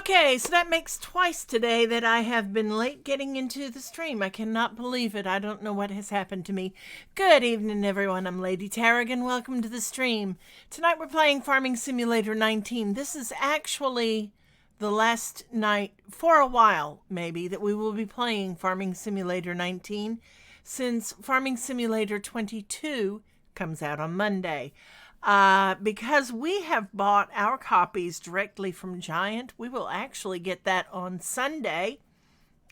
Okay, so that makes twice today that I have been late getting into the stream. I cannot believe it. I don't know what has happened to me. Good evening, everyone. I'm Lady Tarragon. Welcome to the stream. Tonight we're playing Farming Simulator 19. This is actually the last night, for a while maybe, that we will be playing Farming Simulator 19, since Farming Simulator 22 comes out on Monday. Because we have bought our copies directly from Giant, we will actually get that on Sunday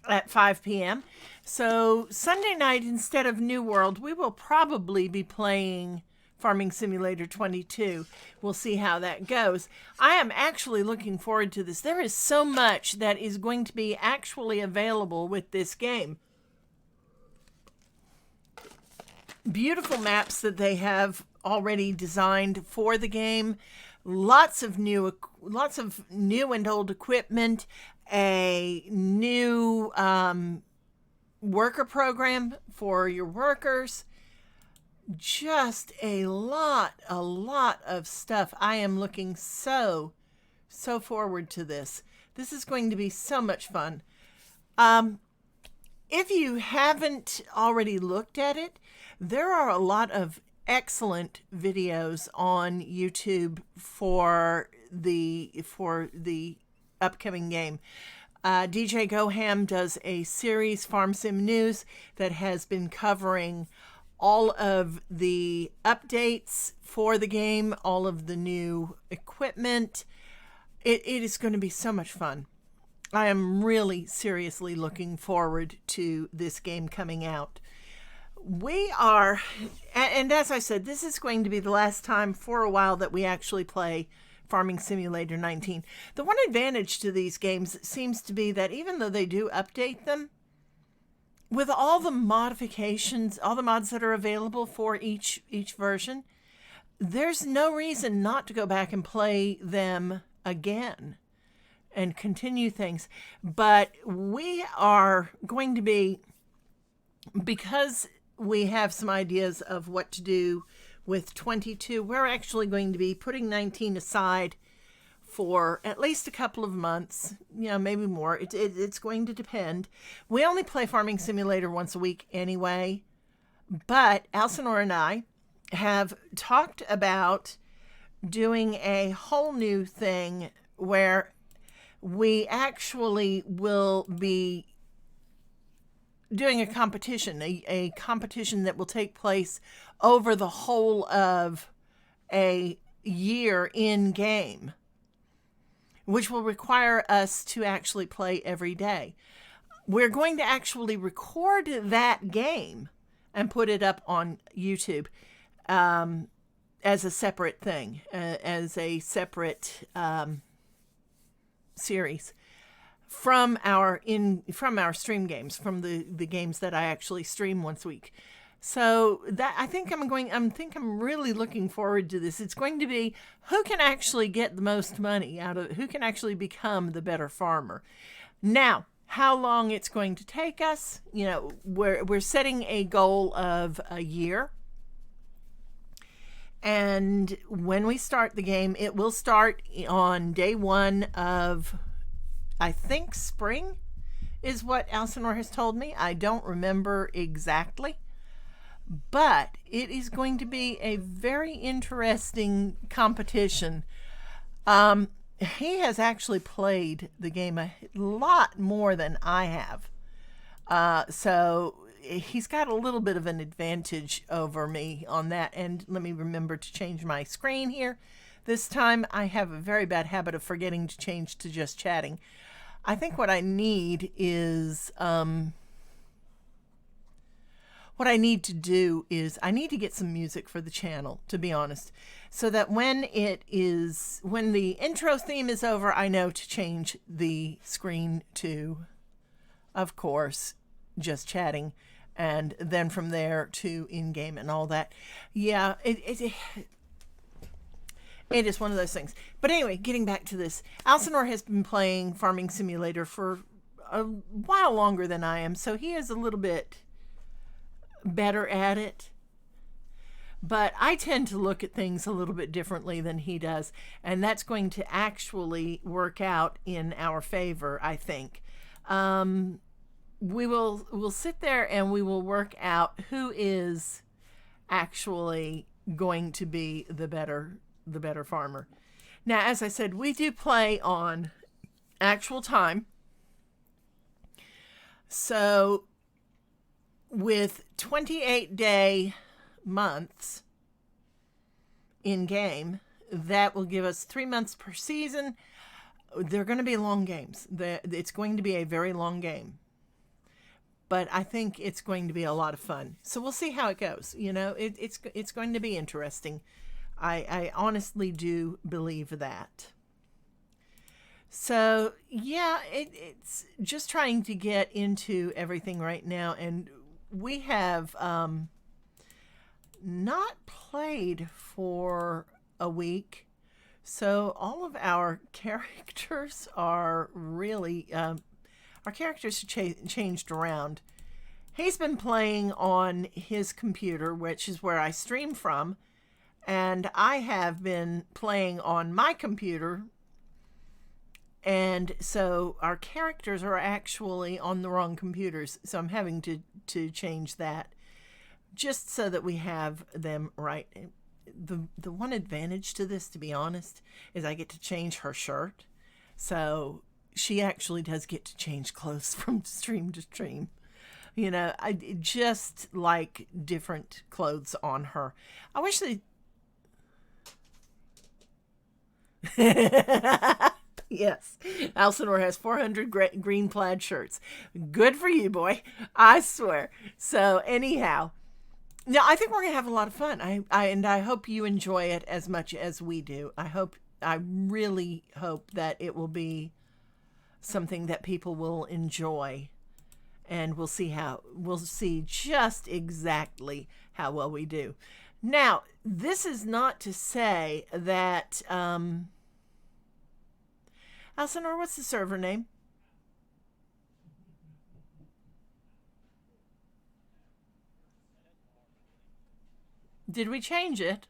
at 5 p.m. So Sunday night, instead of New World, we will probably be playing Farming Simulator 22. We'll see how that goes. I am actually looking forward to this. There is so much that is going to be actually available with this game. Beautiful maps that they have already designed for the game, lots of new and old equipment, a new worker program for your workers, just a lot of stuff. I am looking so forward to this. This is going to be so much fun. If you haven't already looked at it, there are a lot of excellent videos on YouTube for the upcoming game. DJ Goham does a series, Farm Sim News, that has been covering all of the updates for the game, all of the new equipment. It is going to be so much fun. I am really seriously looking forward to this game coming out. We are, and as I said, this is going to be the last time for a while that we actually play Farming Simulator 19. The one advantage to these games seems to be that even though they do update them, with all the modifications, all the mods that are available for each version, there's no reason not to go back and play them again and continue things. But we are going to be, because we have some ideas of what to do with 22, we're actually going to be putting 19 aside for at least a couple of months, maybe more. It's going to depend. We only play Farming Simulator once a week anyway, but Alcinor and I have talked about doing a whole new thing where we actually will be doing a competition, a competition that will take place over the whole of a year in game, which will require us to actually play every day. We're going to actually record that game and put it up on YouTube as a separate thing, as a separate series from our stream games, from the games that I actually stream once a week. So that I think I'm really looking forward to this. It's going to be who can actually get the most money out of it, who can actually become the better farmer. Now, how long it's going to take us, we're setting a goal of a year. And when we start the game, it will start on day one of, I think, spring is what Alcinor has told me. I don't remember exactly. But it is going to be a very interesting competition. He has actually played the game a lot more than I have. So he's got a little bit of an advantage over me on that. And let me remember to change my screen here. This time I have a very bad habit of forgetting to change to just chatting. I think what I need is, what I need to do is I need to get some music for the channel, to be honest, so that when the intro theme is over, I know to change the screen to, of course, just chatting, and then from there to in-game and all that. Yeah, it is one of those things. But anyway, getting back to this, Alcinor has been playing Farming Simulator for a while longer than I am, so he is a little bit better at it. But I tend to look at things a little bit differently than he does, and that's going to actually work out in our favor, I think. We'll sit there and we will work out who is actually going to be the better farmer. Now, as I said, we do play on actual time. So with 28-day months in game, that will give us 3 months per season. They're going to be long games. It's going to be a very long game. But I think it's going to be a lot of fun. So we'll see how it goes. It's going to be interesting. I honestly do believe that. So, yeah, it's just trying to get into everything right now. And we have not played for a week. So all of our characters are really, our characters changed around. He's been playing on his computer, which is where I stream from. And I have been playing on my computer. And so our characters are actually on the wrong computers. So I'm having to change that just so that we have them right. The one advantage to this, to be honest, is I get to change her shirt. So she actually does get to change clothes from stream to stream. I just like different clothes on her. I wish they... Yes, Alcinor has 400 green plaid shirts. Good for you, boy. I swear. So anyhow, now I think we're gonna have a lot of fun. I hope you enjoy it as much as we do. I really hope that it will be something that people will enjoy, and we'll see just exactly how well we do. Now, this is not to say that Alcinor, what's the server name? Did we change it?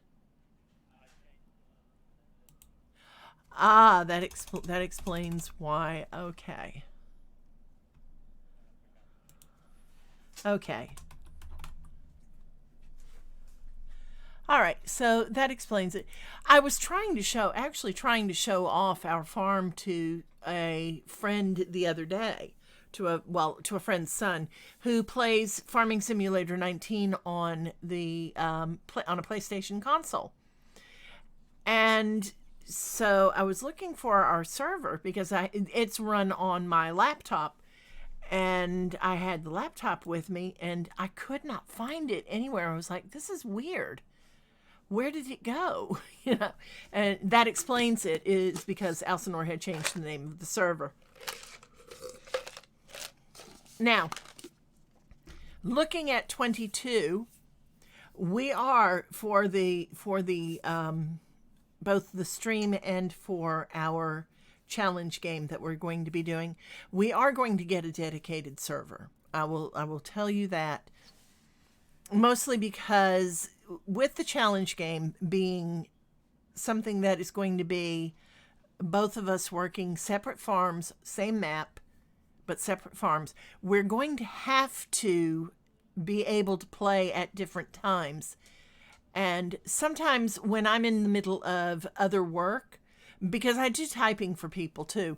Ah, that explains why. Okay. Okay. All right, so that explains it. I was trying to show off our farm to a friend the other day, to a friend's son who plays Farming Simulator 19 on on a PlayStation console. And so I was looking for our server because it's run on my laptop, and I had the laptop with me and I could not find it anywhere. I was like, this is weird. Where did it go? And that explains it, is because Alcinor had changed the name of the server. Now, looking at 22, we are for the both the stream and for our challenge game that we're going to be doing, we are going to get a dedicated server. I will tell you that, mostly because with the challenge game being something that is going to be both of us working separate farms, same map, but separate farms, we're going to have to be able to play at different times. And sometimes when I'm in the middle of other work, because I do typing for people too,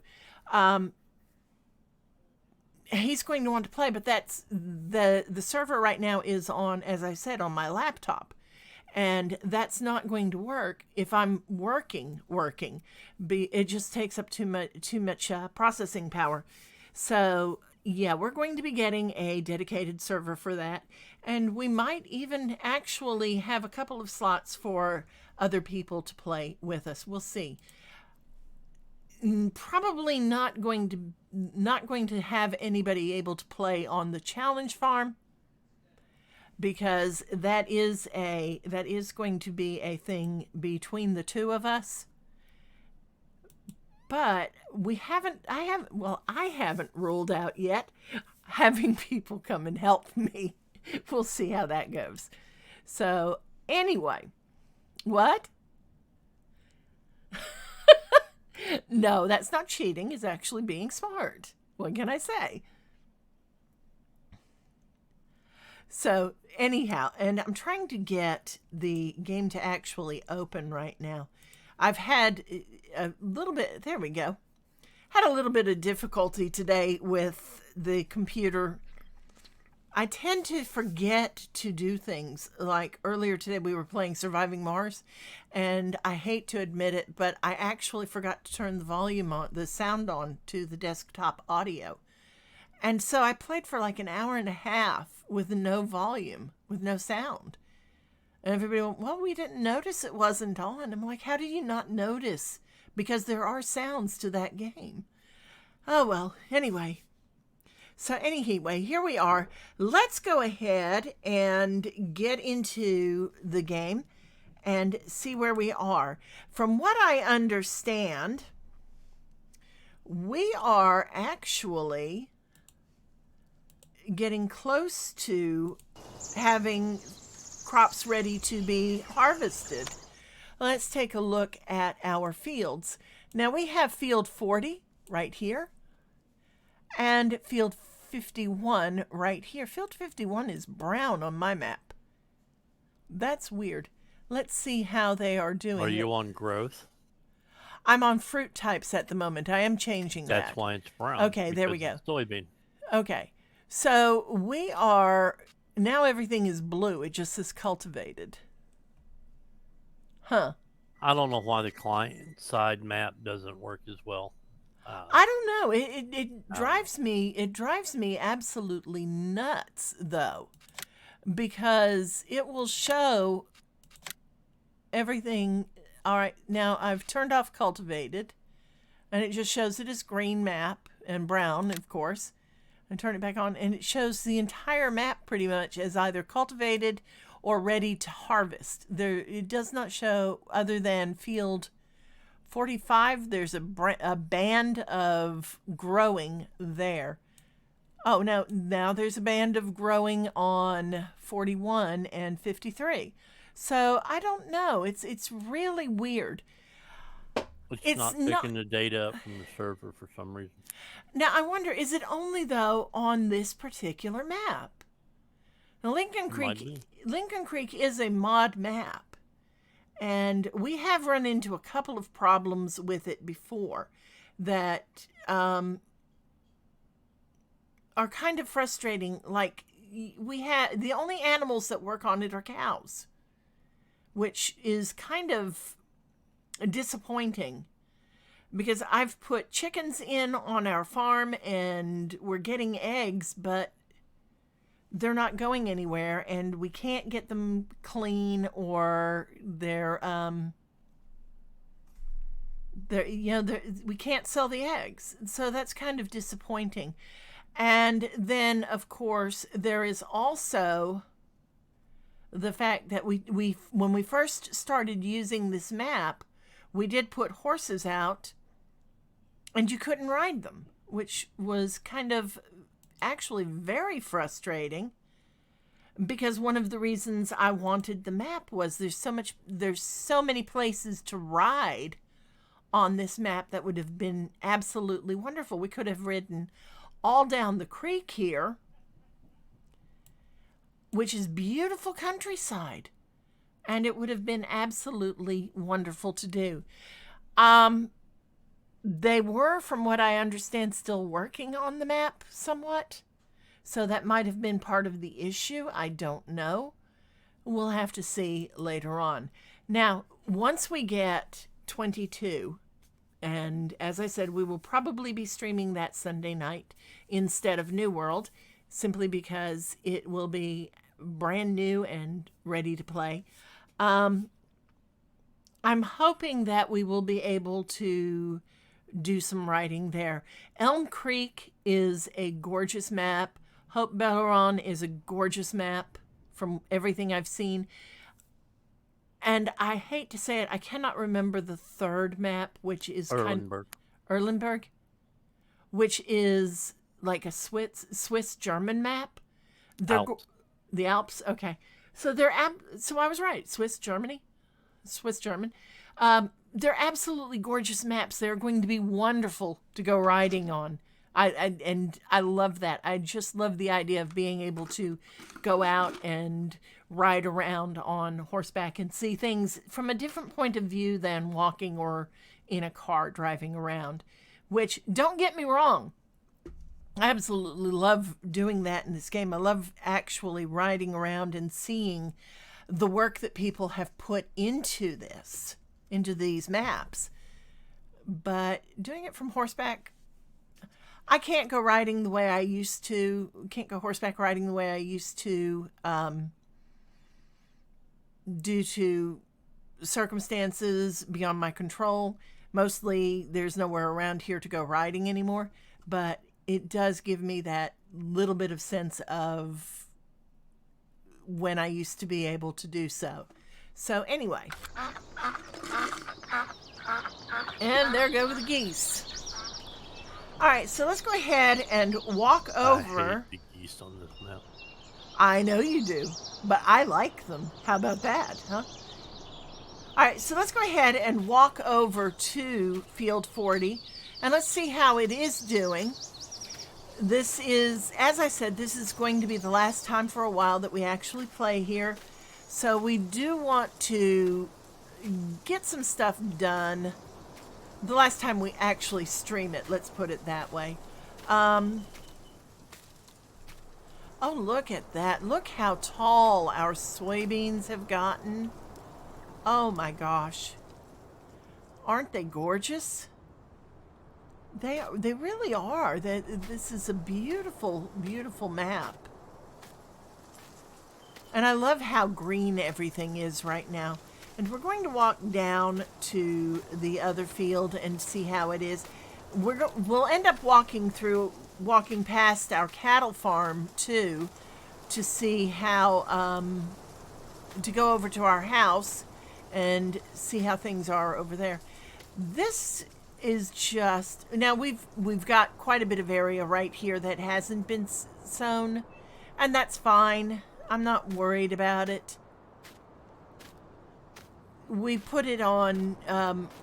he's going to want to play, but that's the server right now is on, as I said, on my laptop. And that's not going to work if I'm working. It just takes up too much processing power. So yeah, we're going to be getting a dedicated server for that. And we might even actually have a couple of slots for other people to play with us. We'll see. Probably not going to have anybody able to play on the challenge farm, because that is going to be a thing between the two of us. But I haven't ruled out yet having people come and help me. We'll see how that goes. So Anyway, what? No, that's not cheating. It's actually being smart. What can I say? So, anyhow, and I'm trying to get the game to actually open right now. I've had a little bit, there we go. Had a little bit of difficulty today with the computer. I tend to forget to do things. Like earlier today, we were playing Surviving Mars, and I hate to admit it, but I actually forgot to turn the volume on, the sound on to the desktop audio. And so I played for like an hour and a half with no volume, with no sound. And everybody went, well, we didn't notice it wasn't on. I'm like, how did you not notice? Because there are sounds to that game. Oh, well, anyway. So anyway, here we are. Let's go ahead and get into the game and see where we are. From what I understand, we are actually getting close to having crops ready to be harvested. Let's take a look at our fields. Now we have field 40 right here and field 51 right here. Field 51 is brown on my map. That's weird. Let's see how they are doing. Are you on growth? I'm on fruit types at the moment. I am changing that. That's why it's brown. Okay, there we go. Soybean. Okay. So we are, now everything is blue. It just says cultivated. Huh. I don't know why the client side map doesn't work as well. I don't know. It drives me. It drives me absolutely nuts, though, because it will show everything. All right, now I've turned off cultivated, and it just shows it as green map and brown, of course. And turn it back on, and it shows the entire map pretty much as either cultivated or ready to harvest. There, it does not show other than field 45, there's a band of growing there. Oh, now there's a band of growing on 41 and 53. So I don't know. It's really weird. It's not picking the data up from the server for some reason. Now I wonder, is it only though on this particular map? Now Lincoln Creek is a mod map. And we have run into a couple of problems with it before that are kind of frustrating. Like we had the only animals that work on it are cows, which is kind of disappointing because I've put chickens in on our farm and we're getting eggs, but they're not going anywhere, and we can't get them clean, or we can't sell the eggs. So that's kind of disappointing. And then, of course, there is also the fact that we when we first started using this map, we did put horses out, and you couldn't ride them, which was kind of actually very frustrating, because one of the reasons I wanted the map was there's so many places to ride on this map that would have been absolutely wonderful. We could have ridden all down the creek here, which is beautiful countryside, and it would have been absolutely wonderful to do. They were, from what I understand, still working on the map somewhat. So that might have been part of the issue. I don't know. We'll have to see later on. Now, once we get 22, and as I said, we will probably be streaming that Sunday night instead of New World, simply because it will be brand new and ready to play. I'm hoping that we will be able to do some writing there. Elm Creek is a gorgeous map. Hope Belleron is a gorgeous map from everything I've seen. And I hate to say it, I cannot remember the third map, which is Erlenberg, which is like a Swiss German map. The Alps, okay. So so I was right. Swiss German. They're absolutely gorgeous maps. They're going to be wonderful to go riding on. And I love that. I just love the idea of being able to go out and ride around on horseback and see things from a different point of view than walking or in a car driving around. Which, don't get me wrong, I absolutely love doing that in this game. I love actually riding around and seeing the work that people have put into these maps. But doing it from horseback, I can't go riding the way I used to. Can't go horseback riding the way I used to, due to circumstances beyond my control. Mostly, there's nowhere around here to go riding anymore. But it does give me that little bit of sense of when I used to be able to do so. So anyway. And there go the geese. All right, so let's go ahead and walk over. I hate the geese on this map. I know you do, but I like them. How about that, huh? All right, so let's go ahead and walk over to Field 40, and let's see how it is doing. This is, as I said, this is going to be the last time for a while that we actually play here. So we do want to get some stuff done. The last time we actually stream it, let's put it that way. Oh, look at that. Look how tall our soybeans have gotten. Oh my gosh. Aren't they gorgeous? They really are. This is a beautiful, beautiful map. And I love how green everything is right now. And we're going to walk down to the other field and see how it is. We'll end up walking past our cattle farm too, to see how, to go over to our house and see how things are over there. This is just, now we've got quite a bit of area right here that hasn't been sown, and that's fine. I'm not worried about it. We put it on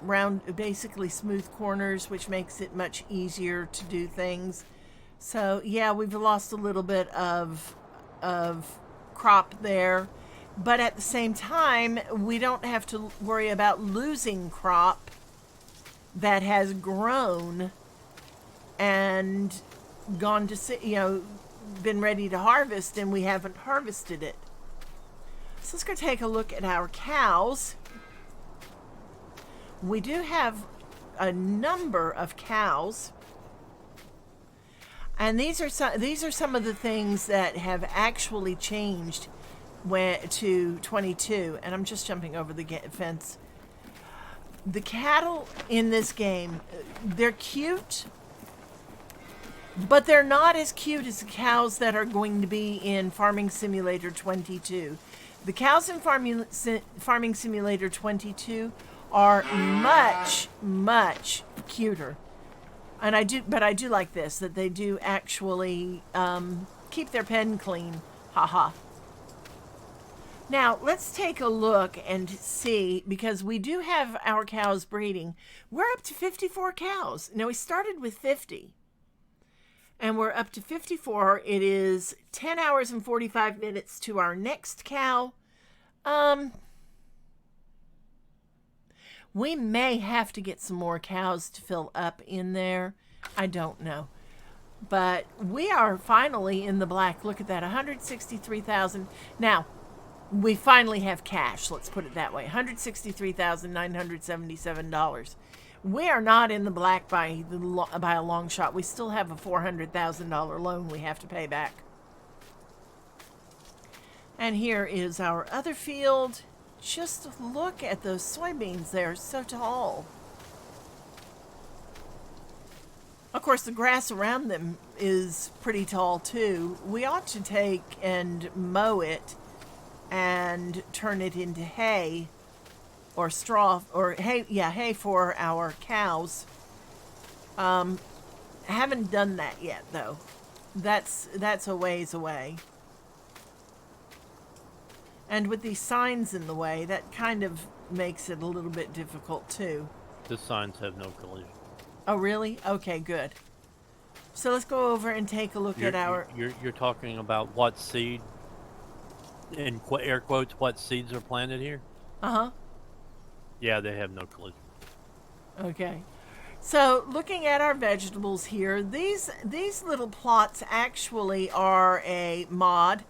round, basically smooth corners, which makes it much easier to do things. So yeah, we've lost a little bit of crop there, but at the same time, we don't have to worry about losing crop that has grown and gone to, been ready to harvest, and we haven't harvested it. So let's go take a look at our cows. We do have a number of cows, and these are some of the things that have actually changed to 22. And I'm just jumping over the fence. The cattle in this game, they're cute, but they're not as cute as the cows that are going to be in Farming Simulator 22. The cows in Farming Simulator 22 are much, much cuter. And I do like this, that they do actually keep their pen clean. Haha. Now, let's take a look and see, because we do have our cows breeding. We're up to 54 cows. Now, we started with 50. And we're up to 54. It is 10 hours and 45 minutes to our next cow. We may have to get some more cows to fill up in there. I don't know. But we are finally in the black. Look at that, 163,000. Now, we finally have cash, let's put it that way. $163,977. We are not in the black by a long shot. We still have a $400,000 loan we have to pay back. And here is our other field. Just look at those soybeans. They're so tall. Of course, the grass around them is pretty tall too. We ought to take and mow it and turn it into hay or straw, or hay for our cows. I haven't done that yet though. That's a ways away. And with these signs in the way, that kind of makes it a little bit difficult too. The signs have no collision. Oh, really? Okay, good. So let's go over and take a look at our... You're talking about what seed, in air quotes, what seeds are planted here? Uh-huh. Yeah, they have no collision. Okay. So looking at our vegetables here, these little plots actually are a mod,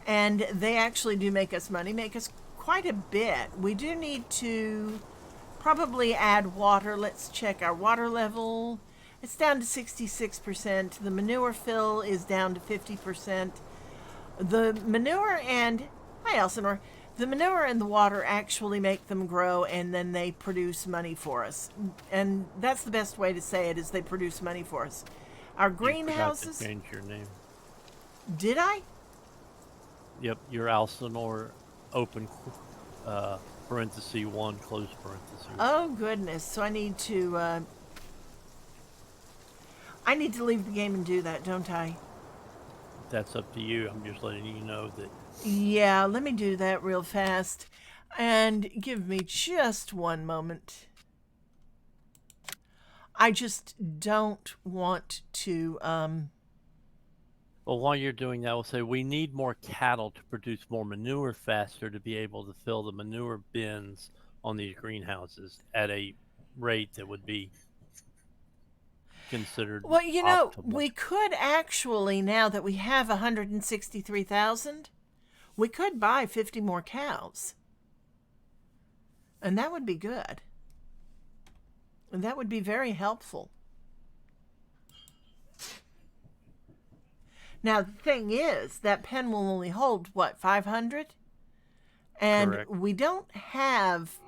and they actually do make us money, make us quite a bit. We do need to probably add water. Let's check our water level. It's down to 66%. The manure fill is down to 50%. The manure and... Hi, Elsinore. The manure and the water actually make them grow, and then they produce money for us. And that's the best way to say it, is they produce money for us. Our greenhouses... You forgot to change your name. Did I? Yep, your Elsinore, open parenthesis 1, close parenthesis. Oh, goodness. So I need to leave the game and do that, don't I? That's up to you. I'm just letting you know that. Yeah, let me do that real fast. And give me just one moment. I just don't want to... Well, while you're doing that, we'll say we need more cattle to produce more manure faster to be able to fill the manure bins on these greenhouses at a rate that would be considered Well, you know, optimal. we could actually, now that we have 163,000, we could buy 50 more cows. And that would be good. And that would be very helpful. Now, the thing is, that pen will only hold, what, 500? And Correct. we don't have...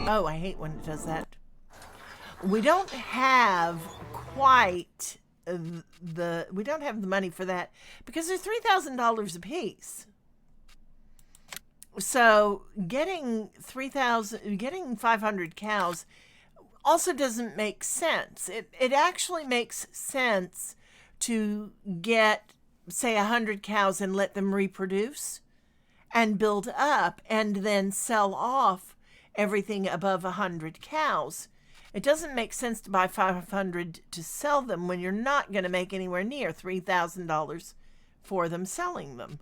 Oh, I hate when it does that. We don't have quite we don't have the money for that because they're $3,000 a piece. So getting 500 cows also doesn't make sense. It actually makes sense to get, say, 100 cows and let them reproduce and build up and then sell off everything above 100 cows. It doesn't make sense to buy 500 to sell them when you're not going to make anywhere near $3,000 for them selling them.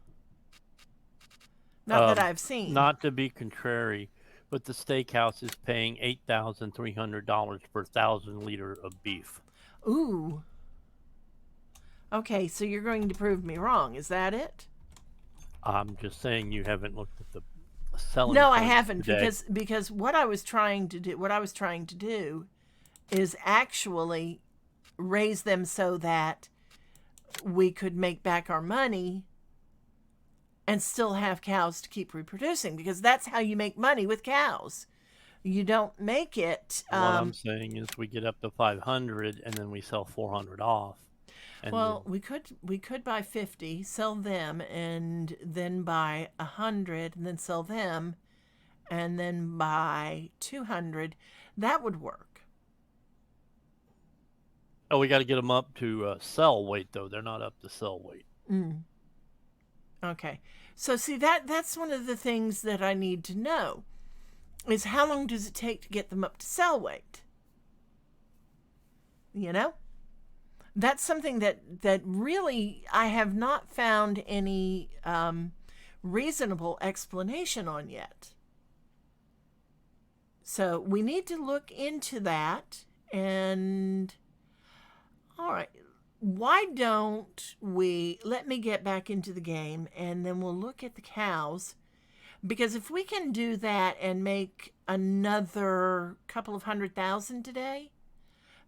Not that I've seen. Not to be contrary, but the steakhouse is paying $8,300 per 1,000 liter of beef. Ooh. Okay, so you're going to prove me wrong. Is that it? I'm just saying you haven't looked at the selling. No, I haven't today. because what I was trying to do is actually raise them so that we could make back our money and still have cows to keep reproducing, because that's how you make money with cows. You don't make it. What I'm saying is we get up to 500 and then we sell 400 off. And well, we could buy 50, sell them, and then buy 100, and then sell them, and then buy 200. That would work. Oh, we got to get them up to sell weight, though. They're not up to sell weight. Okay. So see, that's one of the things that I need to know is how long does it take to get them up to sell weight? You know? That's something that really I have not found any reasonable explanation on yet. So we need to look into that. And all right, why don't we let me get back into the game and then we'll look at the cows, because if we can do that and make another couple of 100,000 today,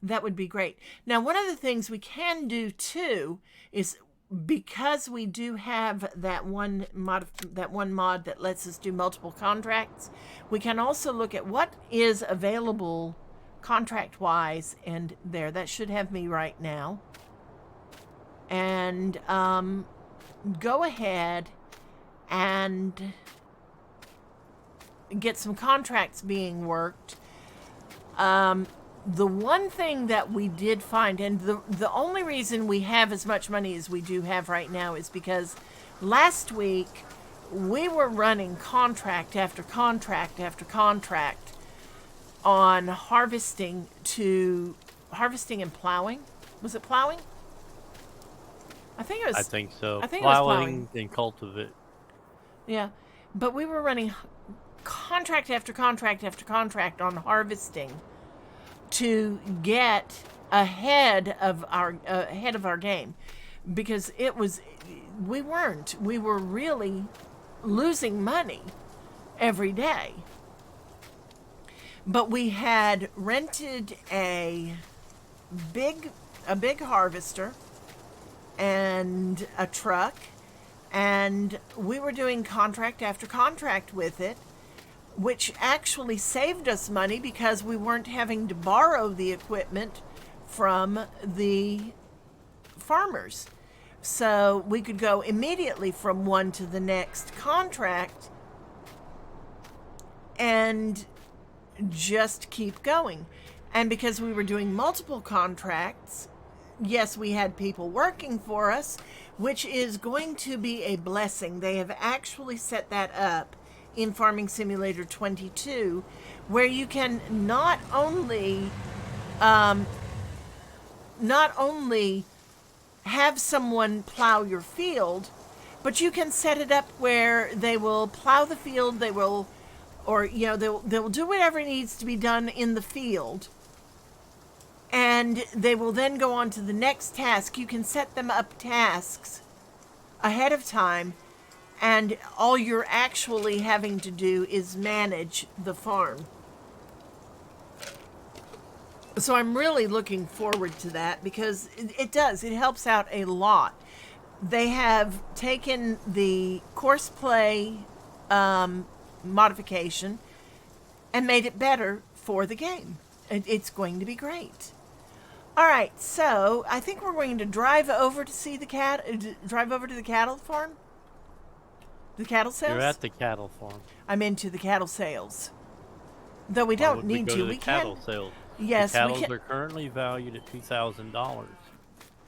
that would be great. Now, one of the things we can do too is, because we do have that one mod that lets us do multiple contracts, we can also look at what is available contract-wise, and that should have me right now. And go ahead and get some contracts being worked. The one thing that we did find, and the only reason we have as much money as we do have right now, is because last week we were running contract after contract after contract on harvesting and plowing. Was it plowing? I think it was. I think so. I think it was Plowing and cultivate. Yeah, but we were running contract after contract after contract on harvesting to get ahead of our game, because we were really losing money every day. But we had rented a big harvester and a truck, and we were doing contract after contract with it, which actually saved us money because we weren't having to borrow the equipment from the farmers. So we could go immediately from one to the next contract and just keep going. And because we were doing multiple contracts, yes, we had people working for us, which is going to be a blessing. They have actually set that up in Farming Simulator 22, where you can not only have someone plow your field, but you can set it up where they will plow the field, they'll do whatever needs to be done in the field, and they will then go on to the next task. You can set them up tasks ahead of time, and all you're actually having to do is manage the farm. So I'm really looking forward to that, because it helps out a lot. They have taken the course play modification and made it better for the game. It's going to be great. All right, so I think we're going to drive over to see the cattle farm. The cattle sales? You're at the cattle farm. I'm into the cattle sales. Though we don't need to. We can. Cattle sales. Yes, the cattle we can. are currently valued at $2,000.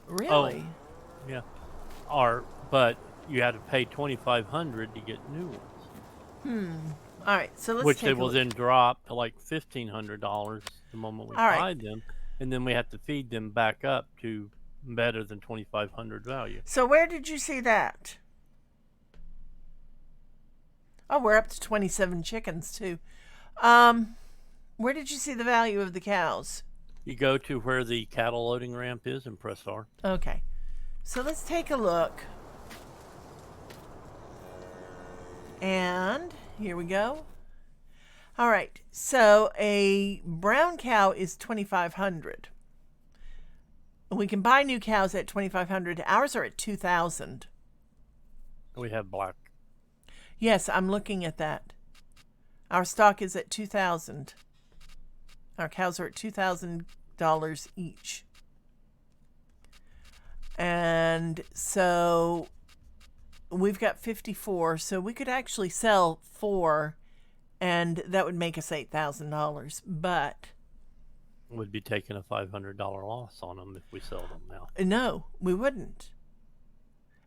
Really? Oh, yeah. But you had to pay $2,500 to get new ones. All right, so let's which take they a will look. then drop to like $1,500 the moment we All right. buy them, and then we have to feed them back up to better than $2,500 value. So where did you see that? Oh, we're up to 27 chickens too. Where did you see the value of the cows? You go to where the cattle loading ramp is and press R. Okay, so let's take a look. And here we go. All right, so a brown cow is $2,500. We can buy new cows at $2,500. Ours are at $2,000. We have black. Yes, I'm looking at that. Our stock is at $2,000. Our cows are at $2,000 each. And so we've got 54, so we could actually sell 4, and that would make us $8,000. But We'd be taking a $500 loss on them if we sell them now. no, we wouldn't.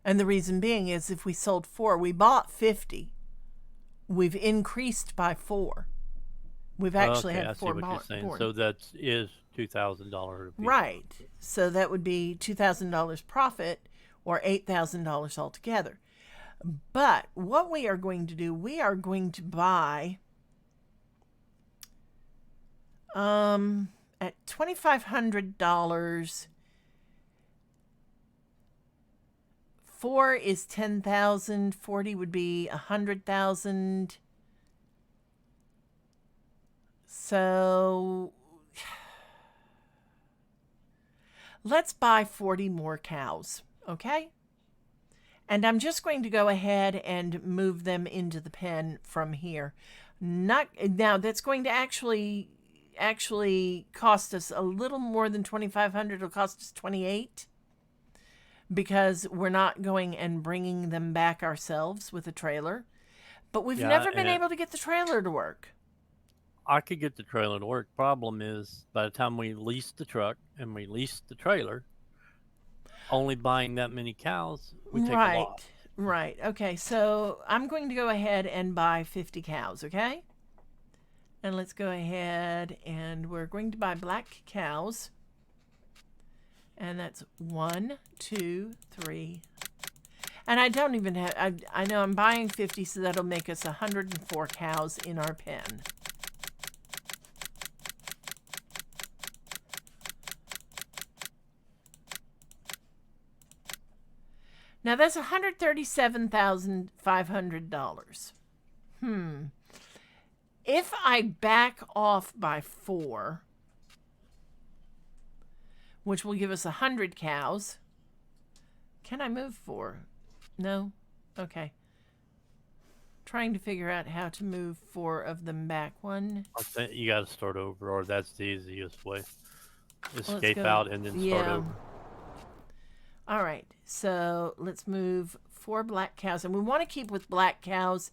And the reason being is, if we sold 4, we bought 50. We've increased by 4. We've actually okay, had 4 I see what you're saying. born. So that is $2,000. Right. So that would be $2,000 profit, or $8,000 altogether. But what we are going to do, we are going to buy at $2,500. 4 is 10,000. 40 would be 100,000. So let's buy 40 more cows, okay? And I'm just going to go ahead and move them into the pen from here. Now that's going to actually cost us a little more than $2,500. It'll cost us $28, because we're not going and bringing them back ourselves with a trailer. But we've never been able to get the trailer to work. I could get the trailer to work. Problem is, by the time we lease the truck and we lease the trailer, only buying that many cows would take a lot. Right. Okay. So I'm going to go ahead and buy 50 cows. Okay. And let's go ahead and we're going to buy black cows. And that's 1, 2, 3. And I don't even have, I know I'm buying 50, so that'll make us 104 cows in our pen. Now that's $137,500. If I back off by 4, which will give us 100 cows. Can I move 4? No? Okay. Trying to figure out how to move 4 of them back. One. I think you got to start over, or that's the easiest way. Let's Escape go. out and then start over. All right. So let's move 4 black cows. And we want to keep with black cows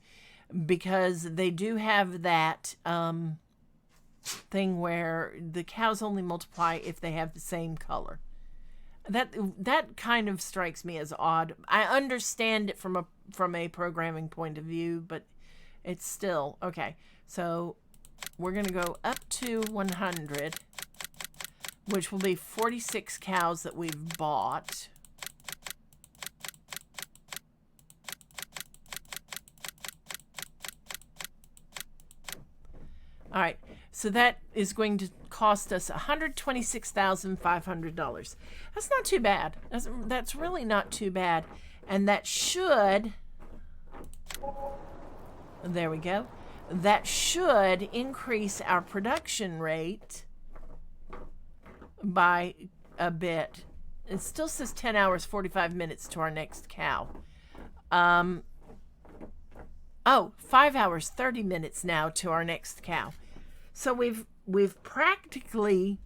because they do have that thing where the cows only multiply if they have the same color. That kind of strikes me as odd. I understand it from a programming point of view, but it's still okay. So we're going to go up to 100, which will be 46 cows that we've bought. All right, so that is going to cost us $126,500. That's not too bad. That's really not too bad. And that should, there we go, that should increase our production rate by a bit. It still says 10 hours, 45 minutes to our next cow. 5 hours, 30 minutes now to our next cow. So we've practically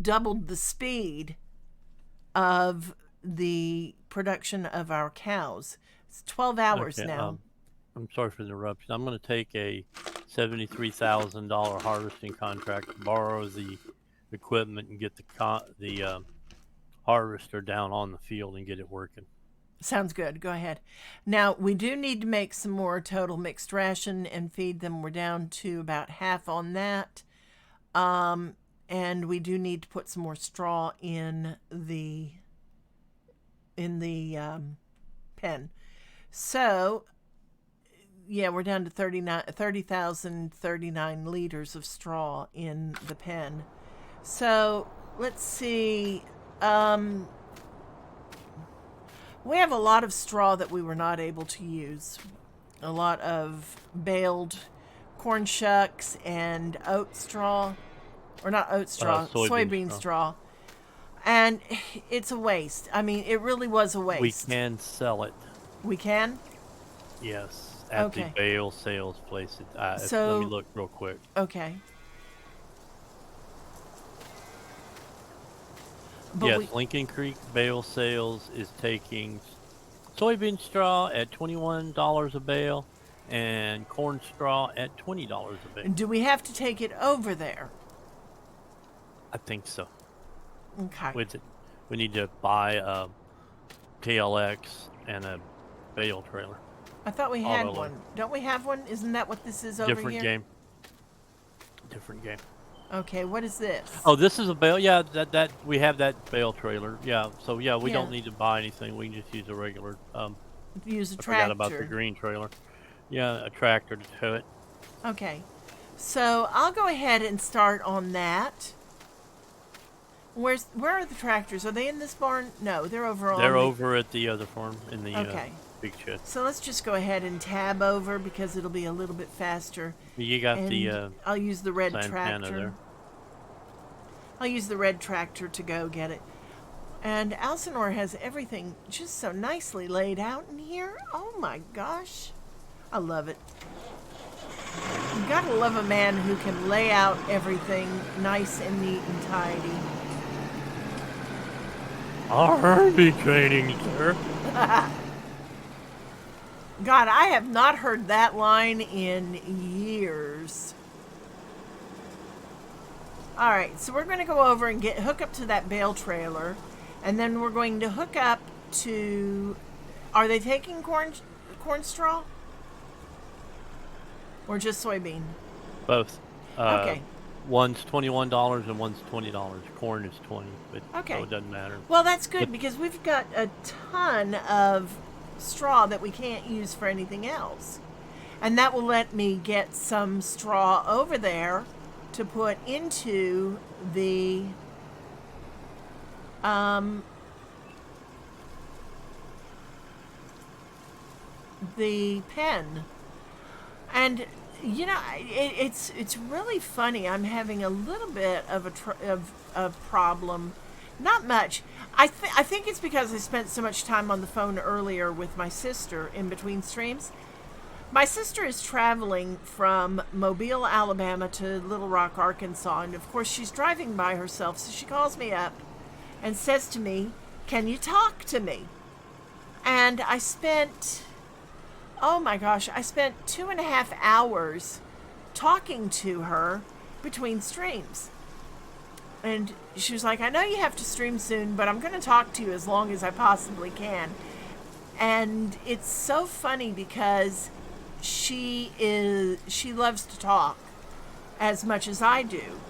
doubled the speed of the production of our cows. It's 12 hours now. I'm sorry for the interruption. I'm going to take a $73,000 harvesting contract, borrow the equipment, and get the harvester down on the field and get it working. Sounds good. Go ahead. Now, we do need to make some more total mixed ration and feed them. We're down to about half on that. And we do need to put some more straw in the pen. So, yeah, we're down to 30,039 liters of straw in the pen. So, let's see. We have a lot of straw that we were not able to use. A lot of baled corn shucks and oat straw. Or not oat straw, soybean straw. And it's a waste. I mean, it really was a waste. We can sell it. We can? Yes, at the bale sales place. Let me look real quick. Okay. But Lincoln Creek Bale Sales is taking soybean straw at $21 a bale and corn straw at $20 a bale. And do we have to take it over there? I think so. Okay. We need to buy a TLX and a bale trailer. I thought we had one. Don't we have one? Isn't that what this is over here? Different game. Okay, what is this? Oh, this is a bale. Yeah, that we have that bale trailer. Yeah, so yeah, we don't need to buy anything. We can just use a regular. Use a tractor. I forgot about the green trailer. Yeah, a tractor to tow it. Okay, so I'll go ahead and start on that. Where are the tractors? Are they in this barn? No, they're over on. They're over at the other farm in the big shed. So let's just go ahead and tab over because it'll be a little bit faster. You got I'll use the red Santana tractor. there. I'll use the red tractor to go get it. And Alcinor has everything just so nicely laid out in here. Oh my gosh. I love it. You gotta love a man who can lay out everything nice and neat and tidy. Army training, sir. God, I have not heard that line in years. All right, so we're going to go over and hook up to that bale trailer, and then we're going to hook up to Are they taking corn straw? Or just soybean? Both. Okay. One's $21 and one's $20. Corn is 20, but Okay. so it doesn't matter. Well, that's good because we've got a ton of straw that we can't use for anything else. And that will let me get some straw over there to put into the pen. And you know, it's really funny. I'm having a little bit of a problem. Not much. I think it's because I spent so much time on the phone earlier with my sister in between streams. My sister is traveling from Mobile, Alabama to Little Rock, Arkansas, and of course she's driving by herself, so she calls me up and says to me, "Can you talk to me?" And I spent, oh my gosh, I spent 2.5 hours talking to her between streams. And she was like, "I know you have to stream soon, but I'm going to talk to you as long as I possibly can." And it's so funny because she loves to talk as much as I do.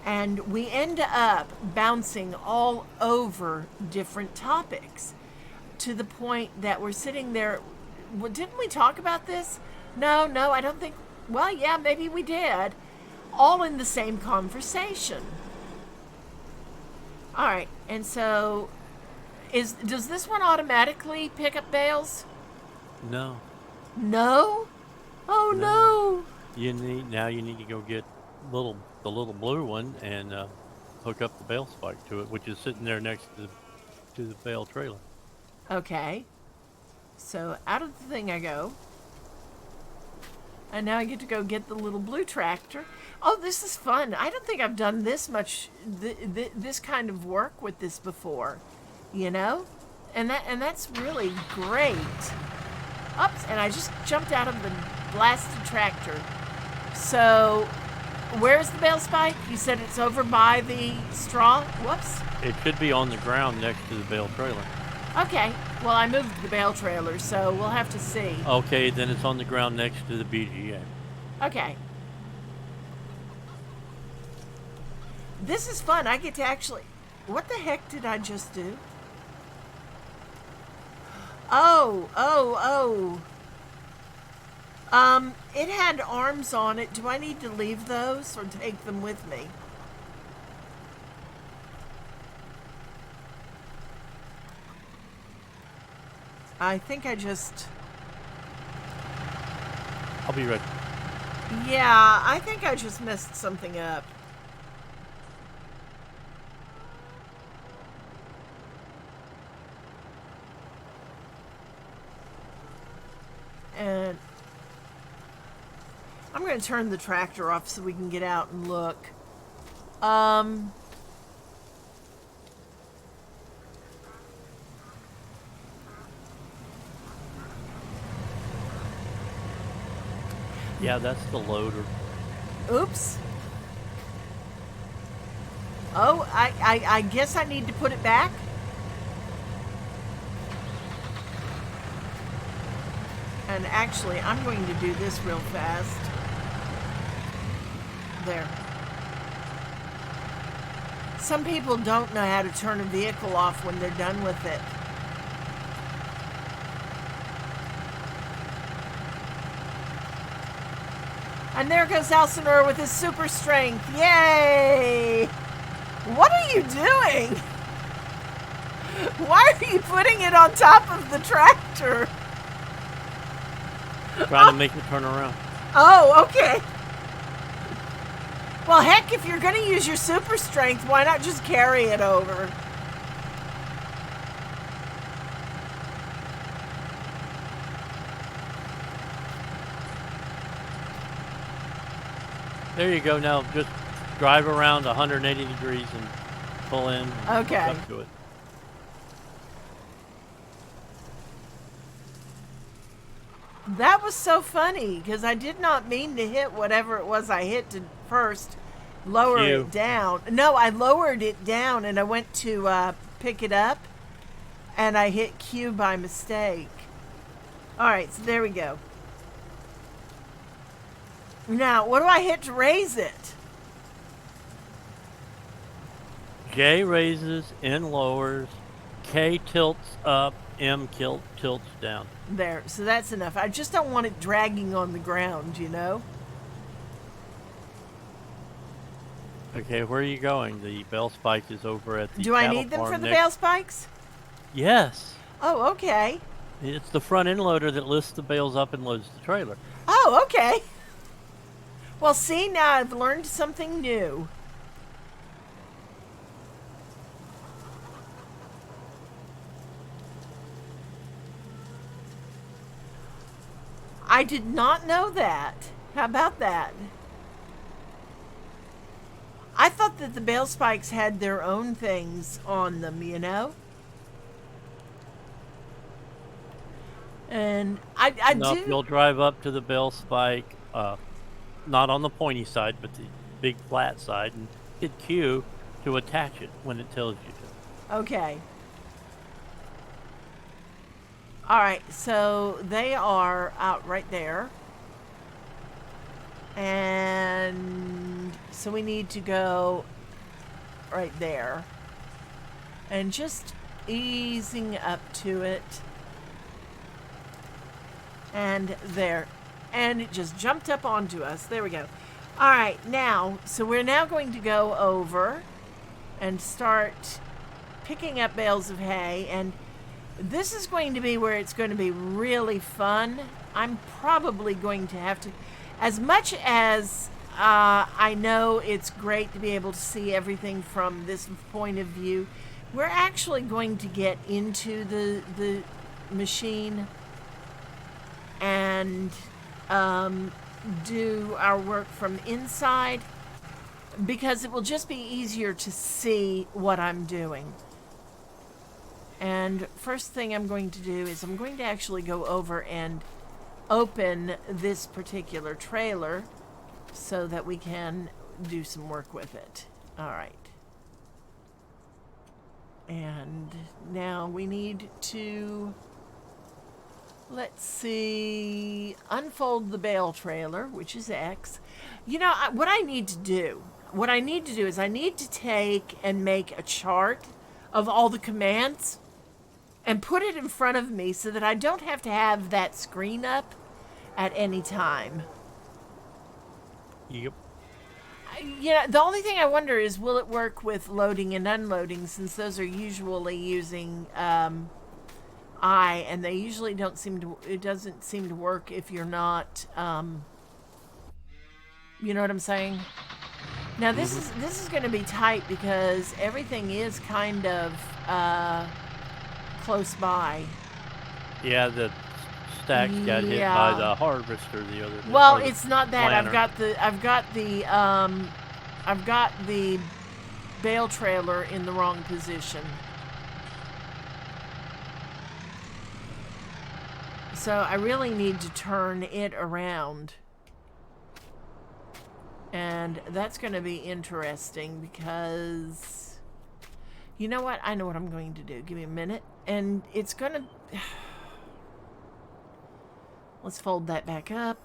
And we end up bouncing all over different topics to the point that we're sitting there. Well, didn't we talk about this? No, I don't think. Well, yeah, maybe we did. All in the same conversation. All right, and so does this one automatically pick up bales? No. No? Oh no. You need to go get the little blue one and hook up the bale spike to it, which is sitting there next to the bale trailer. Okay. So out of the thing I go. And now I get to go get the little blue tractor. Oh, this is fun. I don't think I've done this much, this kind of work with this before, you know? And that's really great. Oops, and I just jumped out of the blasted tractor. So, where's the bale spike? You said it's over by the straw? Whoops. It should be on the ground next to the bale trailer. Okay, well, I moved the bale trailer, so we'll have to see. Okay, then it's on the ground next to the BGA. Okay. This is fun. I get to actually... What the heck did I just do? Oh. It had arms on it. Do I need to leave those or take them with me? I think I just... I'll be ready. Yeah, I think I just messed something up. And I'm going to turn the tractor off so we can get out and look. Yeah, that's the loader. Oops. Oh, I guess I need to put it back. And actually, I'm going to do this real fast. There. Some people don't know how to turn a vehicle off when they're done with it. And there goes Elsinore with his super strength. Yay! What are you doing? Why are you putting it on top of the tractor? Trying to make it turn around. Oh, okay. Well, heck, if you're going to use your super strength, why not just carry it over? There you go. Now just drive around 180 degrees and pull in. And Okay. hook up to it. That was so funny because I did not mean to hit whatever it was I hit to first lower Q. it down. No, I lowered it down and I went to pick it up and I hit Q by mistake. All right, so there we go. Now, what do I hit to raise it? J raises, N lowers, K tilts up, M tilts down. There, so that's enough. I just don't want it dragging on the ground, you know? Okay, where are you going? The bell spike is over at the Do I cattle need them farm for the next- bale spikes? Yes. Oh, okay. It's the front end loader that lifts the bales up and loads the trailer. Oh, okay. Well, see, now I've learned something new. I did not know that. How about that? I thought that the bale spikes had their own things on them, you know? And I No, do. you'll drive up to the bell spike, not on the pointy side, but the big flat side, and hit Q to attach it when it tells you to. Okay. All right, so they are out right there. And so we need to go right there. And just easing up to it. And there. And it just jumped up onto us. There we go. All right, now, so we're now going to go over and start picking up bales of hay. And this is going to be where it's going to be really fun. I'm probably going to have to, as much as I know it's great to be able to see everything from this point of view, we're actually going to get into the machine and do our work from inside, because it will just be easier to see what I'm doing. And first thing I'm going to do is I'm going to actually go over and open this particular trailer so that we can do some work with it. All right. And now we need to, let's see, unfold the bale trailer, which is X. You know, what I need to do is I need to take and make a chart of all the commands and put it in front of me so that I don't have to have that screen up at any time. Yep. You know, the only thing I wonder is, will it work with loading and unloading, since those are usually using I, and they usually don't seem to, it doesn't seem to work if you're not, you know what I'm saying? Now this is going to be tight because everything is kind of close by. Yeah, the stacks got hit by the harvester the other day. Well, or the it's not that. planter. I've got the bale trailer in the wrong position. So I really need to turn it around. And that's going to be interesting because, you know what? I know what I'm going to do. Give me a minute. And it's going to... Let's fold that back up.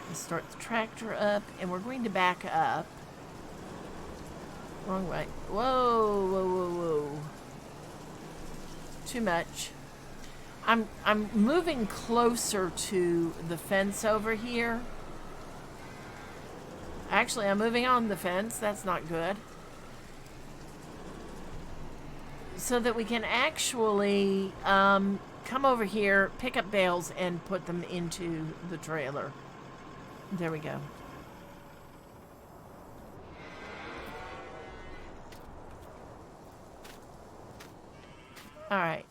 Let's start the tractor up. And we're going to back up. Wrong way. Whoa, whoa, whoa, whoa. Too much. I'm moving closer to the fence over here. Actually, I'm moving on the fence. That's not good. So that we can actually come over here, pick up bales, and put them into the trailer. There we go. All right.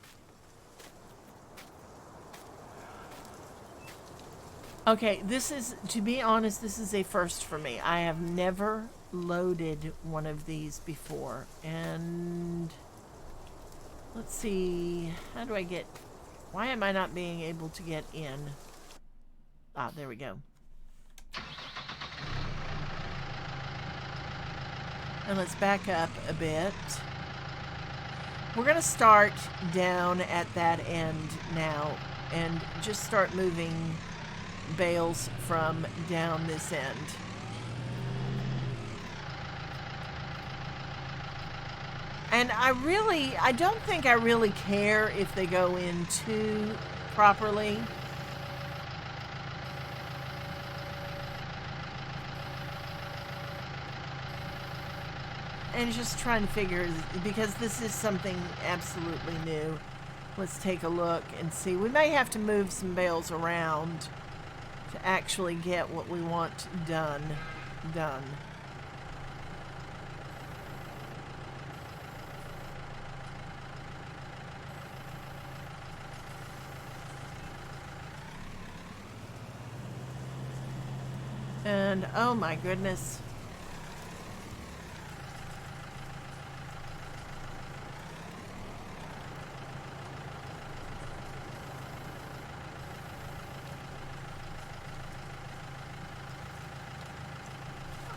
Okay, this is, to be honest, this is a first for me. I have never loaded one of these before. And let's see, how do I get, why am I not being able to get in? Ah, there we go. And let's back up a bit. We're going to start down at that end now and just start moving bales from down this end. And I don't think I really care if they go in too properly. And just trying to figure, because this is something absolutely new. Let's take a look and see. We may have to move some bales around to actually get what we want done. And oh my goodness.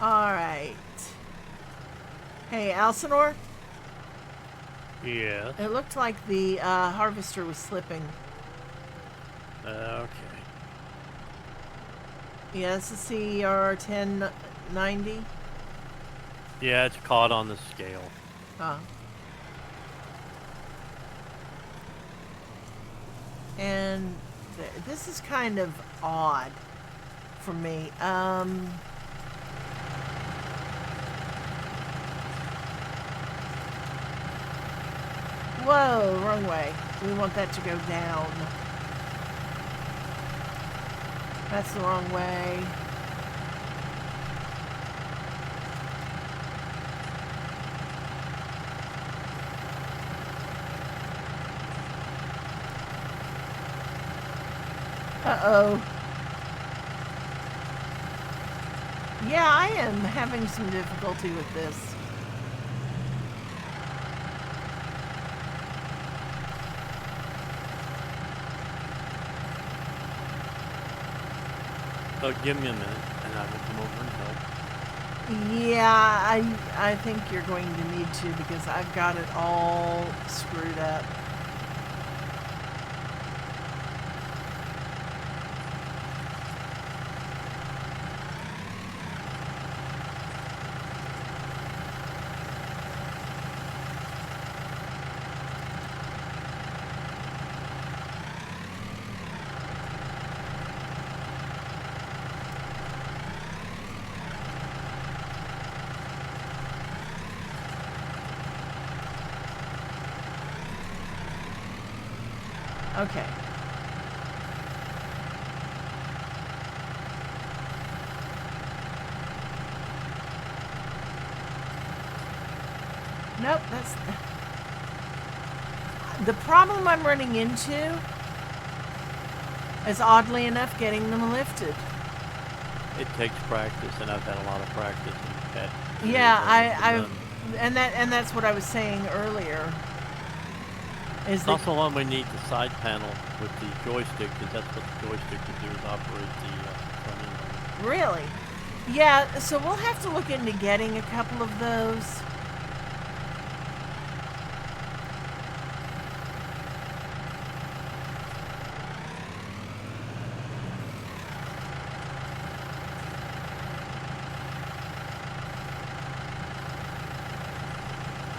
All right. Hey, Alcinor? Yeah. It looked like the harvester was slipping. Okay. Yeah, this is CER 1090. Yeah, it's caught on the scale. Oh. And this is kind of odd for me. Whoa, wrong way. We want that to go down. That's the wrong way. Uh-oh. Yeah, I am having some difficulty with this. So give me a minute, and I will come over and help. Yeah, I think you're going to need to, because I've got it all screwed up. Okay. Nope, that's... The problem I'm running into is, oddly enough, getting them lifted. It takes practice, and I've had a lot of practice in that. Yeah, and that's what I was saying earlier. It's also one we need the side panel with the joystick, because that's what the joystick would do, is operate the front end. Really? Yeah, so we'll have to look into getting a couple of those.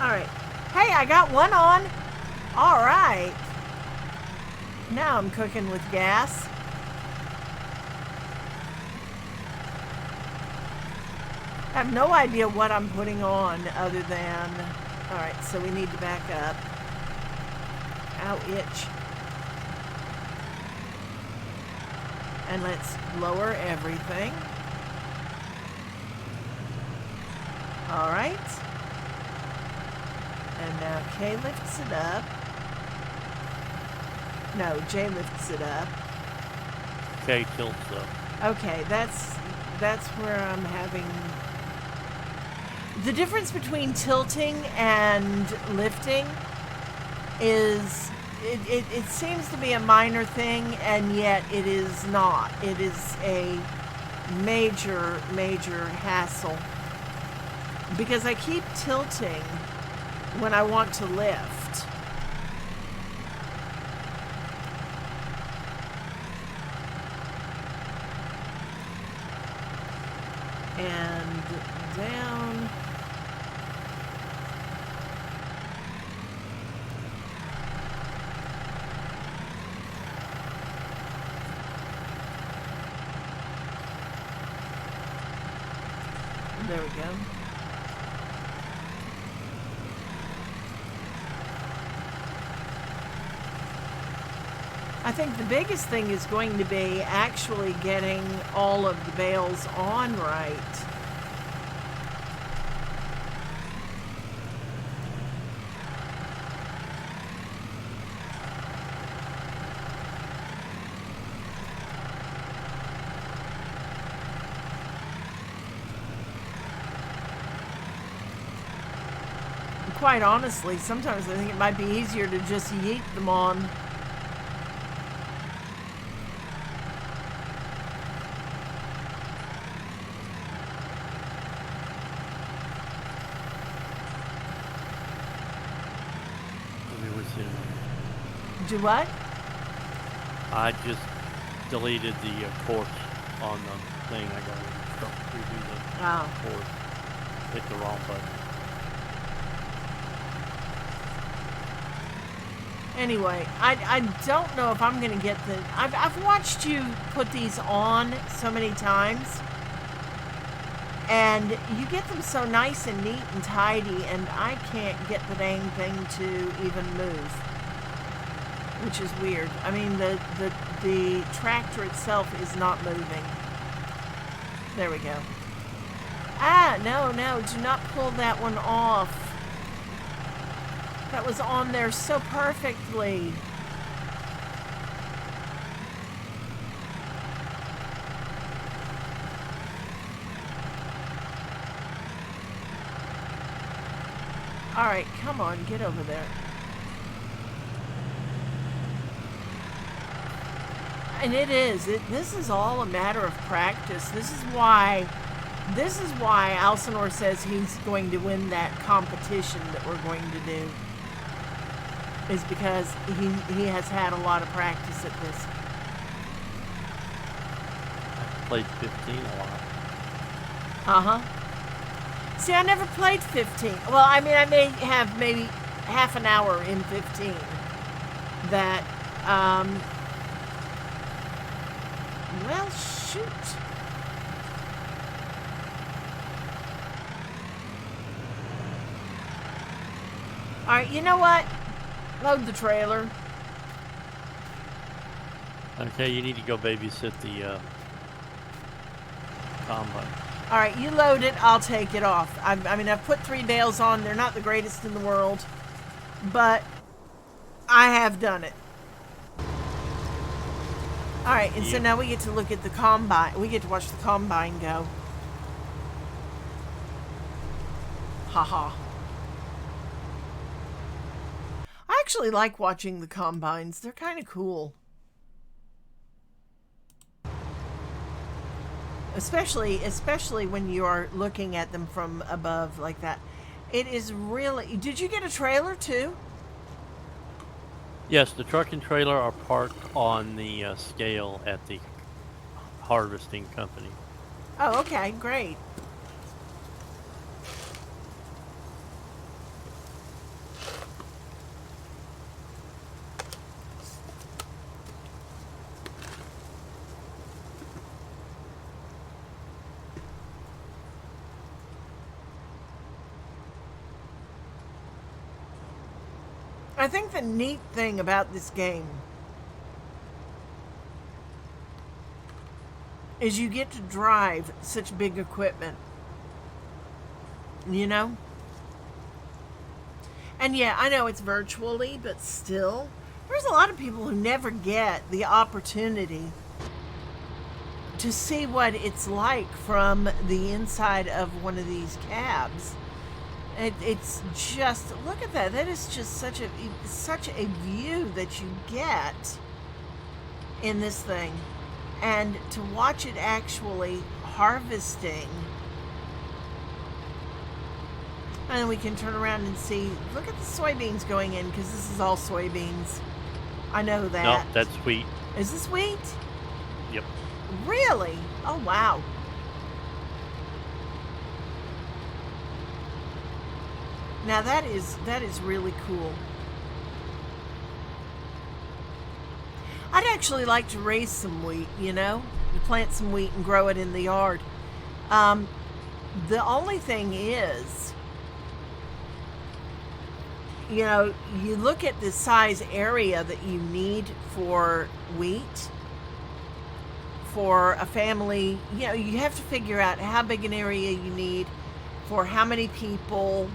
All right. Hey, I got one on. All right. Now I'm cooking with gas. I have no idea what I'm putting on other than... All right, so we need to back up. Ow, itch. And let's lower everything. All right. And now K lifts it up. No, J lifts it up. K tilts up. Okay, that's where I'm having... The difference between tilting and lifting is... It seems to be a minor thing, and yet it is not. It is a major, major hassle. Because I keep tilting when I want to lift. And down. There we go. I think the biggest thing is going to be actually getting all of the bales on right. Quite honestly, sometimes I think it might be easier to just yeet them on. Do what? I just deleted the course on the thing. I got to redo the course. Hit the wrong button. Anyway, I don't know if I'm going to get the... I've watched you put these on so many times. And you get them so nice and neat and tidy, and I can't get the dang thing to even move. Which is weird. I mean, the tractor itself is not moving. There we go. Ah, no, do not pull that one off. That was on there so perfectly. All right, come on, get over there. And it is. This is all a matter of practice. This is why Alcinor says he's going to win that competition that we're going to do. Is because he has had a lot of practice at this. I played 15 a lot. Uh-huh. See, I never played 15. Well, I mean, I may have maybe half an hour in 15 that, well, shoot. All right, you know what? Load the trailer. Okay, you need to go babysit the combine. All right, you load it. I'll take it off. I mean, I've put 3 bales on. They're not the greatest in the world, but I have done it. All right, and so now we get to look at the combine. We get to watch the combine go. Haha. I actually like watching the combines. They're kind of cool. Especially when you are looking at them from above like that. It is really... Did you get a trailer too? Yes, the truck and trailer are parked on the scale at the harvesting company. Oh, okay, great. I think the neat thing about this game is you get to drive such big equipment. You know? And yeah, I know it's virtually, but still, there's a lot of people who never get the opportunity to see what it's like from the inside of one of these cabs. It's just, look at that. That is just such a view that you get in this thing. And to watch it actually harvesting. And then we can turn around and see, look at the soybeans going in, because this is all soybeans. I know that. No, that's wheat. Is this wheat? Yep. Really? Oh, wow. Now that is really cool. I'd actually like to raise some wheat, to plant some wheat and grow it in the yard. Um, the only thing is, you look at the size area that you need for wheat for a family. You have to figure out how big an area you need for how many people,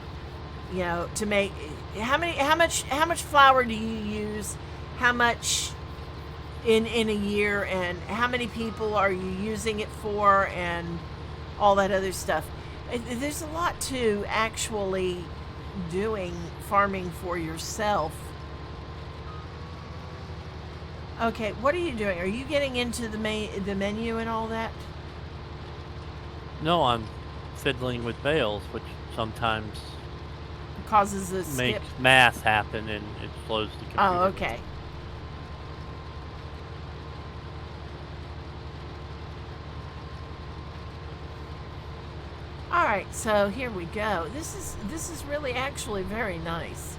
to make how much flour do you use, how much in a year, and how many people are you using it for, and all that other stuff. There's a lot to actually doing farming for yourself. Okay, what are you doing? Are you getting into the menu and all that? No, I'm fiddling with bales, which sometimes Causes a skip. makes math happen and it slows the computer Oh, down. okay. All right, so here we go. This is really actually very nice.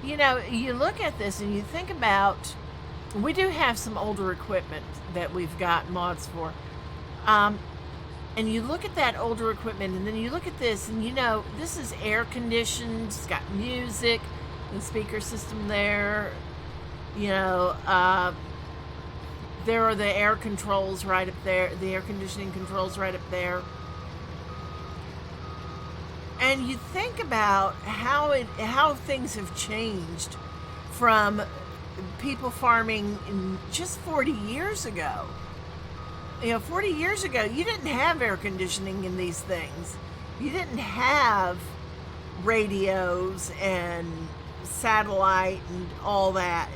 You look at this and you think about, we do have some older equipment that we've got mods for. And you look at that older equipment, and then you look at this, and this is air conditioned, it's got music, the speaker system there. There are the air controls right up there, the air conditioning controls right up there. And you think about how things have changed from people farming in just 40 years ago. 40 years ago, you didn't have air conditioning in these things. You didn't have radios and satellite and all that.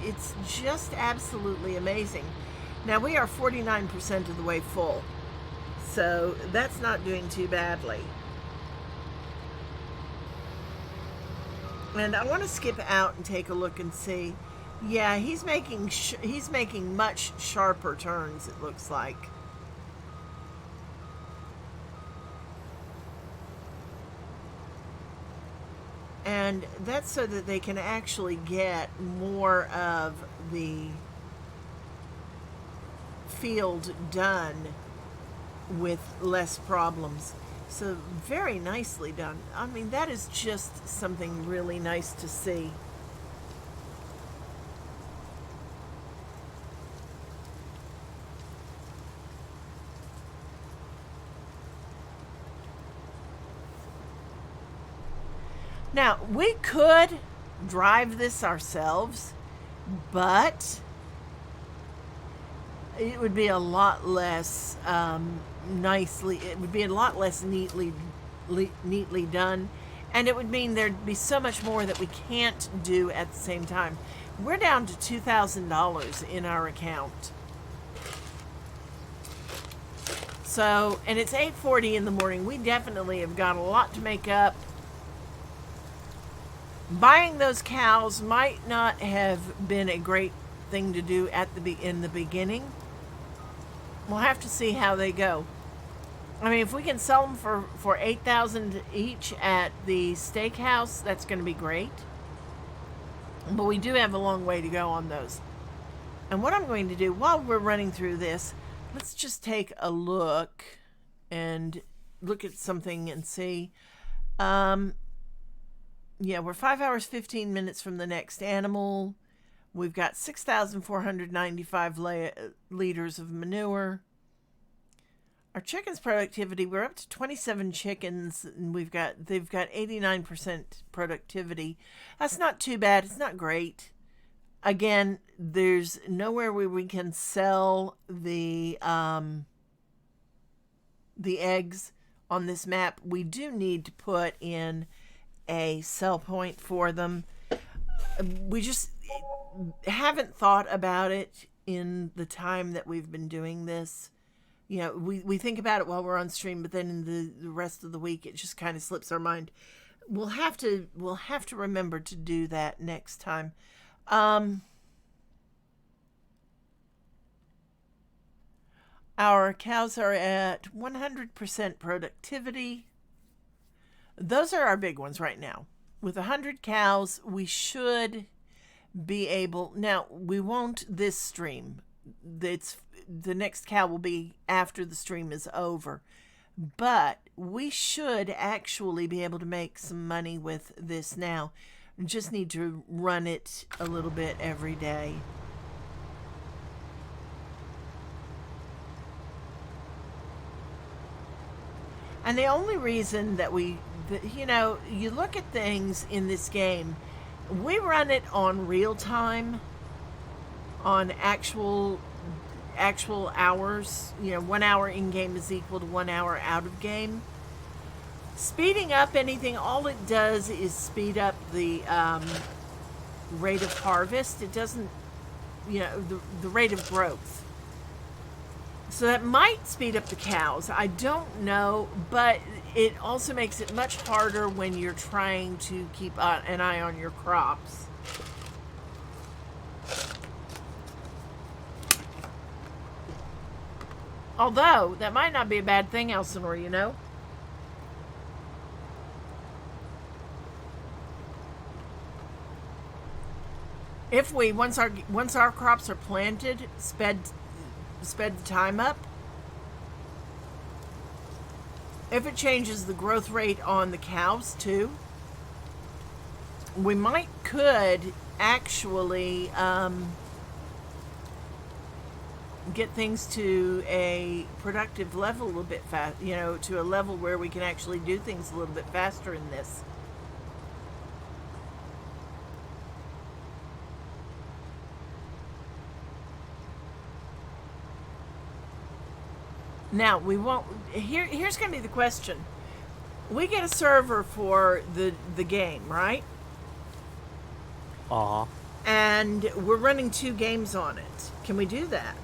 It's just absolutely amazing. Now, we are 49% of the way full, so that's not doing too badly. And I want to skip out and take a look and see. Yeah, he's making much sharper turns, it looks like. And that's so that they can actually get more of the field done with less problems. So very nicely done. I mean, that is just something really nice to see. Now, we could drive this ourselves, but it would be a lot less it would be a lot less neatly done, and it would mean there'd be so much more that we can't do at the same time. We're down to $2,000 in our account. So, and it's 8:40 in the morning. We definitely have got a lot to make up. Buying those cows might not have been a great thing to do in the beginning. We'll have to see how they go. I mean, if we can sell them for $8,000 each at the steakhouse, that's going to be great. But we do have a long way to go on those. And what I'm going to do while we're running through this, let's just take a look and look at something and see. Yeah, we're 5 hours, 15 minutes from the next animal. We've got 6,495 liters of manure. Our chickens' productivity, we're up to 27 chickens, and they've got 89% productivity. That's not too bad. It's not great. Again, there's nowhere where we can sell the eggs on this map. We do need to put in a sell point for them. We just haven't thought about it in the time that we've been doing this. We think about it while we're on stream, but then in the rest of the week it just kind of slips our mind. We'll have to remember to do that next time. Our cows are at 100% productivity. Those are our big ones right now. With 100 cows, we should be able. Now, we won't this stream. The next cow will be after the stream is over. But we should actually be able to make some money with this now. Just need to run it a little bit every day. And the only reason that you look at things in this game, we run it on real time, on actual hours. 1 hour in game is equal to 1 hour out of game. Speeding up anything, all it does is speed up the rate of harvest. It doesn't, the rate of growth. So that might speed up the cows. I don't know, but it also makes it much harder when you're trying to keep an eye on your crops. Although, that might not be a bad thing, Elsinore, If we, once our crops are planted, sped the time up, if it changes the growth rate on the cows too, we could actually get things to a productive level a little bit fast, to a level where we can actually do things a little bit faster in this. Now, we won't. Here's going to be the question. We get a server for the game, right? Uh-huh. And we're running 2 games on it. Can we do that?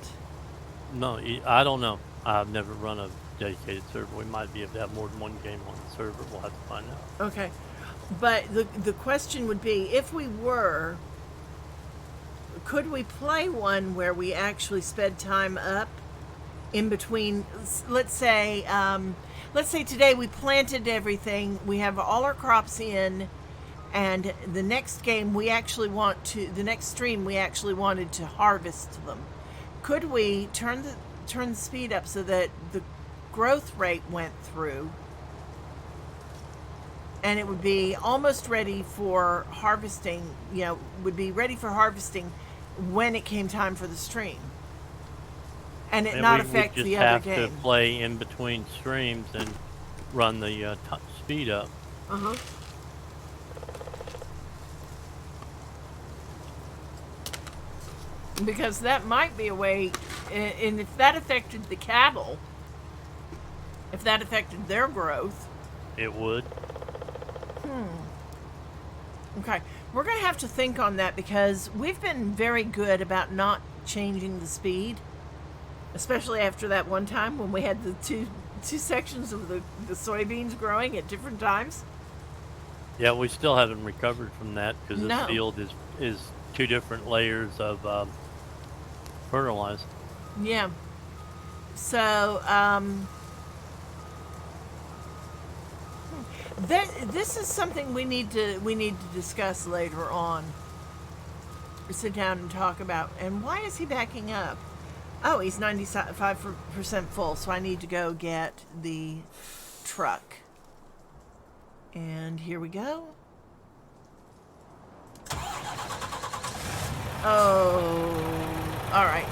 No, I don't know. I've never run a dedicated server. We might be able to have more than 1 game on the server. We'll have to find out. Okay. But the question would be, if we were, could we play one where we actually sped time up in between? Let's say today we planted everything, we have all our crops in, and the next stream we actually wanted to harvest them. Could we turn the speed up so that the growth rate went through, and it would be almost ready for harvesting, would be ready for harvesting when it came time for the stream? And it not affect the other game. We just have to play in between streams and run the speed up. Uh-huh. Because that might be a way, and if that affected the cattle, if that affected their growth, it would. Okay, we're going to have to think on that, because we've been very good about not changing the speed, especially after that one time when we had the two sections of the soybeans growing at different times. Yeah, we still haven't recovered from that, because this field is 2 different layers of fertilizer. Yeah. So, this is something we need to discuss later on. Sit down and talk about. And why is he backing up? Oh, he's 95% full, so I need to go get the truck. And here we go. Oh, all right.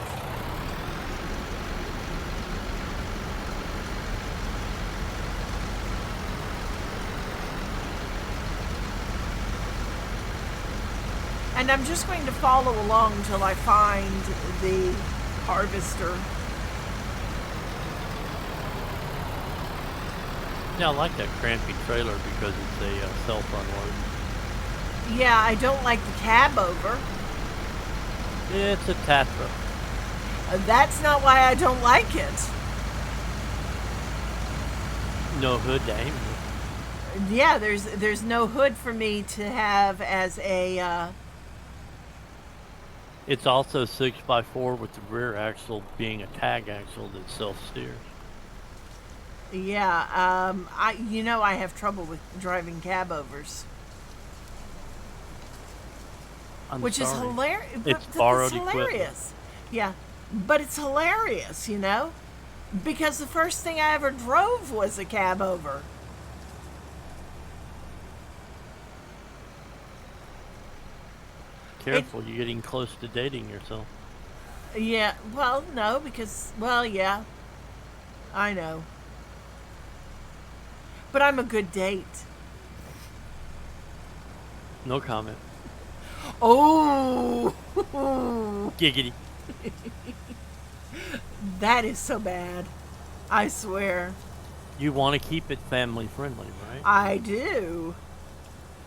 And I'm just going to follow along until I find the harvester. Yeah, I like that crampy trailer because it's a self-unload. Yeah, I don't like the cab over. It's a Tatra. That's not why I don't like it. No hood to aim with. Yeah, there's no hood for me to have as a... It's also 6x4 with the rear axle being a tag axle that self-steers. Yeah, I have trouble with driving cab overs, I'm which is sorry. hilarious. It's It's borrowed equipment. hilarious. Yeah, but it's hilarious, because the first thing I ever drove was a cab over. Careful, you're getting close to dating yourself. Yeah, well, no, yeah, I know. But I'm a good date. No comment. Oh, Giggity. that is so bad. I swear. You want to keep it family friendly, right? I do.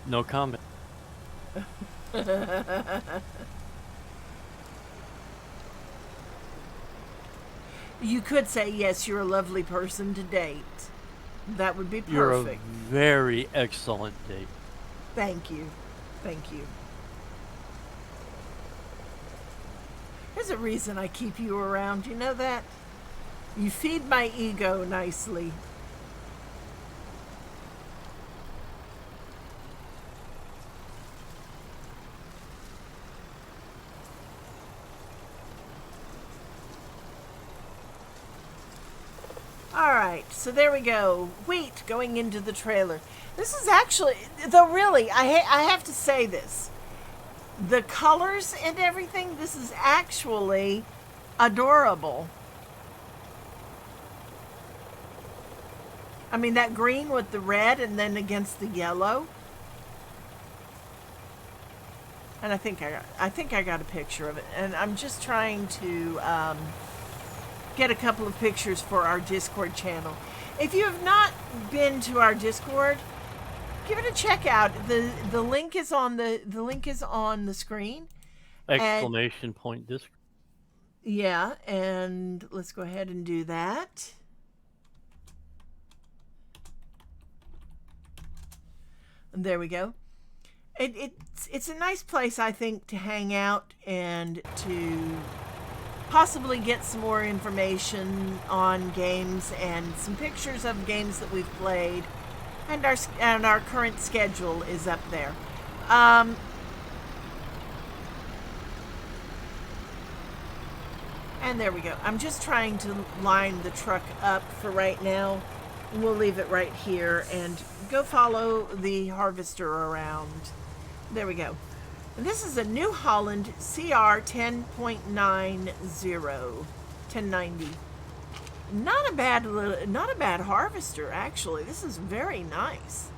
No comment. You could say, yes, you're a lovely person to date. That would be You're a perfect. very excellent date. Thank you. Thank you. There's a reason I keep you around. You know that? You feed my ego nicely. All right, so there we go. Wheat going into the trailer. This is actually, though, really, I have to say this. The colors and everything, this is actually adorable. I mean, that green with the red and then against the yellow. And I think I got a picture of it. And I'm just trying to get a couple of pictures for our Discord channel. If you have not been to our Discord, give it a check out. The link is on the screen. Exclamation point disc. Yeah, and let's go ahead and do that. And there we go. It's a nice place, I think, to hang out and to possibly get some more information on games and some pictures of games that we've played, and our current schedule is up there. And there we go. I'm just trying to line the truck up for right now. We'll leave it right here and go follow the harvester around. There we go. And this is a New Holland CR 10.90, 1090. Not a bad harvester, actually. This is very nice.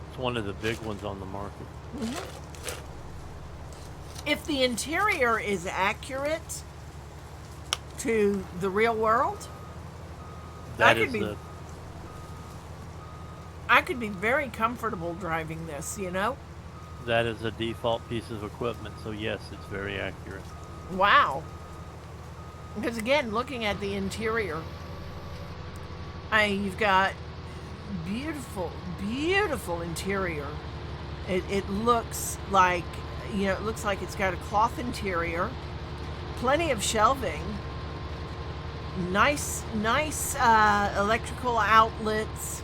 It's one of the big ones on the market. Mm-hmm. If the interior is accurate to the real world, I could be very comfortable driving this, That is a default piece of equipment, so yes, it's very accurate. Wow. Because again, looking at the interior, you've got beautiful interior. It looks like, it's got a cloth interior, plenty of shelving, nice electrical outlets.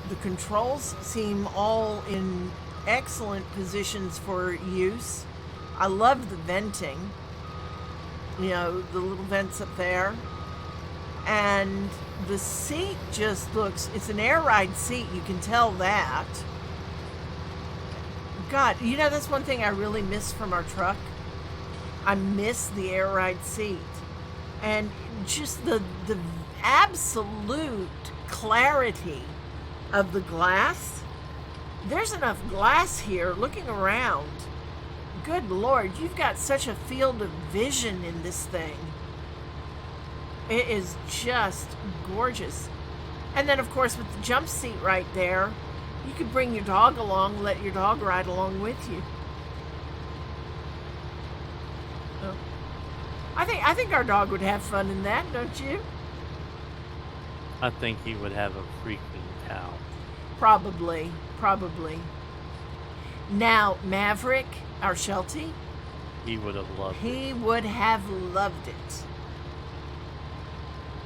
The controls seem all in excellent positions for use. I love the venting. The little vents up there. And the seat just looks, it's an air ride seat, you can tell that. God, that's one thing I really miss from our truck. I miss the air ride seat. And just the absolute clarity of the glass. There's enough glass here looking around. Good Lord, you've got such a field of vision in this thing. It is just gorgeous. And then, of course, with the jump seat right there, you could bring your dog along, let your dog ride along with you. Oh. I think our dog would have fun in that, don't you? I think he would have a freaking cow. Probably. Now, Maverick, our Sheltie, He would have loved it. he would have loved it.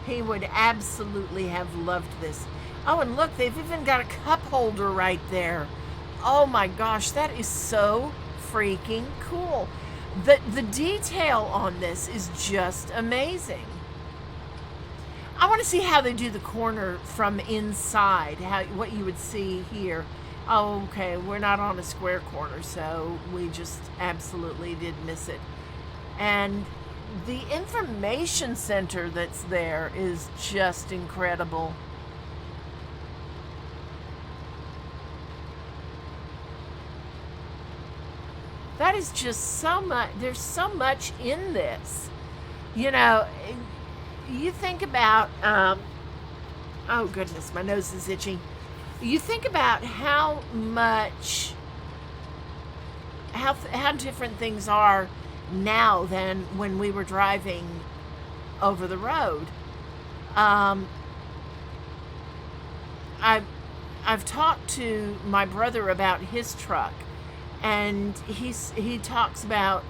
He would absolutely have loved this. Oh, and look, they've even got a cup holder right there. Oh my gosh, that is so freaking cool. The detail on this is just amazing. I want to see how they do the corner from inside, how what you would see here. Oh, okay, we're not on a square corner, so we just absolutely did miss it. And the information center that's there is just incredible. That is just so much. There's so much in this. You know, you think about, oh goodness, my nose is itchy. You think about how much, how different things are now than when we were driving over the road. Um, I've I've talked to my brother about his truck, and he talks about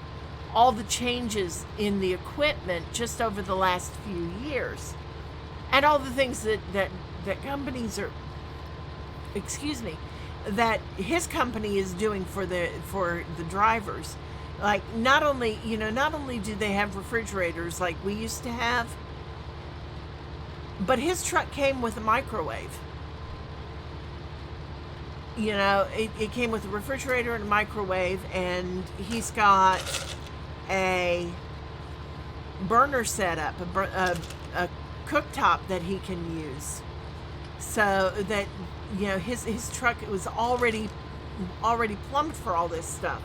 all the changes in the equipment just over the last few years, and all the things that companies are, excuse me, that his company is doing for the drivers. Like, not only, not only do they have refrigerators like we used to have, but his truck came with a microwave. It came with a refrigerator and a microwave, and he's got a burner setup, a cooktop that he can use, so that his truck was already plumbed for all this stuff.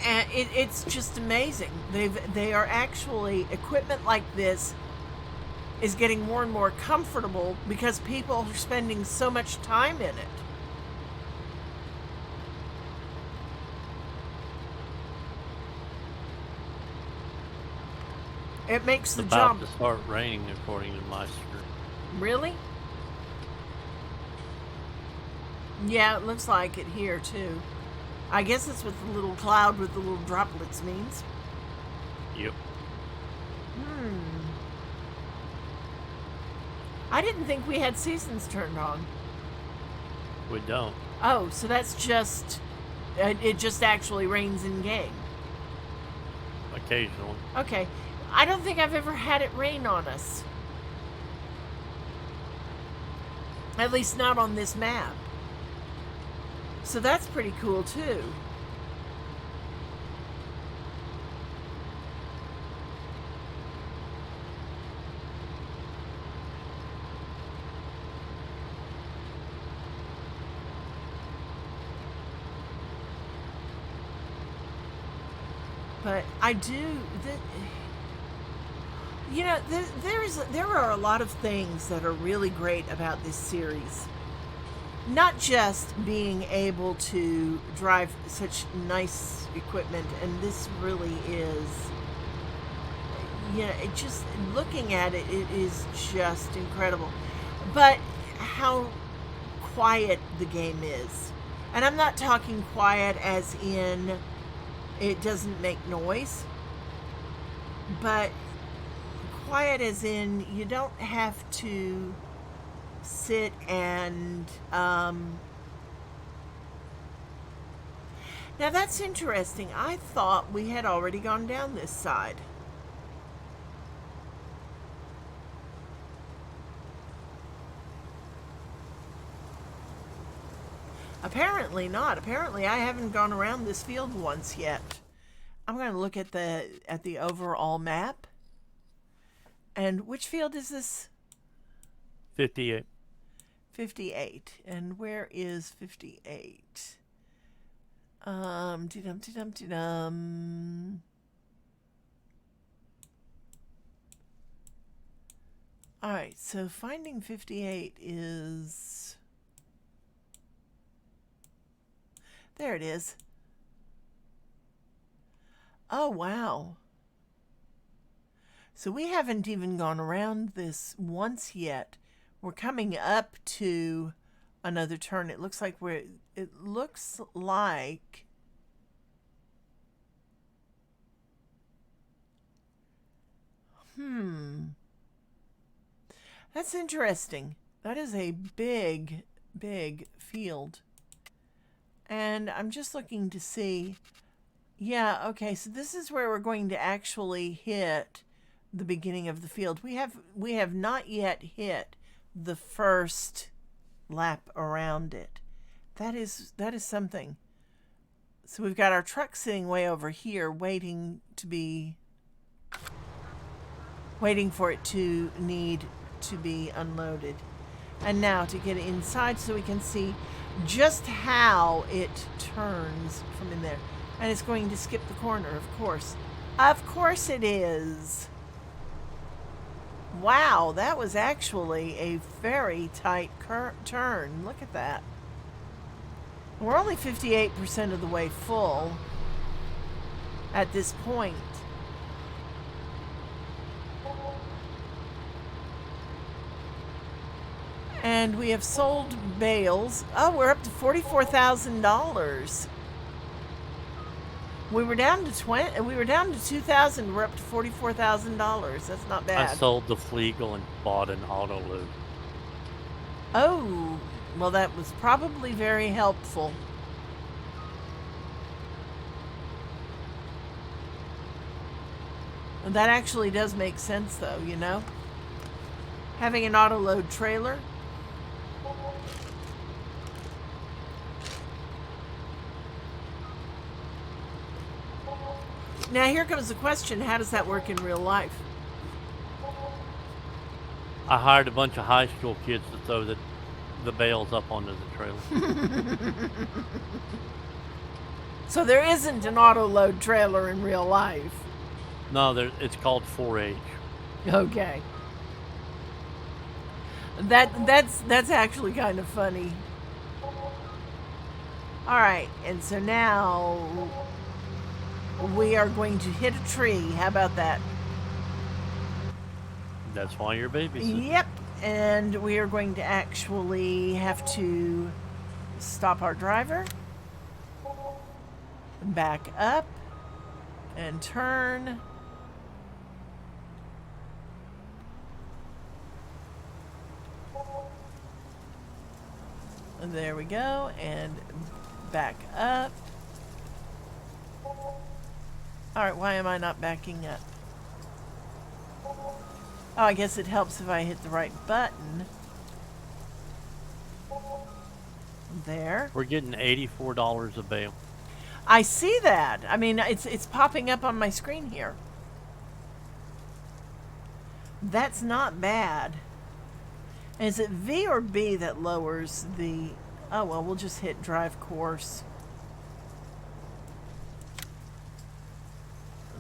And it's just amazing. They are actually, equipment like this is getting more and more comfortable because people are spending so much time in it. It makes the job. About to start raining, according to my script. Really? Yeah, it looks like it here too. I guess it's what the little cloud with the little droplets means. Yep. I didn't think we had seasons turned on. We don't. Oh, so that's just, it just actually rains in game. Occasionally. Okay. I don't think I've ever had it rain on us. At least not on this map. So that's pretty cool too. But I do, there are a lot of things that are really great about this series. Not just being able to drive such nice equipment, and this really is, it just, looking at it, it is just incredible. But how quiet the game is. And I'm not talking quiet as in it doesn't make noise, but quiet as in you don't have to sit and now that's interesting. I thought we had already gone down this side. Apparently not. Apparently I haven't gone around this field once yet. I'm going to look at the overall map. And which field is this? 58. 58. And where is 58? Dum. All right, so finding 58 is, there it is. Oh, wow. So we haven't even gone around this once yet. We're coming up to another turn. It looks like That's interesting. That is a big, big field. And I'm just looking to see. Yeah, okay, so this is where we're going to actually hit the beginning of the field. We have not yet hit the first lap around it. That is something. So we've got our truck sitting way over here waiting for it to need to be unloaded. And now to get inside so we can see just how it turns from in there. And it's going to skip the corner, of course. Of course it is. Wow, that was actually a very tight turn. Look at that. We're only 58% of the way full at this point. And we have sold bales. Oh, we're up to $44,000. We were down to 2,000. We're up to $44,000. That's not bad. I sold the Fliegel and bought an auto load. Oh, well, that was probably very helpful. And that actually does make sense, though, you know? Having an auto load trailer. Now, here comes the question. How does that work in real life? I hired a bunch of high school kids to throw the bales up onto the trailer. So there isn't an auto load trailer in real life. No, it's called 4-H. Okay. That's actually kind of funny. All right, and so now we are going to hit a tree. How about that? That's why you're babysitting. Yep. And we are going to actually have to stop our driver, back up, and turn. And there we go. And back up. All right, why am I not backing up? Oh, I guess it helps if I hit the right button. There. We're getting $84 a bale. I see that. I mean, it's popping up on my screen here. That's not bad. Is it V or B that lowers the... Oh, well, we'll just hit drive course.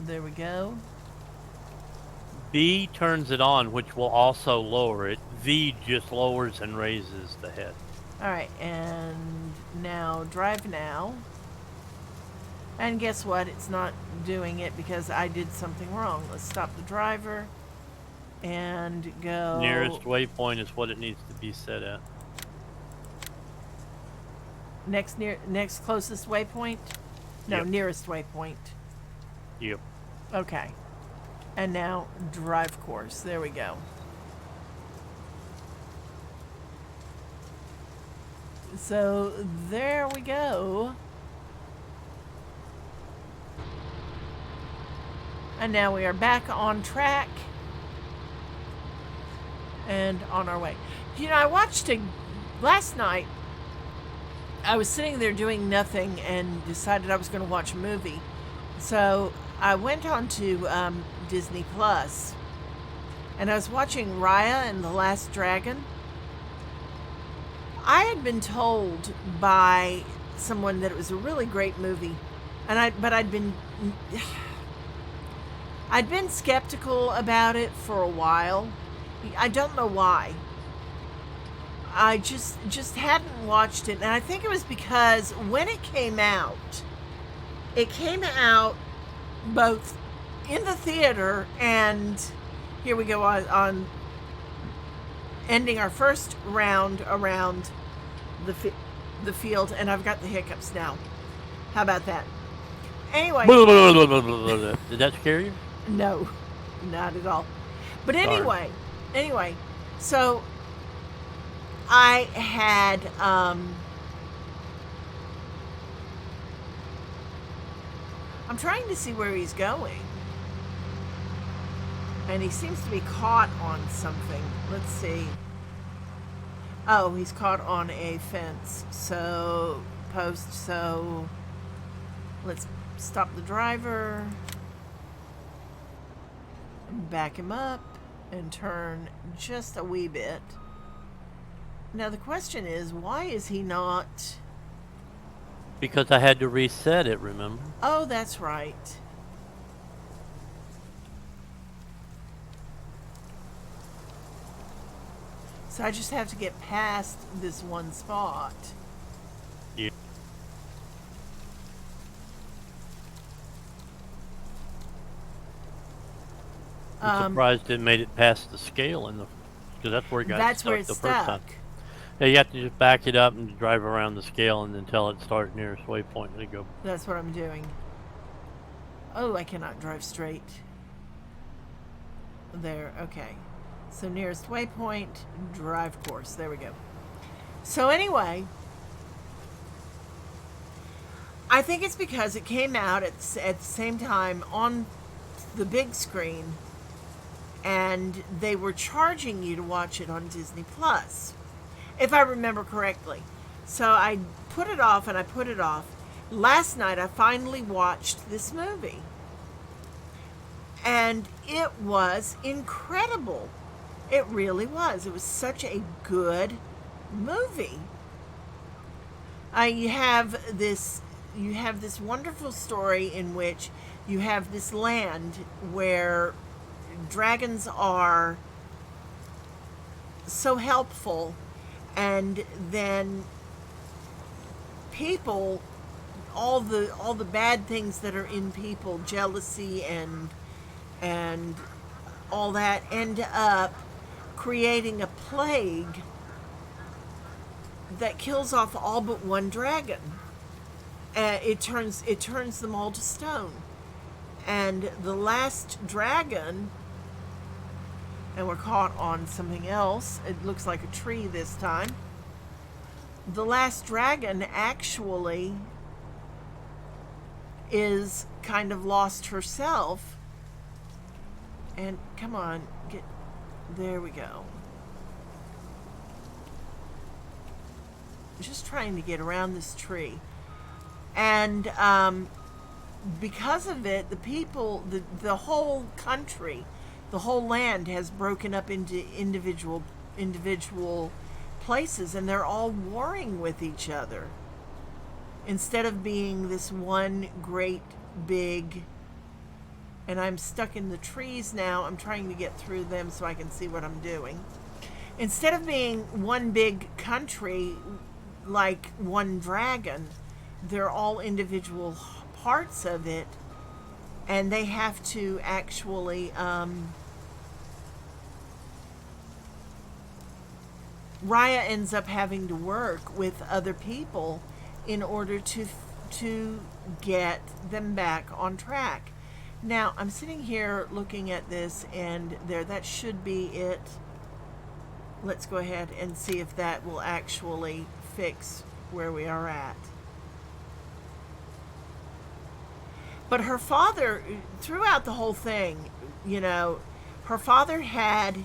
There we go. B turns it on, which will also lower it. V just lowers and raises the head. All right, and now drive now. And guess what? It's not doing it because I did something wrong. Let's stop the driver and go... Nearest waypoint is what it needs to be set at. Next closest waypoint? No, Yep. nearest waypoint. Yep. Okay. And now drive course. There we go. So there we go. And now we are back on track and on our way. You know, I watched last night. I was sitting there doing nothing and decided I was going to watch a movie. So I went on to Disney Plus and I was watching Raya and the Last Dragon. I had been told by someone that it was a really great movie, but I'd been skeptical about it for a while. I don't know why. I just hadn't watched it, and I think it was because when it came out both in the theater and here we go on ending our first round around the field, and I've got the hiccups now. How about that? Anyway. Did that scare you? No, not at all. But anyway, So I had I'm trying to see where he's going. And he seems to be caught on something. Let's see. Oh, he's caught on a fence. So, post. So, let's stop the driver, back him up, and turn just a wee bit. Now, the question is, why is he not... Because I had to reset it, remember? Oh, that's right. So I just have to get past this one spot. Yeah. I'm surprised it made it past the scale in the, because that's where it got That's stuck where it's the first time. stuck. Yeah, you have to just back it up and drive around the scale and until it starts nearest waypoint and go. That's what I'm doing. Oh, I cannot drive straight. There, okay. So nearest waypoint, drive course. There we go. So anyway, I think it's because it came out at the same time on the big screen, and they were charging you to watch it on Disney Plus, if I remember correctly. So I put it off and I put it off. Last night I finally watched this movie, and it was incredible. It really was. It was such a good movie. You have this wonderful story in which you have this land where dragons are so helpful, and then people, all the bad things that are in people, jealousy and all that, end up creating a plague that kills off all but one dragon. It turns them all to stone. And the last dragon, and we're caught on something else. It looks like a tree this time. The last dragon actually is kind of lost herself. And come on, there we go. Just trying to get around this tree. And because of it, the people, the whole country, the whole land has broken up into individual places, and they're all warring with each other. Instead of being this one great big, and I'm stuck in the trees now, I'm trying to get through them so I can see what I'm doing. Instead of being one big country like one dragon, they're all individual parts of it, and they have to actually Raya ends up having to work with other people in order to get them back on track. Now, I'm sitting here looking at this, and that should be it. Let's go ahead and see if that will actually fix where we are at. But her father, throughout the whole thing, her father had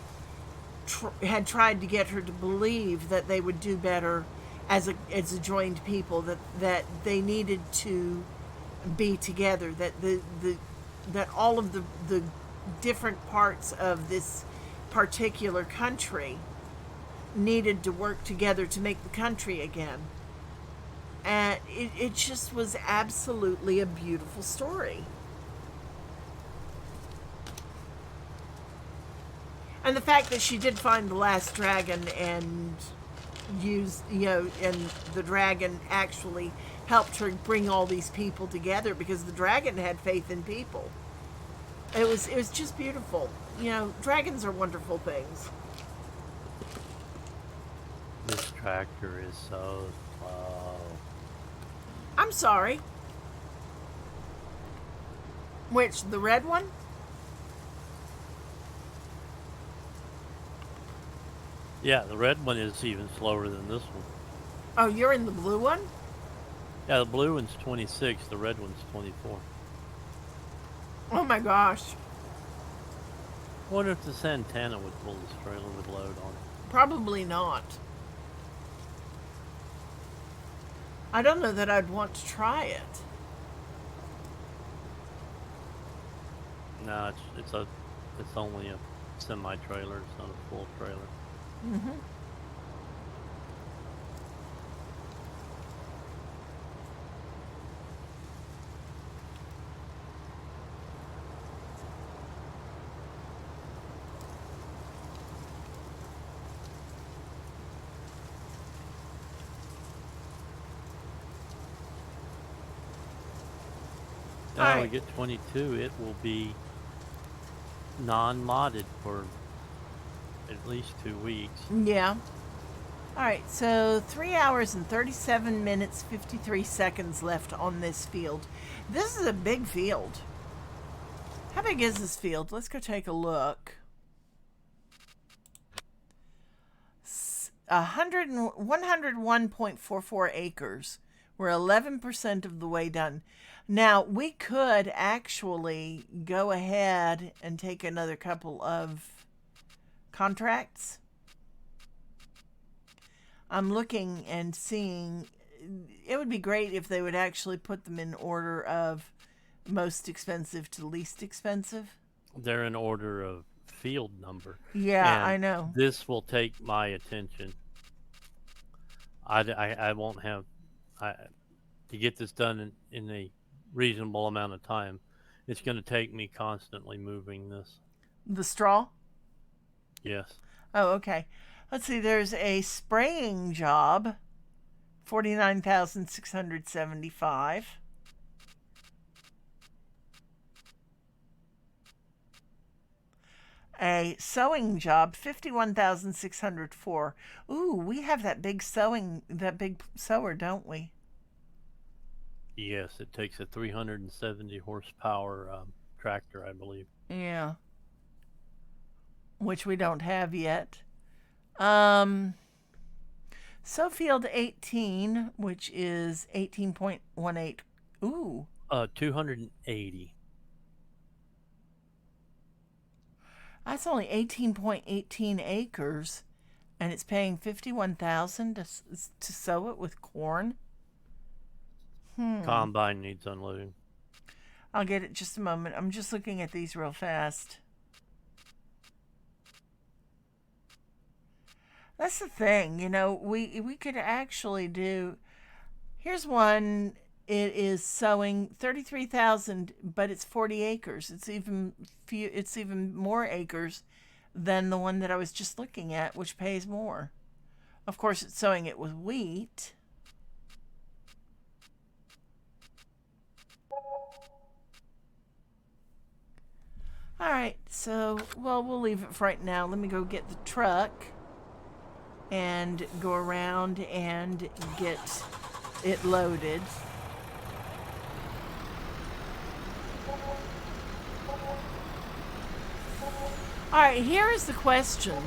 tried to get her to believe that they would do better as a joined people, that they needed to be together, that all of the different parts of this particular country needed to work together to make the country again. And it just was absolutely a beautiful story. And the fact that she did find the last dragon and and the dragon actually helped her bring all these people together, because the dragon had faith in people. It was just beautiful. Dragons are wonderful things. This tractor is so slow. I'm sorry. Which, the red one? Yeah, the red one is even slower than this one. Oh, you're in the blue one? Yeah, the blue one's 26, the red one's 24. Oh my gosh. I wonder if the Santana would pull this trailer with load on it. Probably not. I don't know that I'd want to try it. No, it's only a semi trailer. It's not a full trailer. Mm-hmm. Now we get 22. It will be non-modded for at least 2 weeks. Yeah. All right, so 3 hours and 37 minutes, 53 seconds left on this field. This is a big field. How big is this field? Let's go take a look. 101.44 acres. We're 11% of the way done. Now, we could actually go ahead and take another couple of contracts. I'm looking and seeing, it would be great if they would actually put them in order of most expensive to least expensive. They're in order of field number. Yeah, and I know. This will take my attention. I won't have to get this done in a reasonable amount of time. It's going to take me constantly moving this. The straw? Yes. Oh, okay. Let's see, there's a spraying job, 49,675. A sewing job, 51,604. Ooh, we have that big sewer, don't we? Yes, it takes a 370 horsepower tractor, I believe. Yeah. Which we don't have yet. Sowfield 18, which is 18.18. Ooh. 280. That's only 18.18 acres, and it's paying $51,000 to sow it with corn. Combine needs unloading. I'll get it just a moment. I'm just looking at these real fast. That's the thing, you know, we could actually do. Here's one. It is sowing 33,000, but it's 40 acres. It's even more acres than the one that I was just looking at, which pays more. Of course, it's sowing it with wheat. All right, so, well, we'll leave it for right now. Let me go get the truck and go around and get it loaded. All right, here is the question.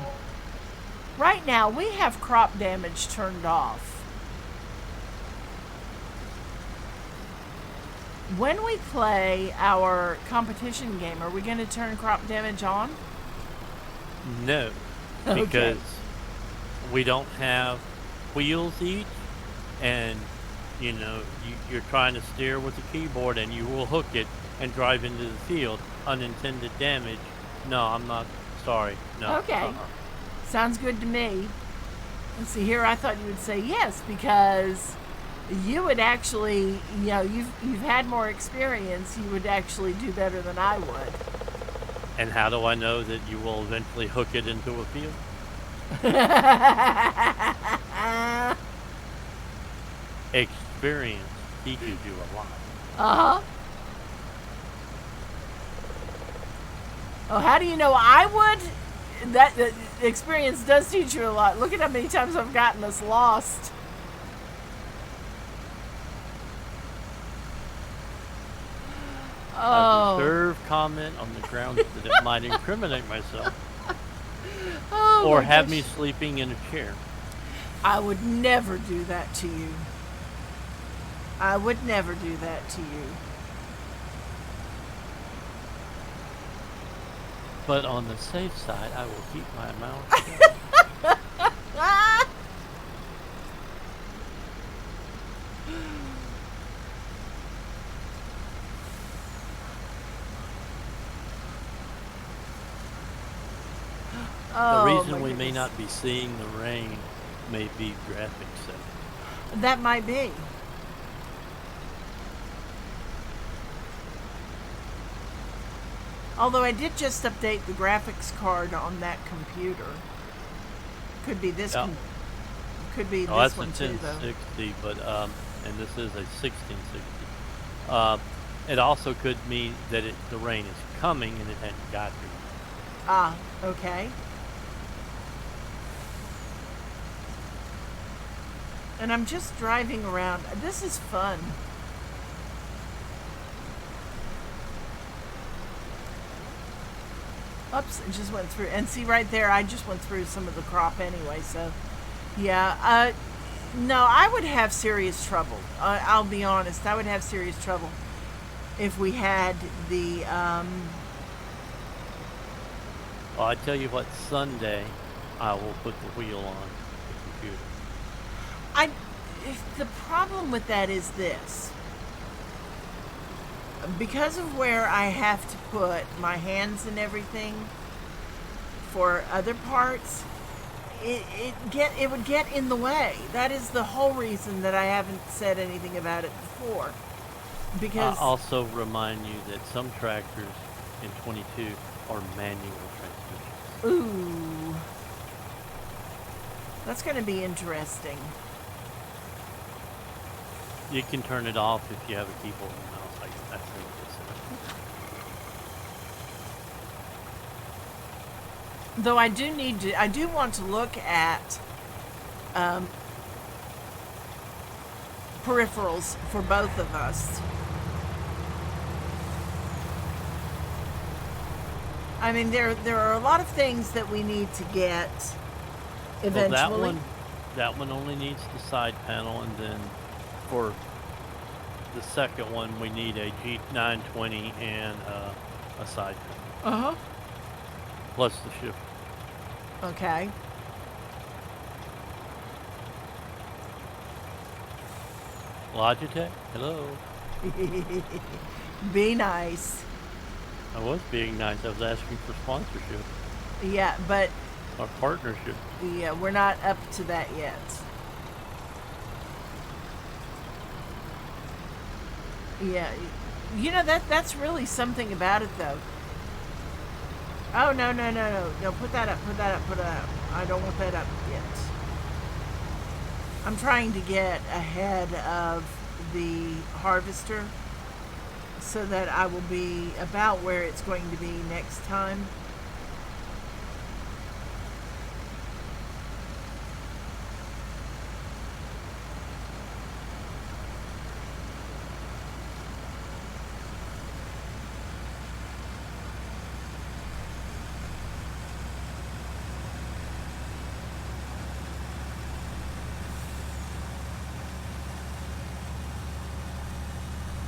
Right now, we have crop damage turned off. When we play our competition game, are we going to turn crop damage on? No, because we don't have wheels each, and you know you're trying to steer with the keyboard, and you will hook it and drive into the field. Unintended damage. No, I'm not. Sorry. No. Okay. Sounds good to me. Let's see here. I thought you would say yes because you would actually, you know, you've had more experience. You would actually do better than I would. And how do I know that you will eventually hook it into a field? Experience teaches you a lot. Uh-huh. Oh, how do you know I would? That experience does teach you a lot. Look at how many times I've gotten us lost. I reserve comment on the grounds that it might incriminate myself. Oh, or my have me gosh. sleeping in a chair. I would never do that to you. I would never do that to you. But on the safe side, I will keep my mouth shut. Ah! The Oh, my reason we may goodness. not be seeing the rain may be graphics setting. That might be. Although I did just update the graphics card on that computer. Could be this. Yeah. Could be Oh, this that's a one too, though. 1060, but and this is a 1660. It also could mean that the rain is coming and it hadn't got here. Ah, okay. And I'm just driving around. This is fun. Oops, it just went through. And see right there, I just went through some of the crop anyway, so yeah. No, I would have serious trouble. I'll be honest. I would have serious trouble if we had the Well, I tell you what, Sunday I will put the wheel on the computer. the problem with that is this. Because of where I have to put my hands and everything for other parts, it would get in the way. That is the whole reason that I haven't said anything about it before. I Because also remind you that some tractors in 22 are manual transmissions. ooh, that's going to be interesting. You can turn it off if you have a keyboard and mouse. I think it's Though I do want to look at peripherals for both of us. I mean, there are a lot of things that we need to get eventually. Well, that one only needs the side panel, and then for the second one, we need a G920 and a side panel, Uh-huh. plus the shifter. Okay. Logitech, hello. Be nice. I was being nice. I was asking for sponsorship Yeah, but or partnership. yeah, we're not up to that yet. Yeah, you know that's really something about it though. Oh no, put that up, put that up, put that up. I don't want that up yet. I'm trying to get ahead of the harvester so that I will be about where it's going to be next time.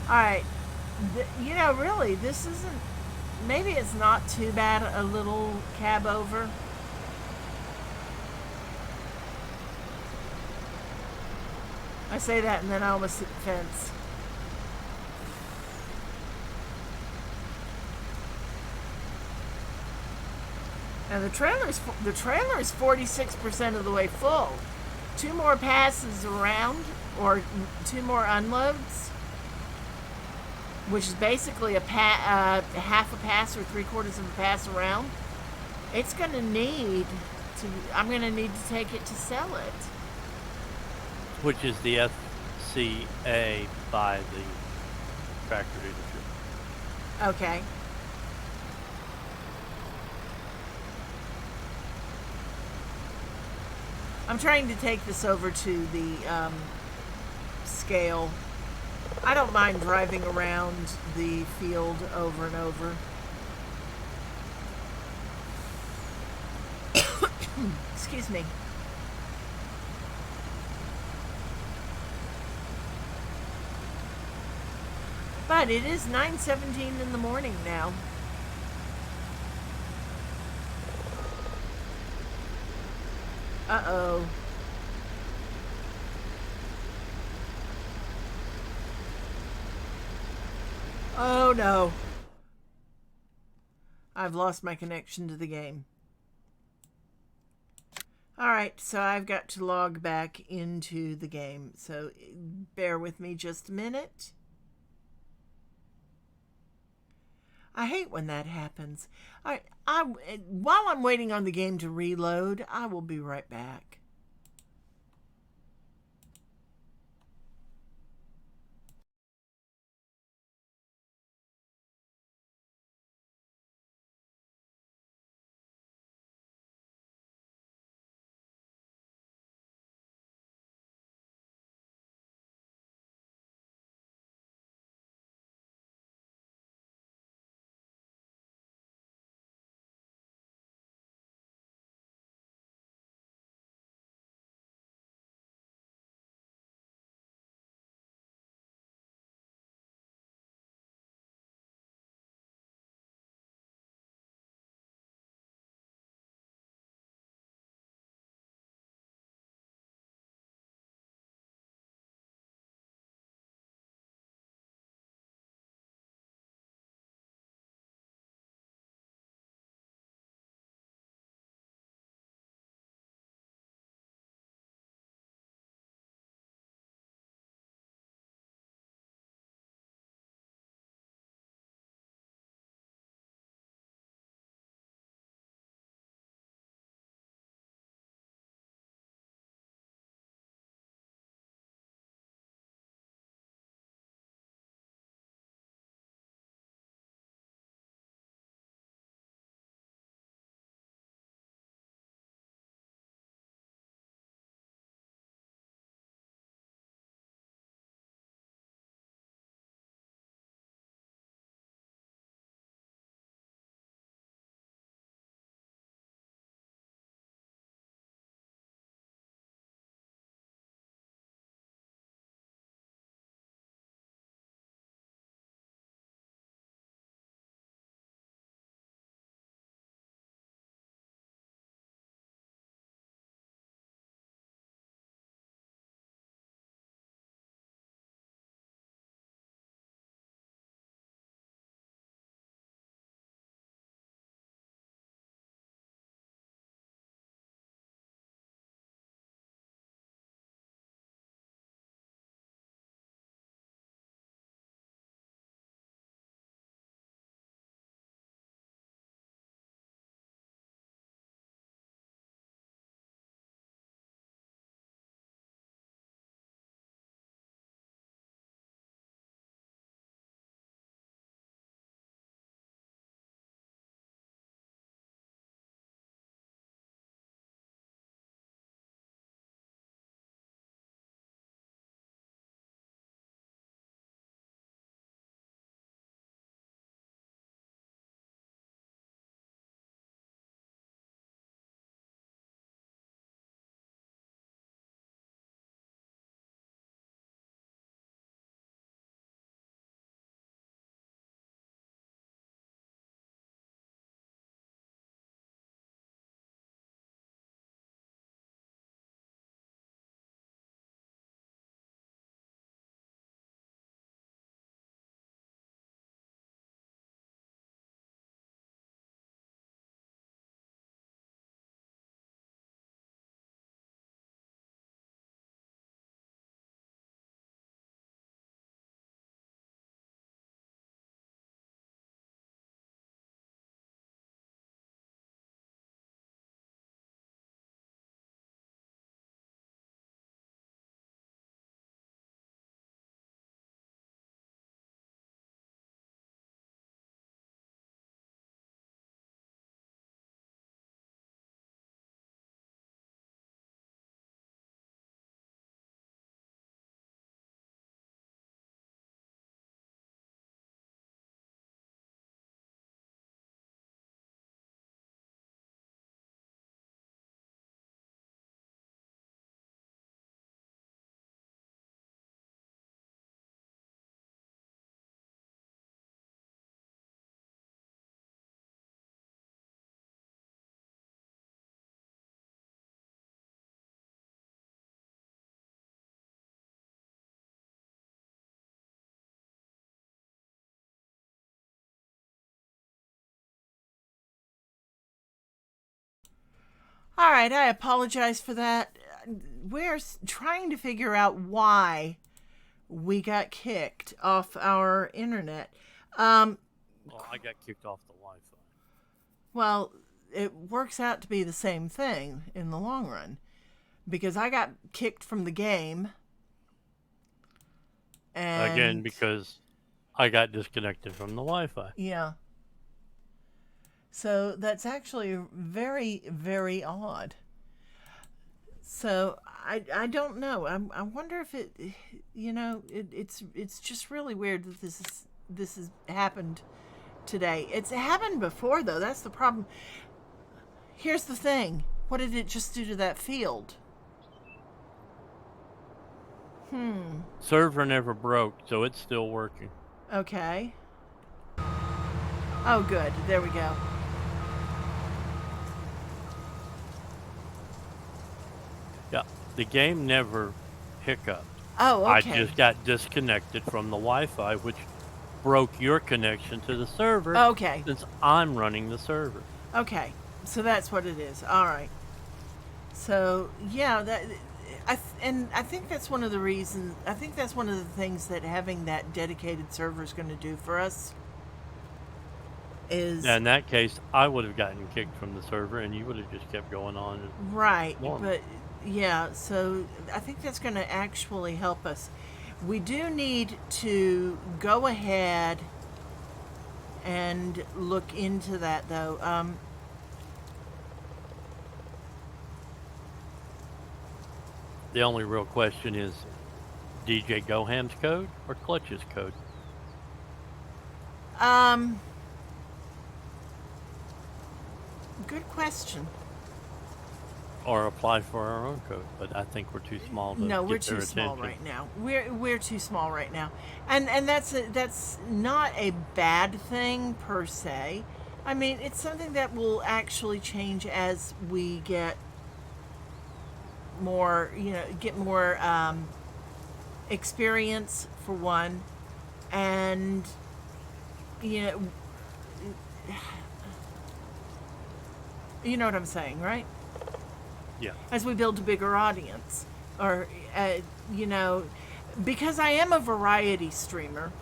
All right. You know, really, this isn't. Maybe it's not too bad a little cab over. I say that and then I almost hit the fence. And the trailer is 46% of the way full. 2 more passes around, or 2 more unloads, which is basically half a pass or 3/4 of a pass around. It's going to need to. I'm going to need to take it to sell it. Which is the FCA by the tractor dealership. Okay. I'm trying to take this over to the scale. I don't mind driving around the field over and over. Excuse me. But it is 9:17 in the morning now. Uh-oh. Oh no. I've lost my connection to the game. Alright, so I've got to log back into the game. So bear with me just a minute. I hate when that happens. While I'm waiting on the game to reload, I will be right back. All right, I apologize for that. We're trying to figure out why we got kicked off our internet. Well, I got kicked off the Wi-Fi. Well, it works out to be the same thing in the long run, because I got kicked from the game. And Again, because I got disconnected from the Wi-Fi. yeah. So that's actually very, very odd. So I don't know. I wonder if it, it's just really weird that this has happened today. It's happened before though. That's the problem. Here's the thing. What did it just do to that field? Server never broke, so it's still working. Okay. Oh, good. There we go. Yeah, the game never hiccuped. Oh, okay. I just got disconnected from the Wi-Fi, which broke your connection to the server. Okay. Since I'm running the server. Okay. So that's what it is. All right. So yeah, I think that's one of the reasons. I think that's one of the things that having that dedicated server is going to do for us. Is Yeah, in that case, I would have gotten kicked from the server, and you would have just kept going on. Right, normal. but yeah, so I think that's going to actually help us. We do need to go ahead and look into that, though. The only real question is DJ Goham's code or Clutch's code? Good question. Or apply for our own code, but I think we're too small to No, get we're their too small attention. right now. We're too small right now, and that's not a bad thing per se. I mean, it's something that will actually change as we get more, get more experience for one, and you know, you know what I'm saying, right? Yeah. As we build a bigger audience, or because I am a variety streamer,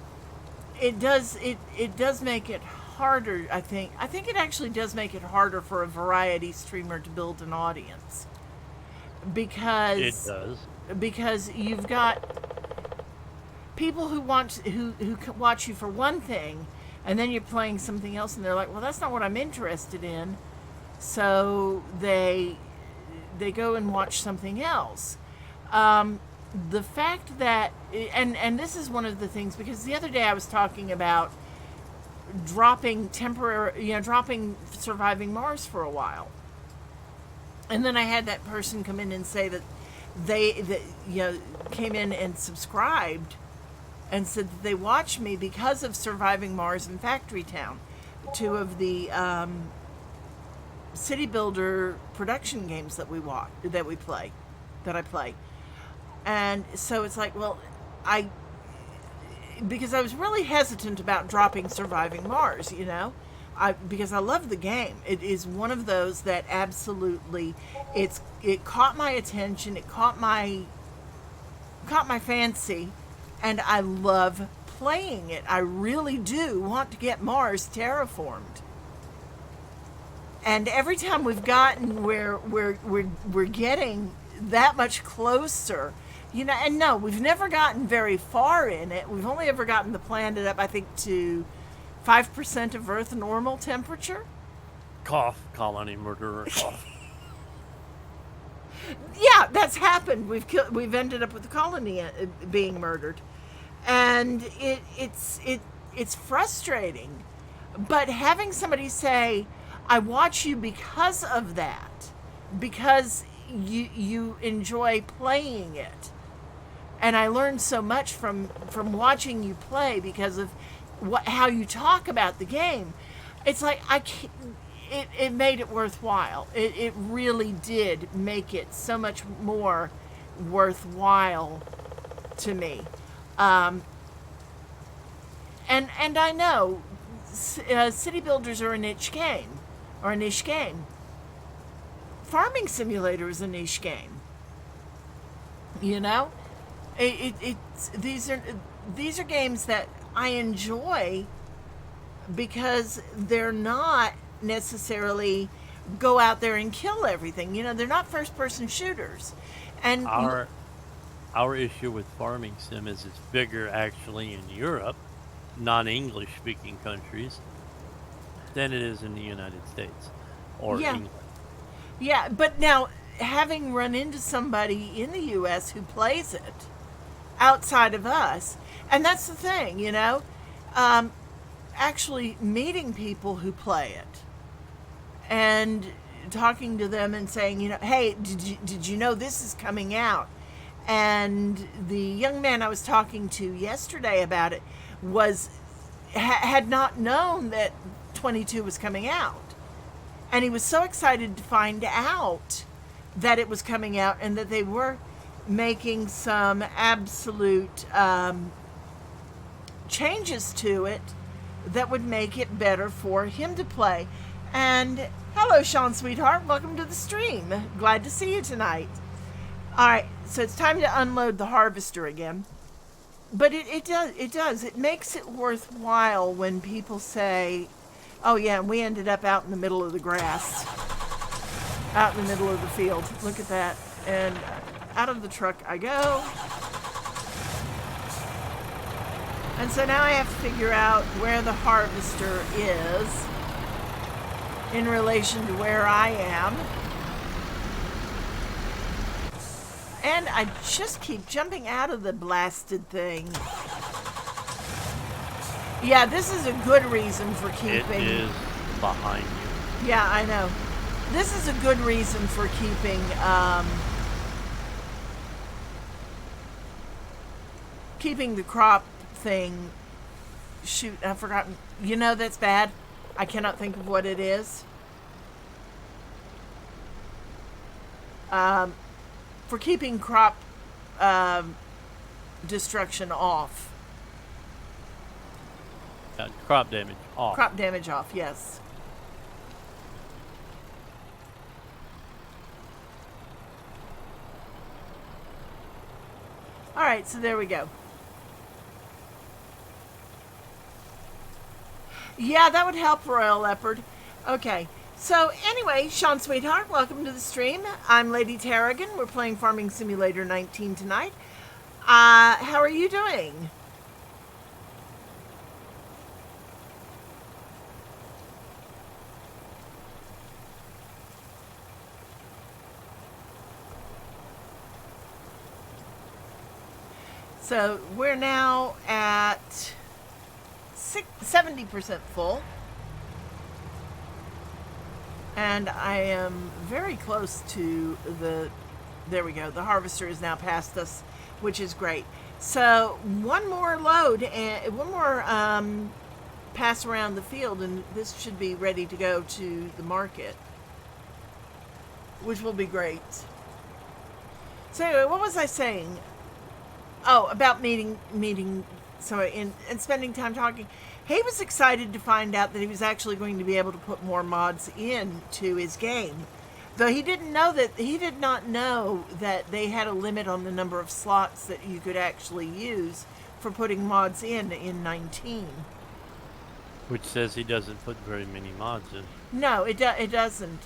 it does make it harder. I think it actually does make it harder for a variety streamer to build an audience, because It does. because you've got people who watch you for one thing, and then you're playing something else, and they're like, well, that's not what I'm interested in, so they go and watch something else. The fact that, and this is one of the things, because the other day I was talking about dropping Surviving Mars for a while, and then I had that person come in and say that they came in and subscribed and said that they watched me because of Surviving Mars and Factory Town, two of the city builder production games that I play. And so it's like, well, because I was really hesitant about dropping Surviving Mars, because I love the game. It is one of those that absolutely, it caught my attention, it caught my fancy, and I love playing it. I really do want to get Mars terraformed. And every time we've gotten where we're getting that much closer, and no, we've never gotten very far in it. We've only ever gotten the planet up, I think, to 5% of Earth normal temperature. Cough, colony murderer, cough. Yeah, that's happened. We've ended up with the colony being murdered, and it's frustrating. But having somebody say, I watch you because of that, because you enjoy playing it, and I learned so much from watching you play because of how you talk about the game. It's like it made it worthwhile. It really did make it so much more worthwhile to me. And I know city builders are a niche game. Farming Simulator is a niche game. You know, these are games that I enjoy because they're not necessarily go out there and kill everything. You know, they're not first person shooters. And Our issue with Farming Sim is it's bigger actually in Europe, non-English speaking countries, than it is in the United States or yeah, England. yeah, but now having run into somebody in the US who plays it outside of us, and that's the thing, you know, actually meeting people who play it and talking to them and saying, you know, hey, did you know this is coming out? And the young man I was talking to yesterday about it was had not known that 22 was coming out, and he was so excited to find out that it was coming out and that they were making some absolute changes to it that would make it better for him to play. And hello, Sean, sweetheart. Welcome to the stream. Glad to see you tonight. All right, so it's time to unload the harvester again. But it does. It makes it worthwhile when people say, oh, yeah, we ended up out in the middle of the grass, out in the middle of the field. Look at that. And out of the truck I go. And so now I have to figure out where the harvester is in relation to where I am. And I just keep jumping out of the blasted thing. Yeah, this is a good reason for keeping... It is behind you. Yeah, I know. This is a good reason for keeping... keeping the crop thing... Shoot, I've forgotten. You know that's bad? I cannot think of what it is. For keeping crop destruction off. Crop damage off. Crop damage off, yes. All right, so there we go. Yeah, that would help, Royal Leopard. Okay. So anyway, Sean Sweetheart, welcome to the stream. I'm Lady Tarragon. We're playing Farming Simulator 19 tonight. How are you doing? So we're now at 70% full. And I am very close to the, there we go, the harvester is now past us, which is great. So one more load and one more pass around the field, and this should be ready to go to the market, which will be great. So anyway, what was I saying? Oh, about meeting somebody and spending time talking. He was excited to find out that he was actually going to be able to put more mods into his game. Though he did not know that they had a limit on the number of slots that you could actually use for putting mods in 19. Which says he doesn't put very many mods in. No, it doesn't.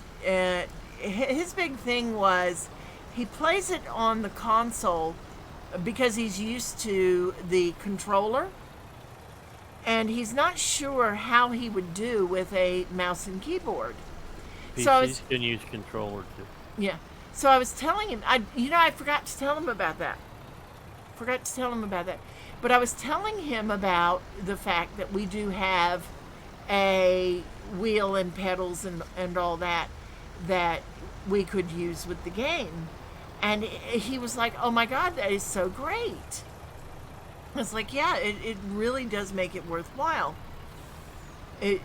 His big thing was he plays it on the console because he's used to the controller. And he's not sure how he would do with a mouse and keyboard. PCs can use controller too. Yeah. So I was telling him, I forgot to tell him about that. But I was telling him about the fact that we do have a wheel and pedals and all that we could use with the game. And he was like, oh my God, that is so great. I was like, yeah, it really does make it worthwhile. It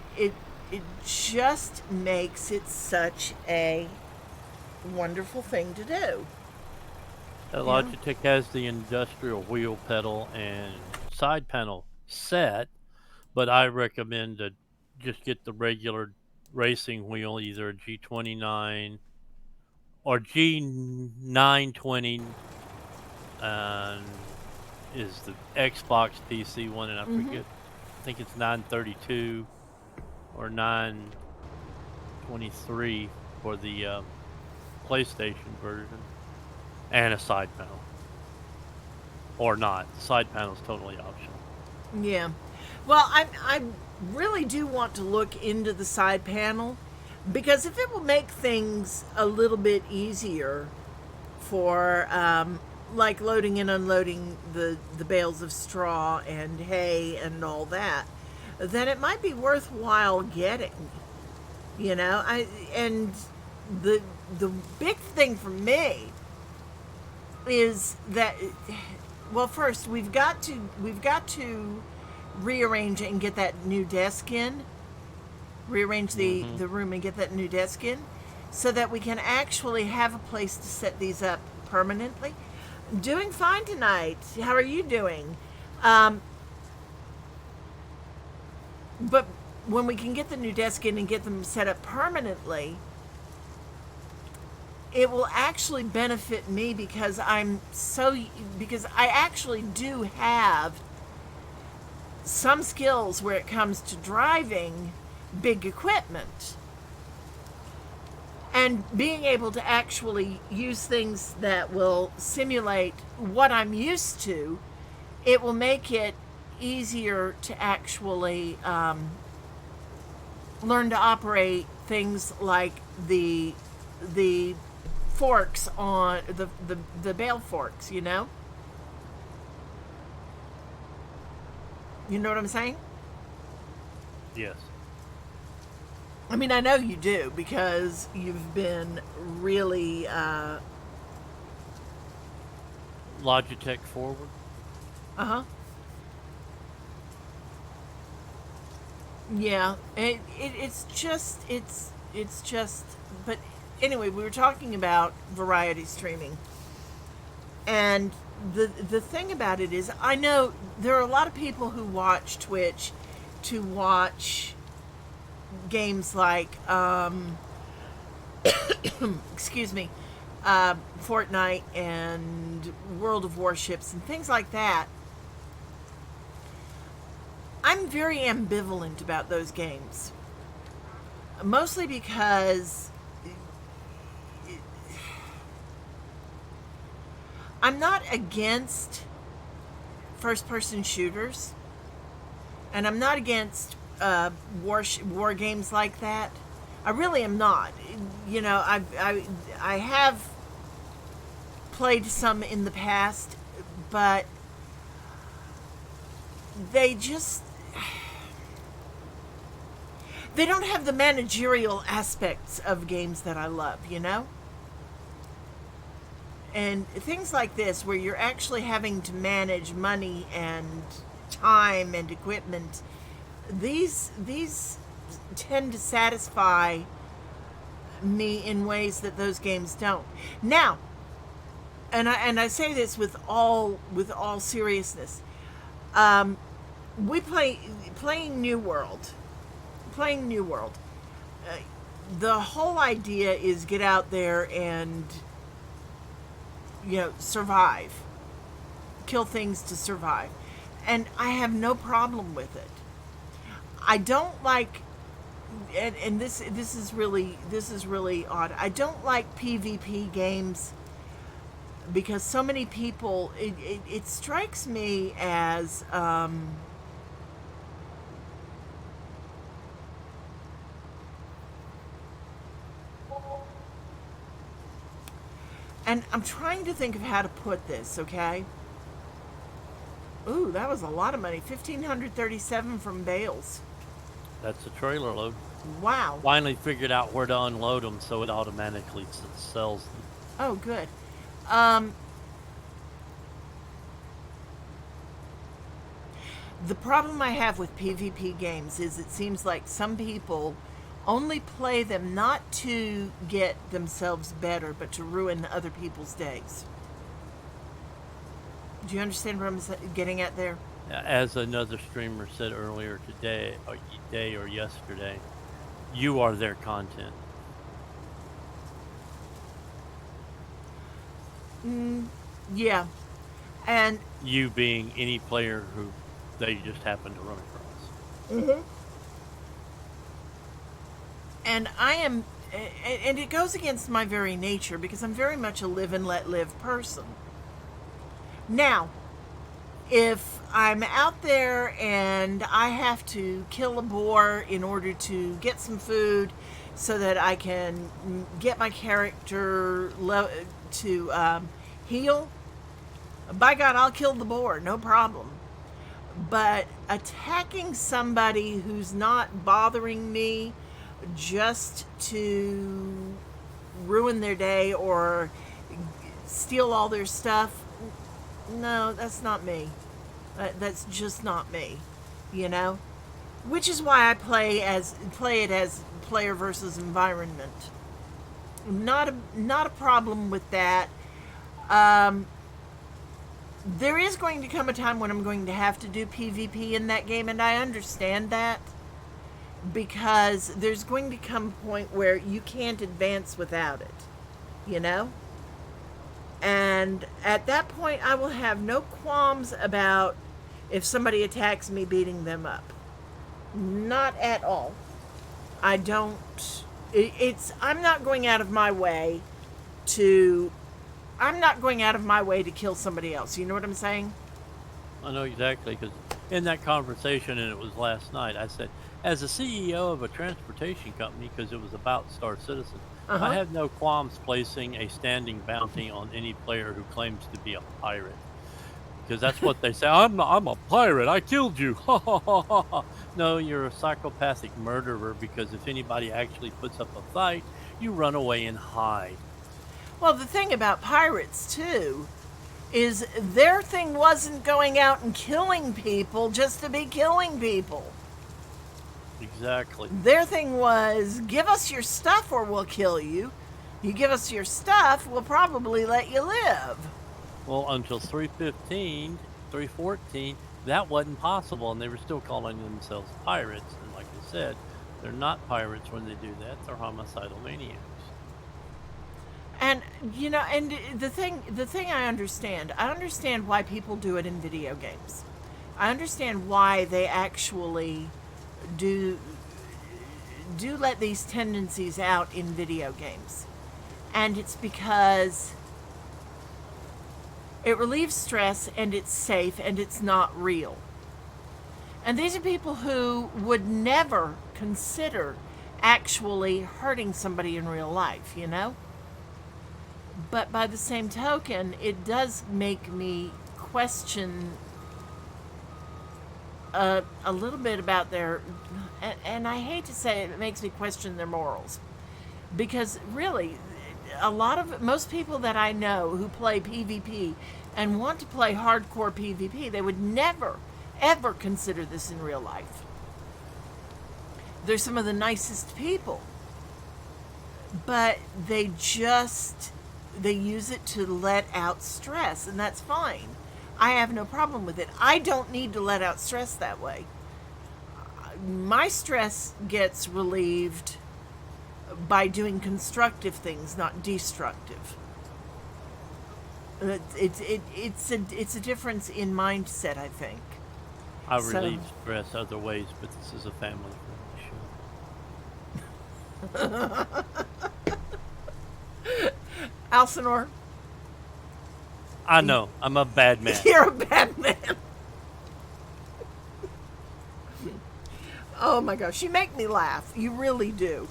just makes it such a wonderful thing to do. Logitech has the industrial wheel pedal and side panel set, but I recommend to just get the regular racing wheel, either a G29 or G920 uh, is the Xbox PC one, and I forget. I think it's 932 or 923 for the PlayStation version, and a side panel. Or not. The side panel is totally optional. Yeah. Well, I really do want to look into the side panel, because if it will make things a little bit easier for like loading and unloading the bales of straw and hay and all that, then it might be worthwhile getting. And the big thing for me is that, well, first we've got to rearrange and get that new desk in, rearrange the room and get that new desk in, so that we can actually have a place to set these up permanently. Doing fine tonight. How are you doing? But when we can get the new desk in and get them set up permanently, it will actually benefit me, because I actually do have some skills where it comes to driving big equipment and being able to actually use things that will simulate what I'm used to. It will make it easier to actually learn to operate things like the forks on the bale forks. You know what I'm saying? Yes. I mean, I know you do, because you've been really Logitech forward. uh-huh. Yeah, it's just but anyway, we were talking about variety streaming, and the thing about it is, I know there are a lot of people who watch Twitch to watch games like excuse me, Fortnite and World of Warships and things like that. I'm very ambivalent about those games, mostly because I'm not against first-person shooters, and I'm not against war games like that. I really am not. I have played some in the past, but they don't have the managerial aspects of games that I love, And things like this, where you're actually having to manage money and time and equipment, these tend to satisfy me in ways that those games don't. Now, and I say this with all seriousness. Playing New World. The whole idea is get out there and survive, kill things to survive, and I have no problem with it. I don't like, and this is really odd. I don't like PvP games, because so many people, it strikes me as and I'm trying to think of how to put this, okay? Ooh, that was a lot of money. 1,537 from Bales. That's a trailer load. Wow. Finally figured out where to unload them, so it automatically sells them. Oh, good. The problem I have with PvP games is it seems like some people only play them not to get themselves better, but to ruin other people's days. Do you understand what I'm getting at there? As another streamer said earlier today, or yesterday, you are their content. Yeah. And You being any player who they just happen to run across. and I am and it goes against my very nature because I'm very much a live and let live person. Now, if I'm out there and I have to kill a boar in order to get some food so that I can get my character to heal, by God, I'll kill the boar, no problem. But attacking somebody who's not bothering me just to ruin their day or steal all their stuff, no, that's not me. That's just not me, you know? Which is why I play it as player versus environment. Not a problem with that. There is going to come a time when I'm going to have to do PvP in that game, and I understand that because there's going to come a point where you can't advance without it, you know? And at that point, I will have no qualms about if somebody attacks me beating them up. Not at all. I don't. I'm not going out of my way to. I'm not going out of my way to kill somebody else. You know what I'm saying? I know exactly, because in that conversation, and it was last night, I said, as a CEO of a transportation company, because it was about Star Citizen, I have no qualms placing a standing bounty on any player who claims to be a pirate. Because that's what they say. I'm a pirate. I killed you. No, you're a psychopathic murderer, because if anybody actually puts up a fight, you run away and hide. Well, the thing about pirates, too, is their thing wasn't going out and killing people just to be killing people. Exactly. Their thing was, give us your stuff or we'll kill you. You give us your stuff, we'll probably let you live. Well, until 315, 314, that wasn't possible, and they were still calling themselves pirates. And like I said, they're not pirates when they do that. They're homicidal maniacs. And you know, and the thing I understand why people do it in video games. I understand why they actually do let these tendencies out in video games. And it's because it relieves stress and it's safe and it's not real. And these are people who would never consider actually hurting somebody in real life, you know? But by the same token, it does make me question a little bit about their, and I hate to say it makes me question their morals. Because really, most people that I know who play PvP and want to play hardcore PvP, they would never, ever consider this in real life. They're some of the nicest people. But they use it to let out stress, and that's fine. I have no problem with it. I don't need to let out stress that way. My stress gets relieved by doing constructive things, not destructive. It's a difference in mindset, I think. I relieve stress other ways, but this is a family-friendly show. Alcinor? I know. I'm a bad man. You're a bad man. Oh my gosh, you make me laugh. You really do.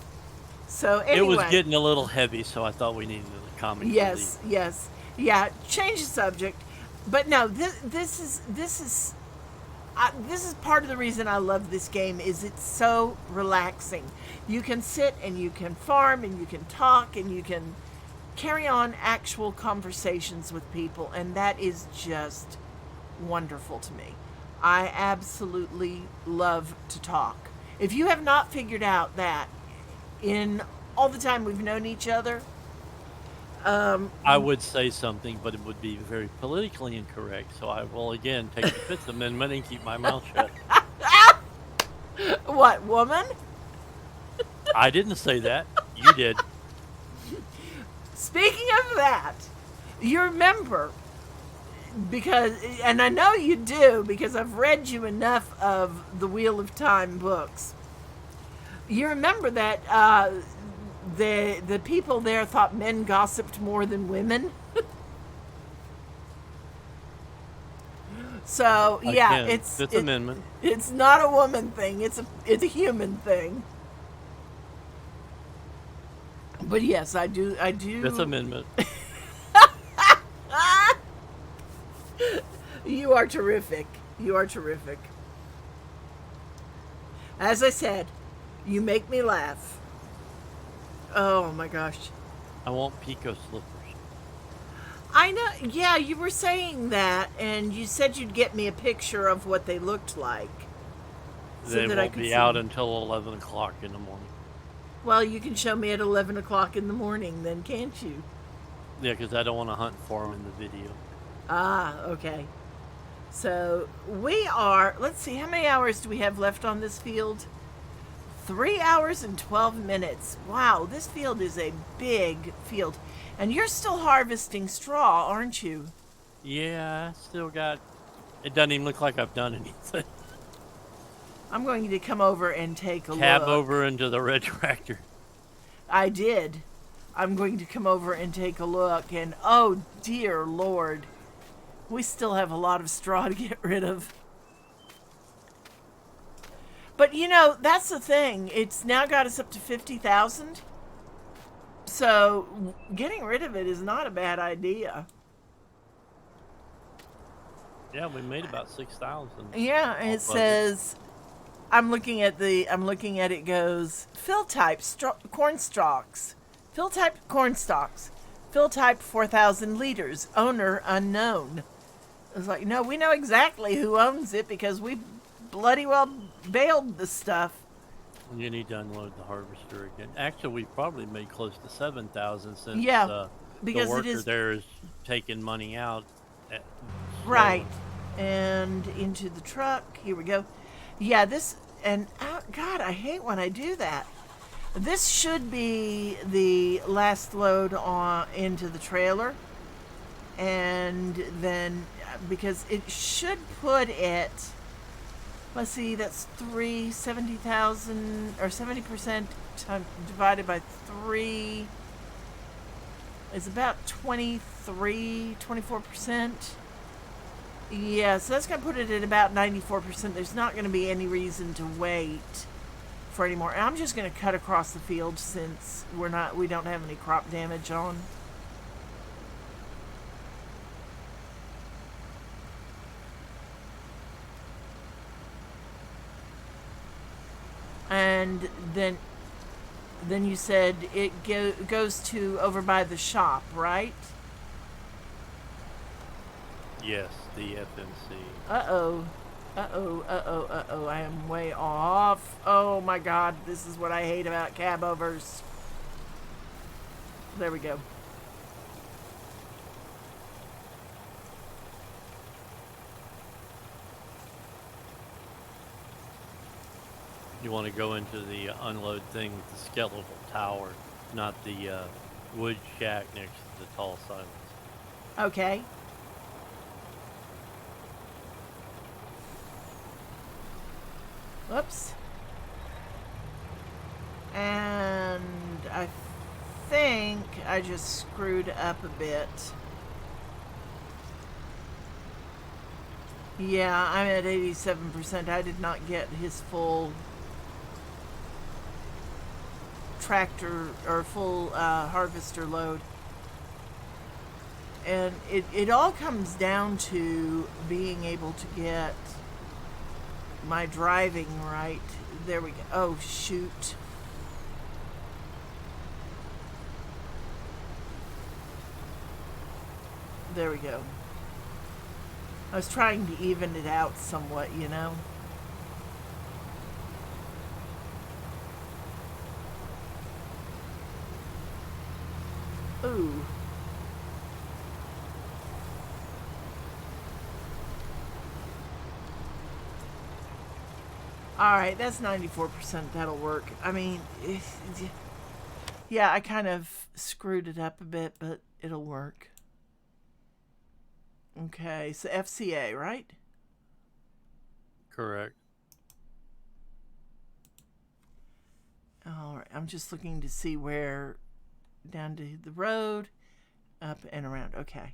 So anyway, it was getting a little heavy, so I thought we needed a comic yes, yeah. Change the subject, but no. This is part of the reason I love this game. Is it's so relaxing. You can sit and you can farm and you can talk and you can carry on actual conversations with people, and that is just wonderful to me. I absolutely love to talk. If you have not figured out that in all the time we've known each other, I would say something, but it would be very politically incorrect, so I will again take the Fifth Amendment and keep my mouth shut. What, woman? I didn't say that. You did. Speaking of that, You remember, because, and I know you do, because I've read you enough of the Wheel of Time books. You remember that the people there thought men gossiped more than women. So yeah, Again, Fifth Amendment. it's not a woman thing. It's a human thing. But yes, I do. Fifth Amendment. You are terrific. You are terrific. As I said, you make me laugh. Oh my gosh. I want Pico slippers. I know. Yeah, you were saying that, and you said you'd get me a picture of what they looked like. They won't be out until 11 o'clock in the morning. Well, you can show me at 11 o'clock in the morning then, can't you? Yeah, because I don't want to hunt for them in the video. Ah, okay. So we are, let's see, how many hours do we have left on this field? 3 hours and 12 minutes. Wow, this field is a big field. And you're still harvesting straw, aren't you? Yeah, I still got... It doesn't even look like I've done anything. I'm going to come over and take a look. Cab over into the red tractor. I did. I'm going to come over and take a look, and oh dear Lord, we still have a lot of straw to get rid of. But you know, that's the thing. It's now got us up to 50,000. So getting rid of it is not a bad idea. Yeah, we made about 6,000. Yeah, it says, I'm looking at it goes, fill type corn stalks. Fill type corn stalks. Fill type 4,000 liters. Owner unknown. It's like, no, we know exactly who owns it because we bloody well baled the stuff. You need to unload the harvester again. Actually, we probably made close to 7,000 since because the worker it is there is taking money out. Right. And into the truck. Here we go. Yeah, this, and God, I hate when I do that. This should be the last load into the trailer. And then, because it should put it, let's see, that's 70,000, or 70% divided by 3 is about 24%. Yeah, so that's going to put it at about 94%. There's not going to be any reason to wait for any more. And I'm just going to cut across the field since we don't have any crop damage on. And then you said it goes to over by the shop, right? Yes, the FMC. Uh-oh, I am way off. Oh my God, this is what I hate about cab overs. There we go. You want to go into the unload thing with the skeletal tower, not the wood shack next to the tall silence. Okay. Whoops. And I think I just screwed up a bit. Yeah, I'm at 87%. I did not get his full tractor or full harvester load. And it all comes down to being able to get my driving right. There we go. Oh, shoot. There we go. I was trying to even it out somewhat, you know. Ooh. Alright, that's 94%. That'll work. I mean, yeah, I kind of screwed it up a bit, but it'll work. Okay, so FCA, right? Correct. All right, I'm just looking to see where down to the road, up and around. Okay.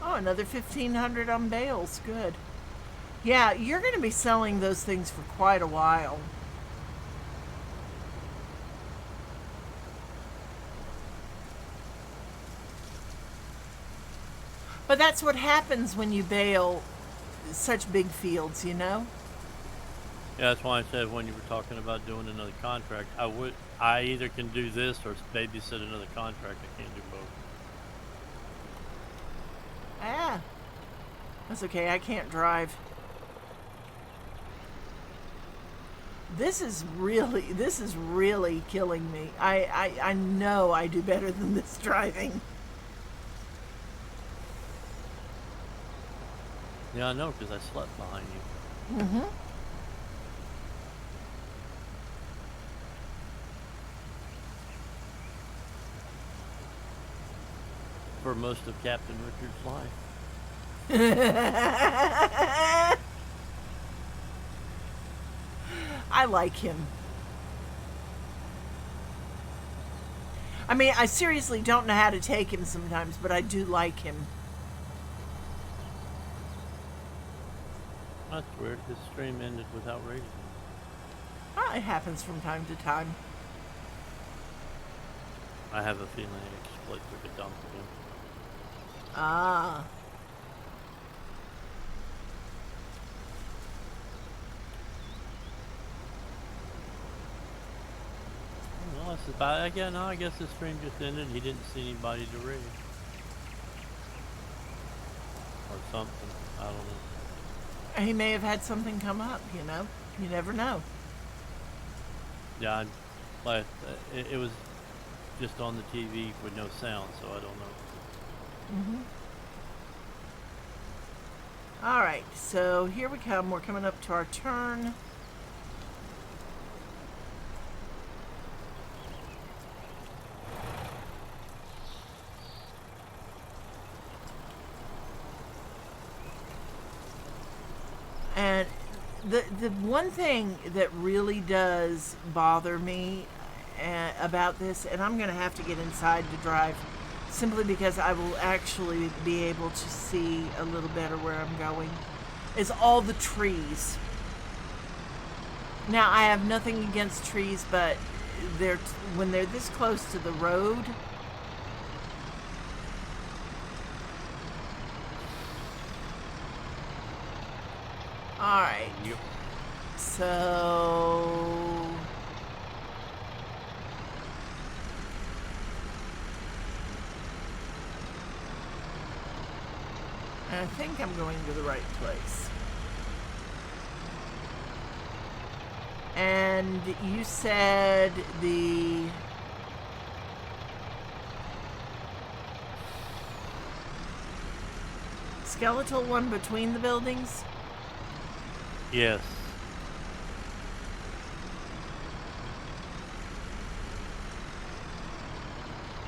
Oh, another 1,500 on bales. Good. Yeah, you're going to be selling those things for quite a while. But that's what happens when you bale such big fields, you know? Yeah, that's why I said when you were talking about doing another contract, I either can do this or babysit another contract. I can't do both. Ah, that's okay. I can't drive. This is really killing me. I know I do better than this driving. Yeah, I know, because I slept behind you. Mm-hmm. For most of Captain Richard's life. I like him. I mean, I seriously don't know how to take him sometimes, but I do like him. That's weird. His stream ended without rating. Oh, it happens from time to time. I have a feeling the exploit took a dump again. Ah. Well, that's about it. Again, no, I guess the stream just ended. He didn't see anybody to raid. Or something. I don't know. He may have had something come up, you know? You never know. Yeah, but it was just on the TV with no sound, so I don't know. Mm-hmm. All right, so here we come. We're coming up to our turn. And the one thing that really does bother me about this, and I'm going to have to get inside to drive simply because I will actually be able to see a little better where I'm going, is all the trees. Now, I have nothing against trees, but when they're this close to the road, all right. Yep. So I think I'm going to the right place. And you said the skeletal one between the buildings? Yes.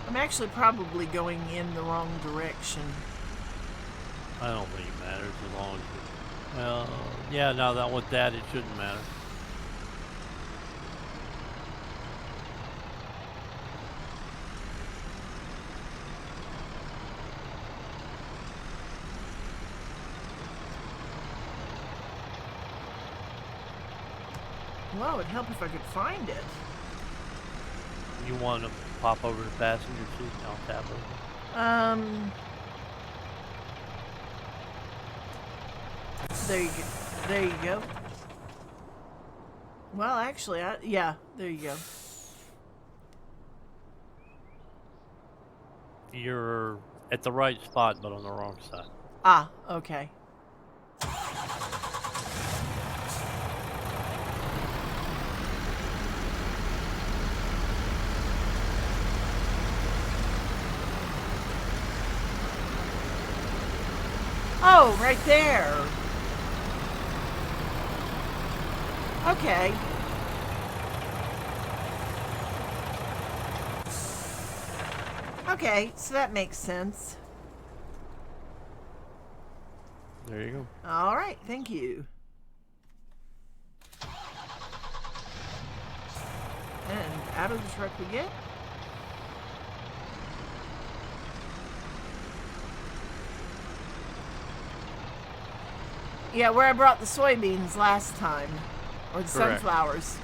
I'm actually probably going in the wrong direction. I don't think it matters as long as well, yeah, now that with that, it shouldn't matter. Well, it'd help if I could find it. You want to pop over to passenger seat? I'll tap over. There you go. There you go. Well, actually, yeah, there you go. You're at the right spot, but on the wrong side. Ah, okay. Oh, right there. Okay. Okay, so that makes sense. There you go. All right, thank you. And out of the truck we get. Yeah, where I brought the soybeans last time. Or the Correct. sunflowers.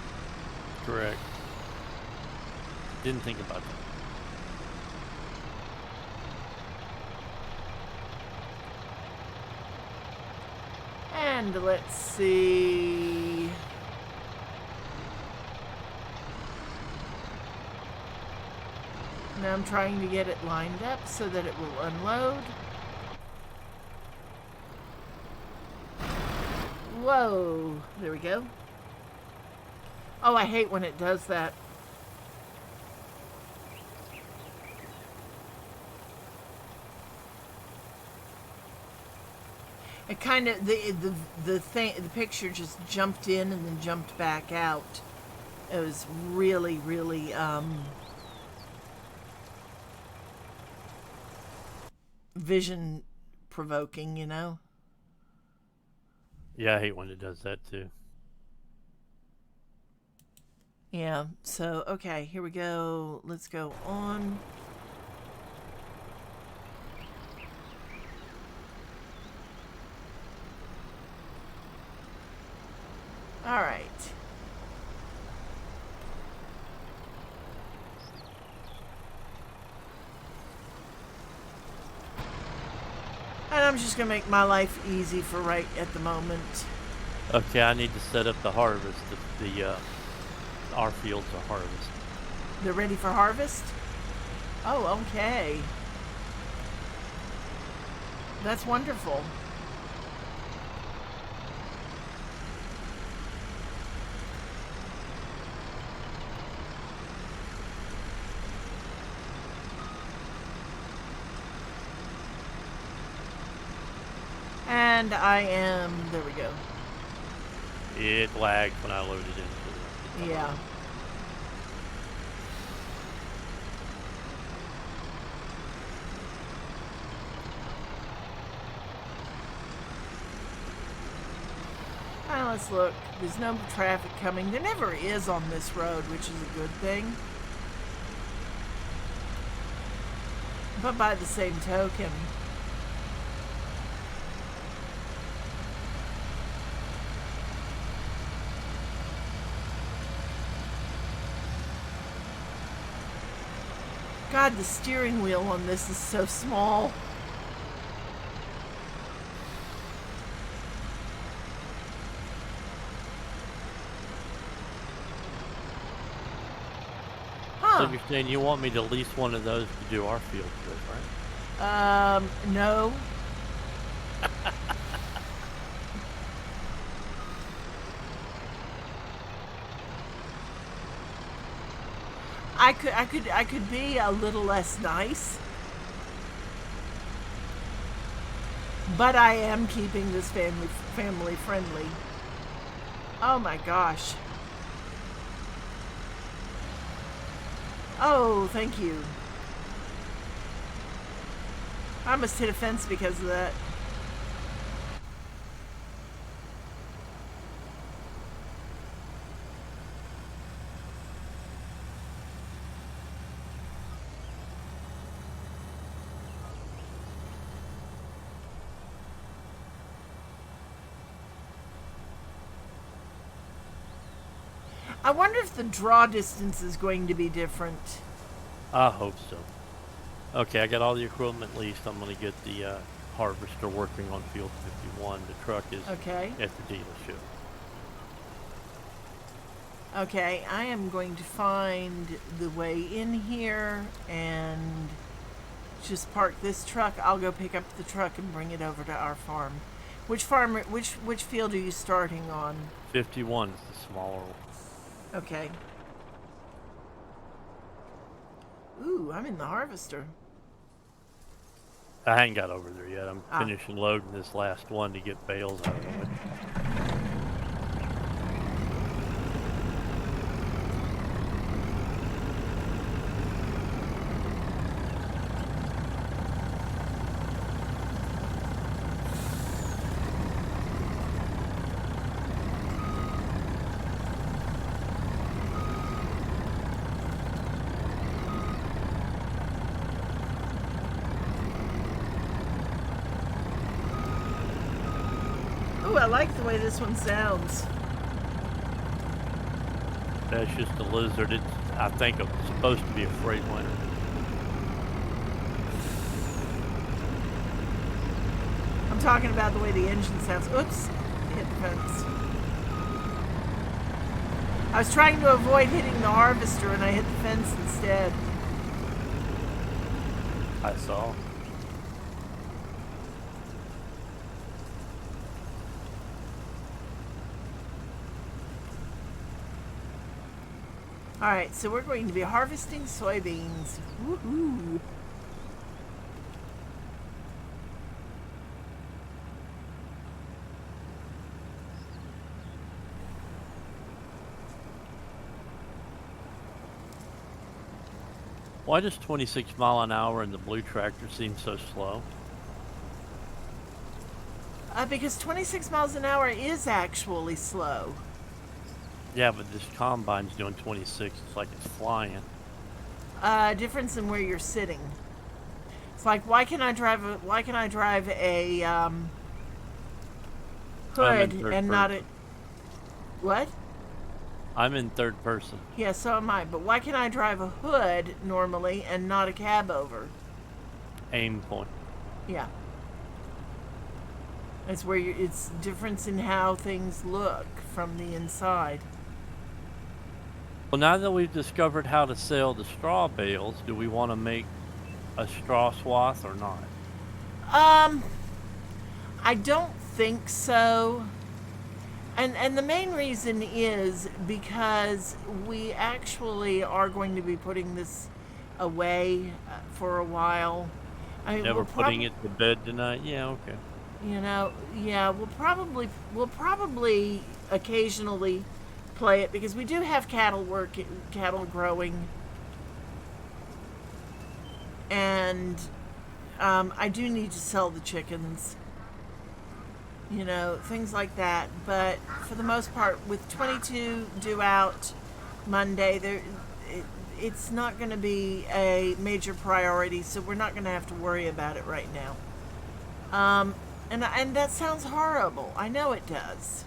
Correct. Didn't think about that. And let's see. Now I'm trying to get it lined up so that it will unload. Whoa. There we go. Oh, I hate when it does that. It kind of the picture just jumped in and then jumped back out. It was really vision provoking, you know. Yeah, I hate when it does that too. Yeah. So okay, here we go. Let's go on. All right. And I'm just going to make my life easy for right at the moment. Okay, I need to set up the harvest. Our fields are harvest. They're ready for harvest? Oh, okay. That's wonderful. And I am, there we go. It lagged when I loaded into it. Yeah. Let's look. There's no traffic coming. There never is on this road, which is a good thing. But by the same token, God, the steering wheel on this is so small. So you're saying you want me to lease one of those to do our field with, right? No. I could be a little less nice, but I am keeping this family friendly. Oh my gosh. Oh, thank you. I almost hit a fence because of that. I wonder if the draw distance is going to be different. I hope so. Okay, I got all the equipment leased. I'm going to get the harvester working on Field 51. The truck is okay at the dealership. Okay, I am going to find the way in here and just park this truck. I'll go pick up the truck and bring it over to our farm. Which field are you starting on? 51 is the smaller one. Okay. Ooh, I'm in the harvester. I ain't got over there yet. I'm finishing loading this last one to get bales out of it. Ooh, I like the way this one sounds. That's just a lizard. It's, I think it's supposed to be a Freightliner. I'm talking about the way the engine sounds. Oops, hit the fence. I was trying to avoid hitting the harvester and I hit the fence instead. I saw. All right, so we're going to be harvesting soybeans. Woohoo! Why does 26 mile an hour in the blue tractor seem so slow? Because 26 miles an hour is actually slow. Yeah, but this combine's doing 26. It's like it's flying. Difference in where you're sitting. It's like why can I drive a hood and not a what? I'm in third person. Yeah, so am I. But why can I drive a hood normally and not a cab over? Aim point. Yeah. It's where it's difference in how things look from the inside. Well, now that we've discovered how to sell the straw bales, do we want to make a straw swath or not? I don't think so. And the main reason is because we actually are going to be putting this away for a while. I mean, Yeah, we're putting it to bed tonight. Yeah, okay. You know, yeah, we'll probably occasionally play it because we do have cattle growing, and I do need to sell the chickens. You know, things like that. But for the most part, with 22 due out Monday, it's not going to be a major priority, so we're not going to have to worry about it right now. And that sounds horrible. I know it does.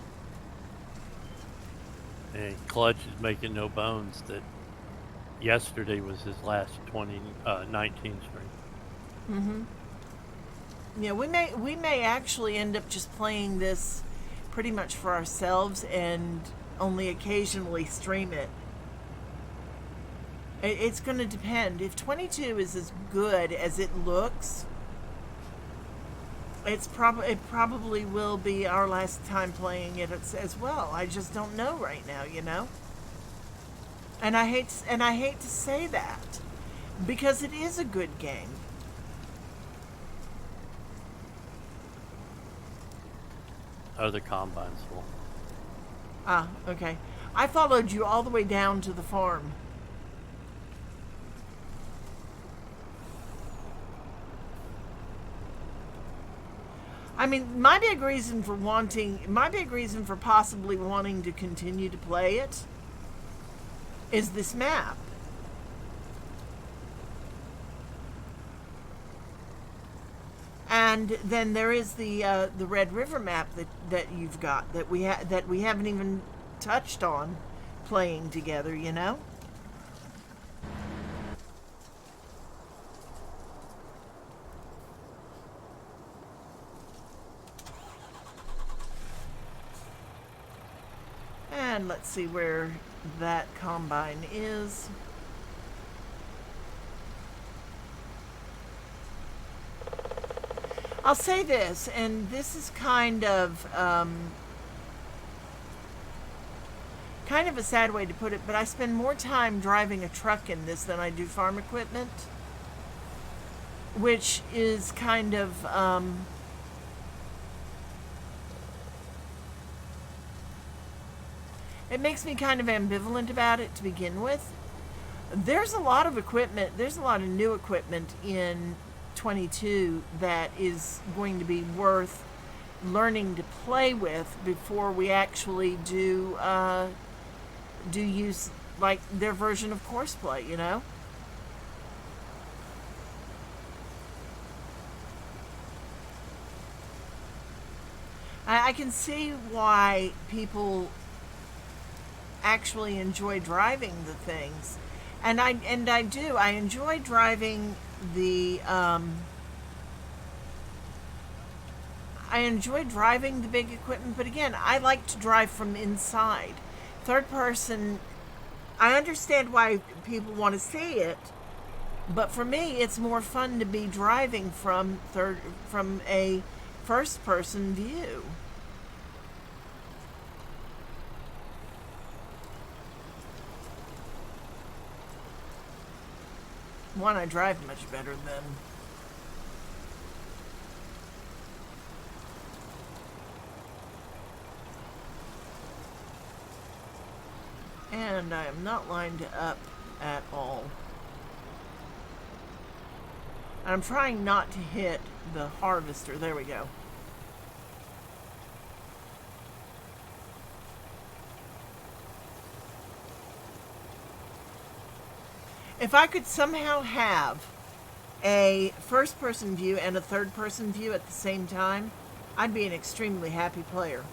And Clutch is making no bones that yesterday was his last 19 string. Mm-hmm. Yeah, we may actually end up just playing this pretty much for ourselves and only occasionally stream it. It's going to depend. If 22 is as good as it looks, it probably will be our last time playing it as well. I just don't know right now, you know. And I hate to say that because it is a good game. Other combines full. Ah, okay. I followed you all the way down to the farm. I mean, my big reason for possibly wanting to continue to play it is this map. And then there is the Red River map that you've got that we haven't even touched on playing together, you know? And let's see where that combine is. I'll say this, and this is kind of a sad way to put it, but I spend more time driving a truck in this than I do farm equipment, which is kind of it makes me kind of ambivalent about it to begin with. There's a lot of new equipment in 22 that is going to be worth learning to play with before we actually do use like their version of course play, you know? I I can see why people actually enjoy driving the things, and I do. I enjoy driving the big equipment, but again, I like to drive from inside. Third person, I understand why people want to see it, but for me, it's more fun to be driving from a first person view. One, I drive much better than. And I am not lined up at all. I'm trying not to hit the harvester. There we go. If I could somehow have a first-person view and a third-person view at the same time, I'd be an extremely happy player.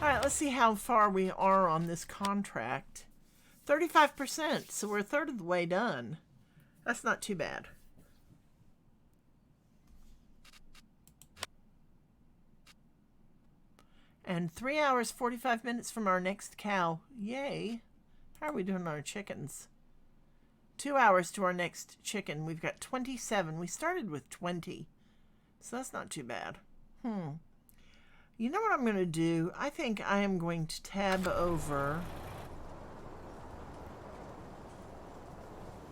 All right, let's see how far we are on this contract. 35%, so we're a third of the way done. That's not too bad. And 3 hours, 45 minutes from our next cow. Yay. How are we doing on our chickens? 2 hours to our next chicken. We've got 27. We started with 20, so that's not too bad. You know what I'm going to do? I think I am going to tab over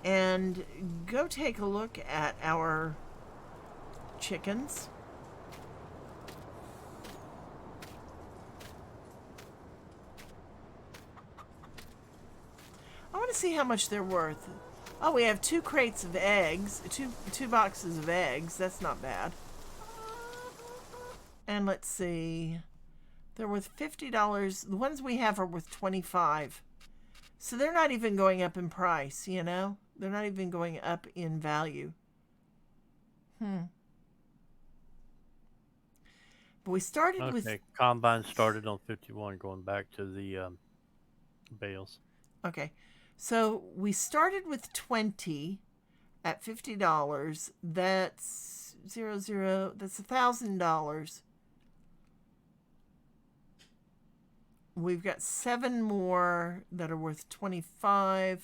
and go take a look at our chickens. I want to see how much they're worth. Oh, we have 2 crates of eggs, two boxes of eggs. That's not bad. And let's see, they're worth $50. The ones we have are worth $25. So they're not even going up in price, you know? They're not even going up in value. But we started with... Okay, combine started on 51, going back to the bales. Okay, so we started with 20 at $50. That's that's $1,000. We've got 7 more that are worth $25,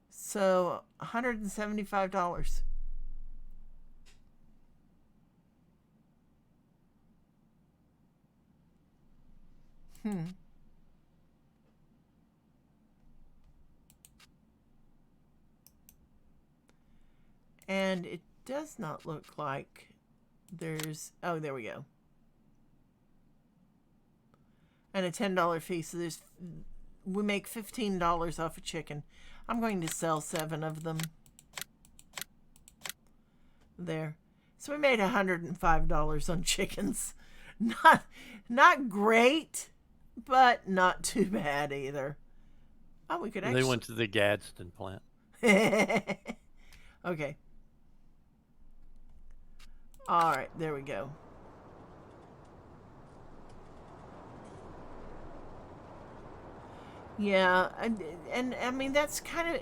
so $175. And it does not look like there's... Oh, there we go. And a $10 fee, so we make $15 off a chicken. I'm going to sell 7 of them. There. So we made $105 on chickens. Not great, but not too bad either. Oh, we could actually... They went to the Gadsden plant. Okay. All right, there we go. Yeah, and I mean, that's kind of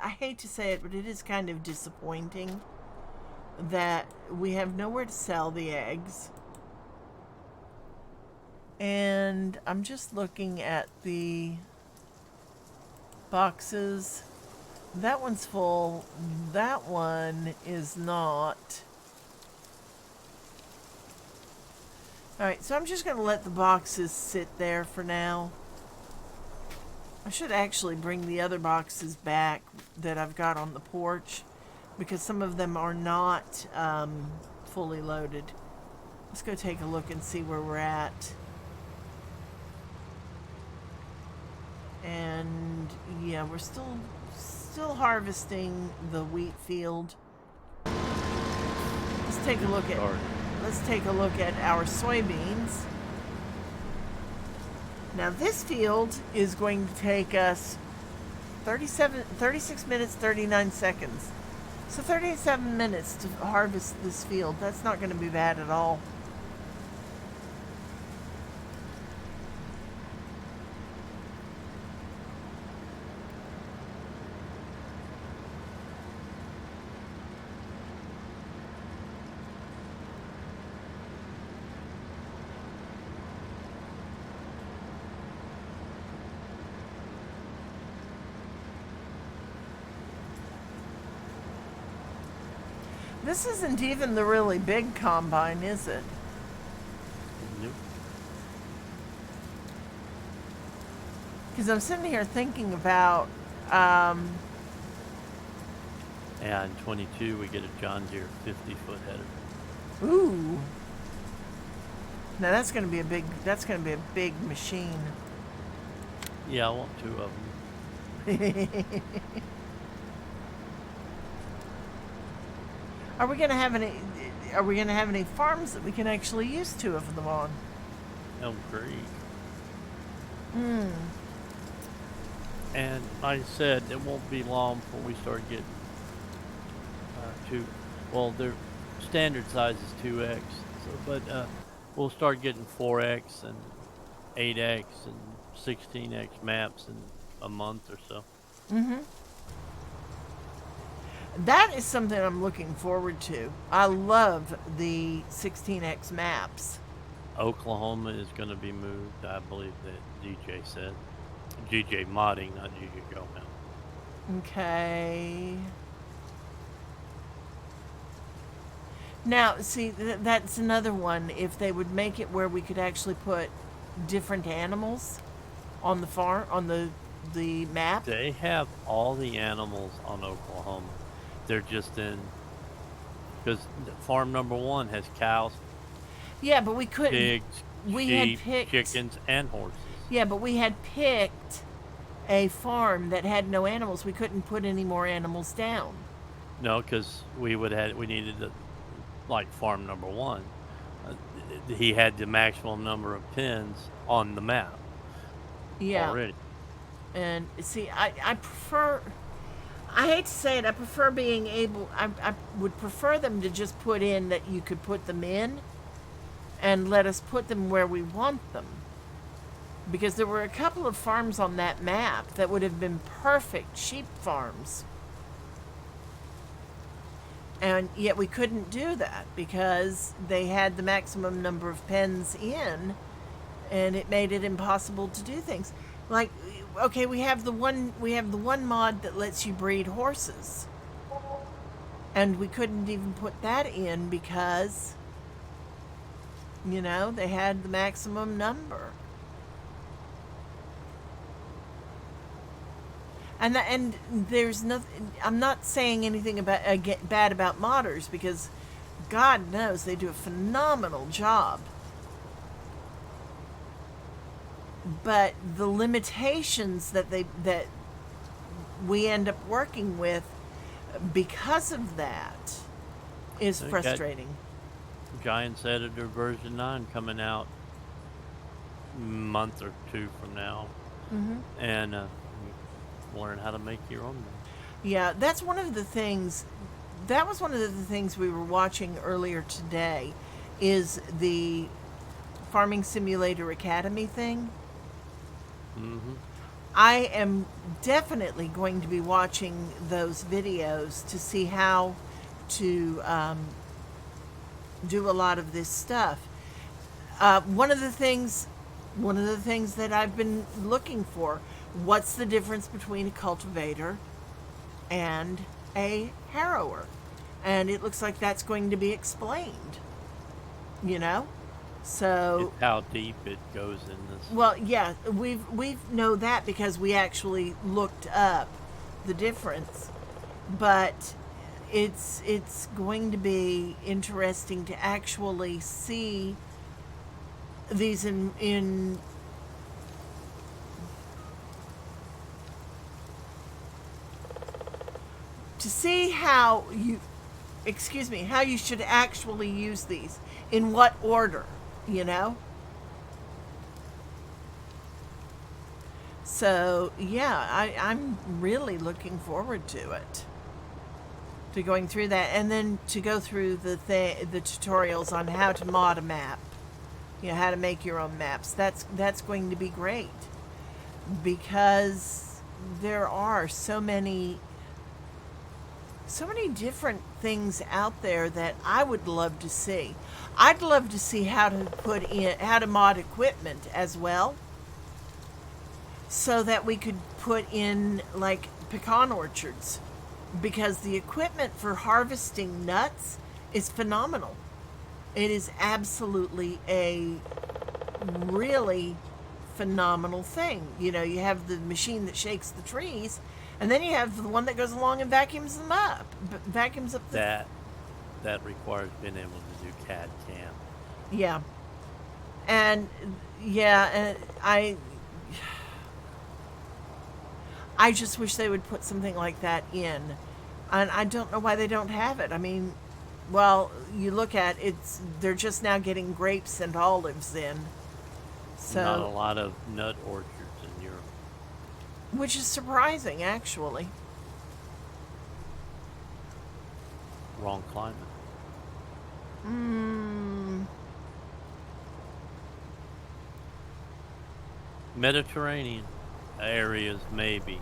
I hate to say it, but it is kind of disappointing that we have nowhere to sell the eggs. And I'm just looking at the boxes. That one's full. That one is not. Alright, so I'm just going to let the boxes sit there for now. I should actually bring the other boxes back that I've got on the porch, because some of them are not fully loaded. Let's go take a look and see where we're at. And Yeah, we're still harvesting the wheat field. Let's take a look at Sorry. let's take a look at our soybeans. Now this field is going to take us 36 minutes 39 seconds. So 37 minutes to harvest this field. That's not going to be bad at all. This isn't even the really big combine, is it? Nope. Because I'm sitting here thinking about, Yeah, in 22 we get a John Deere 50-foot header. ooh. Now that's going to be a big machine. Yeah, I want 2 of them. Are we going to have any farms that we can actually use 2 of them on? Elm Creek. Hmm. And like I said, it won't be long before we start getting their standard size is 2x, but we'll start getting 4x and 8x and 16x maps in a month or so. Mm-hmm. That is something I'm looking forward to. I love the 16x maps. Oklahoma is going to be moved, I believe that DJ said. GJ modding, not GJ Go now. Okay. Now, see, that's another one. If they would make it where we could actually put different animals on the farm, on the map. They have all the animals on Oklahoma. They're just in, because farm number 1 has cows, Yeah, but we couldn't. pigs, We sheep, had picked. chickens, and horses. Yeah, but we had picked a farm that had no animals. We couldn't put any more animals down. No, because we needed like farm number 1. He had the maximum number of pens on the map Yeah. already. And see, I prefer. I hate to say it. I prefer being able. I would prefer them to just put in that you could put them in, and let us put them where we want them. Because there were a couple of farms on that map that would have been perfect sheep farms. And yet we couldn't do that because they had the maximum number of pens in, and it made it impossible to do things. Like, okay, we have the one mod that lets you breed horses. And we couldn't even put that in because they had the maximum number. And there's nothing. I'm not saying anything about bad about modders, because God knows they do a phenomenal job. But the limitations that we end up working with because of that is They got- frustrating. Giants Editor version 9 coming out a month or 2 from now, and learn how to make your own. Yeah, that's one of the things. That was one of the things we were watching earlier today, is the Farming Simulator Academy thing. Mm-hmm. I am definitely going to be watching those videos to see how to do a lot of this stuff. One of the things that I've been looking for: what's the difference between a cultivator and a harrower? And it looks like that's going to be explained. So It's how deep it goes in this. well, yeah, we know that because we actually looked up the difference. But it's going to be interesting to actually see these in to see how you, excuse me, how you should actually use these, in what order, you know? So, yeah, I'm really looking forward to it. To going through that, and then to go through the tutorials on how to mod a map. You know, how to make your own maps. That's going to be great. Because there are so many different things out there that I would love to see. I'd love to see how to mod equipment as well, so that we could put in like pecan orchards, because the equipment for harvesting nuts is phenomenal. It is absolutely a really phenomenal thing. You know, you have the machine that shakes the trees, and then you have the one that goes along and vacuums them up, vacuums up the... That requires being able to do CAD CAM. Yeah. And yeah, and I just wish they would put something like that in. And I don't know why they don't have it. I mean, well, you look at they're just now getting grapes and olives in. So, not a lot of nut orchards in Europe. Which is surprising, actually. Wrong climate. Mediterranean areas, maybe.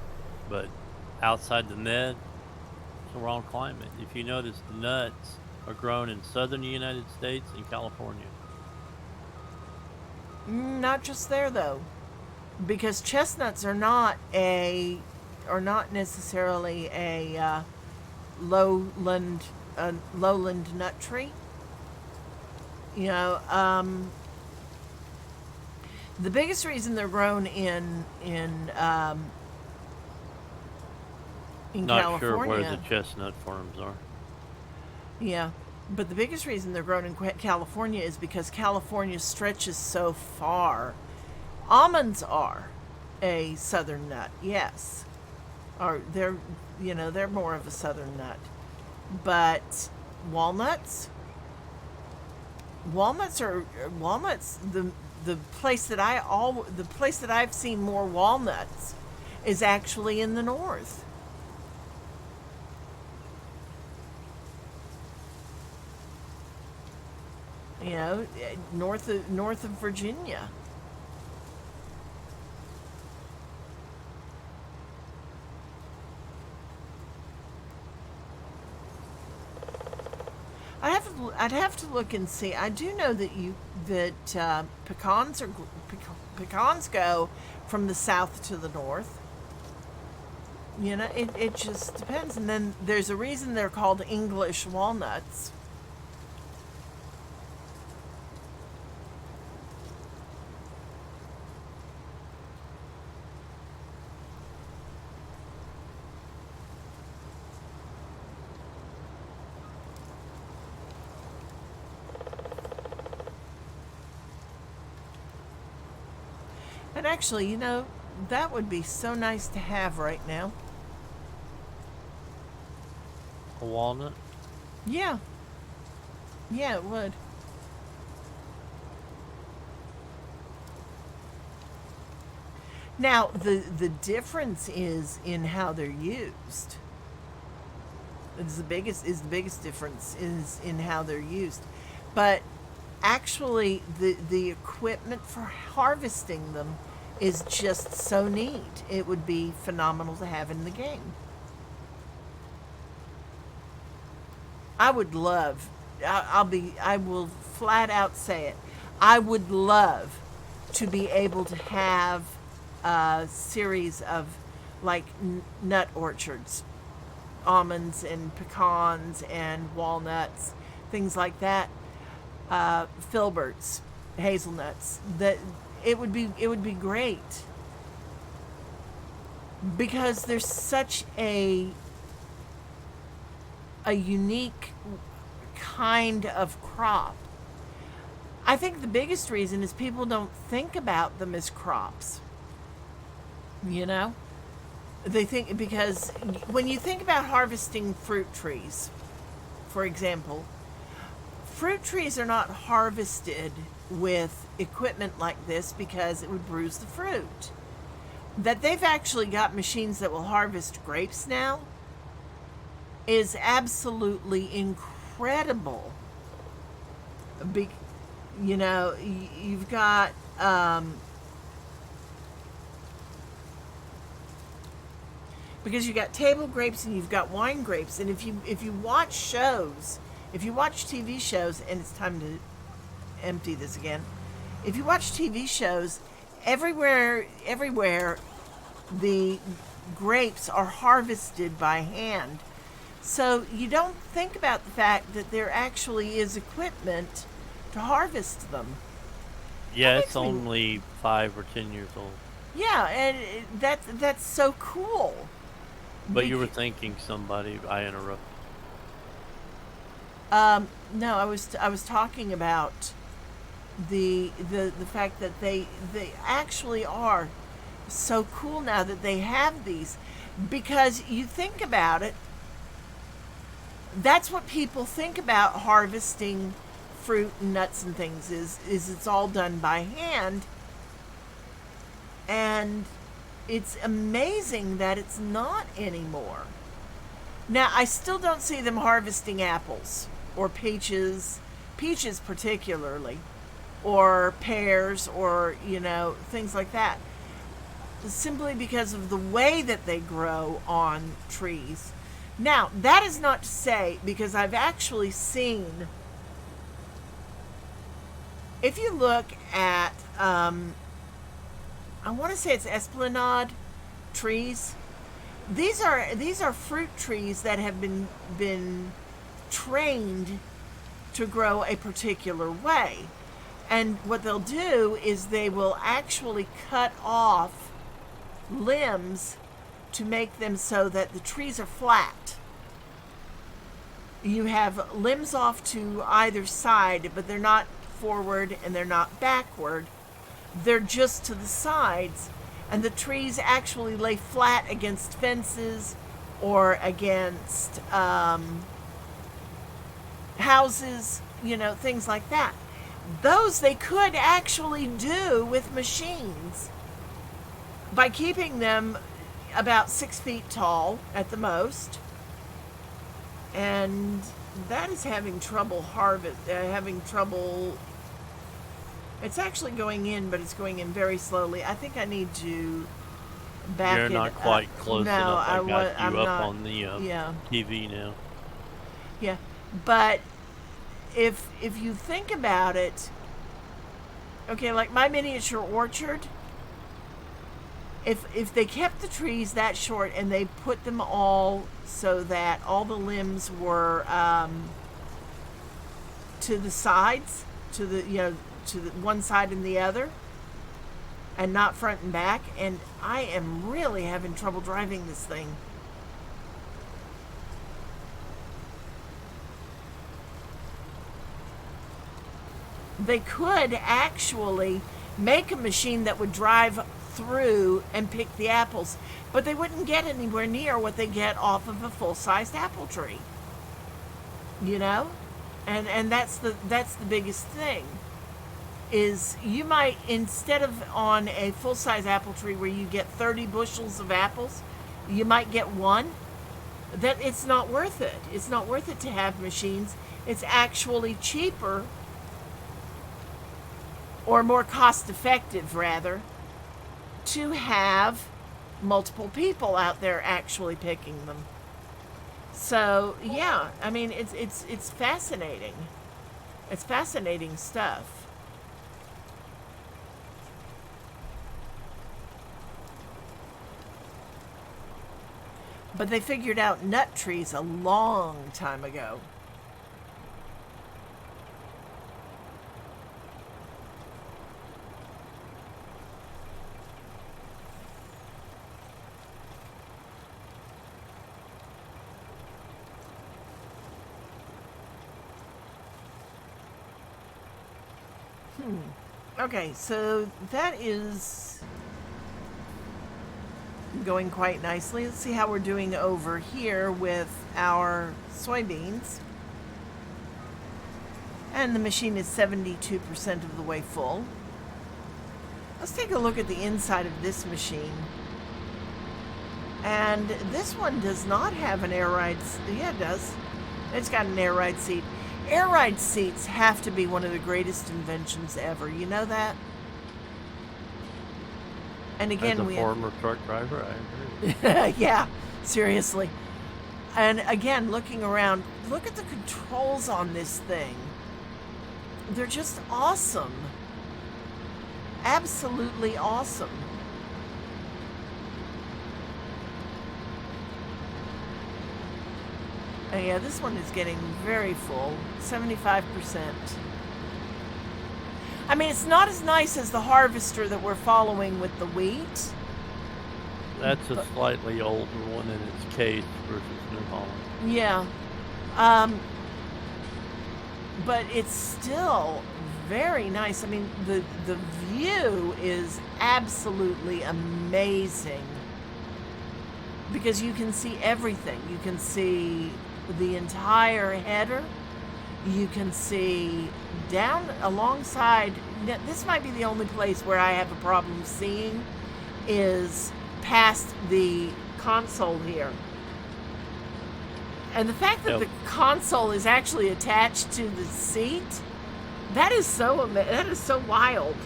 But outside the Med, it's the wrong climate. If you notice, the nuts are grown in southern United States and California. Not just there, though, because chestnuts are not necessarily a lowland nut tree. You know, the biggest reason they're grown in Not California. sure where the chestnut farms are. Yeah, but the biggest reason they're grown in California is because California stretches so far. Almonds are a southern nut, yes. Or they're more of a southern nut. But walnuts the place that I've seen more walnuts is actually in the north. You know, north of Virginia. I'd have to look and see. I do know that pecans go from the south to the north. You know, it just depends. And then there's a reason they're called English walnuts. And actually, you know, that would be so nice to have right now. A walnut? Yeah. Yeah, it would. Now, the difference is in how they're used. The biggest difference is in how they're used. But actually, the equipment for harvesting them is just so neat. It would be phenomenal to have in the game. I would love, I will flat out say it, I would love to be able to have a series of like nut orchards, almonds and pecans and walnuts, things like that, filberts, hazelnuts. That it would be great, because there's such a unique kind of crop. I think the biggest reason is people don't think about them as crops. You know? They think because when you think about harvesting fruit trees, for example, fruit trees are not harvested with equipment like this because it would bruise the fruit. That they've actually got machines that will harvest grapes now is absolutely incredible. Be, you know, you've got because you got table grapes and you've got wine grapes, and if you watch shows, if you watch TV shows, and it's time to empty this again. If you watch TV shows, everywhere the grapes are harvested by hand. So you don't think about the fact that there actually is equipment to harvest them. Yeah, That it's makes me, only 5 or 10 years old. yeah, and that's so cool. But you were Bec- thinking somebody. I interrupted. no, I was talking about the fact that they actually are so cool now that they have these, because you think about it, that's what people think about harvesting fruit and nuts and things is it's all done by hand, and it's amazing that it's not anymore. Now I still don't see them harvesting apples or peaches particularly, or pears, or things like that, simply because of the way that they grow on trees. Now, that is not to say, because I've actually seen, if you look at, I want to say it's Esplanade trees. These are fruit trees that have been trained to grow a particular way. And what they'll do is they will actually cut off limbs to make them so that the trees are flat. You have limbs off to either side, but they're not forward and they're not backward. They're just to the sides. And the trees actually lay flat against fences or against houses, things like that. Those they could actually do with machines by keeping them about 6 feet tall at the most. And that is having trouble having trouble. It's actually going in, but it's going in very slowly. I think I need to back You're it not up. quite close No, enough. I got I'm you up not. on the Yeah, TV now. yeah. But if you think about it, okay, like my miniature orchard, if they kept the trees that short and they put them all so that all the limbs were to the sides, to the one side and the other, and not front and back, and I am really having trouble driving this thing. They could actually make a machine that would drive through and pick the apples, but they wouldn't get anywhere near what they get off of a full-sized apple tree. You know? And that's the biggest thing. Is you might, instead of on a full-size apple tree where you get 30 bushels of apples, you might get one. That it's not worth it. It's not worth it to have machines. It's actually cheaper, or more cost effective rather, to have multiple people out there actually picking them. So yeah, I mean it's fascinating. It's fascinating stuff. But they figured out nut trees a long time ago. Okay, so that is going quite nicely. Let's see how we're doing over here with our soybeans. And the machine is 72% of the way full. Let's take a look at the inside of this machine. And this one does not have an air ride. Yeah, it does. It's got an air ride seat. Air ride seats have to be one of the greatest inventions ever. You know that? And again, As a former truck driver, I agree. yeah, seriously. And again, looking around, look at the controls on this thing. They're just awesome. Absolutely awesome. And yeah, this one is getting very full, 75%. I mean, it's not as nice as the harvester that we're following with the wheat. That's a slightly older one in its case versus New Holland. Yeah. But it's still very nice. I mean, the view is absolutely amazing because you can see everything. You can see the entire header. You can see down alongside. This might be the only place where I have a problem seeing is past the console here. And the fact that the console is actually attached to the seat, that is so wild.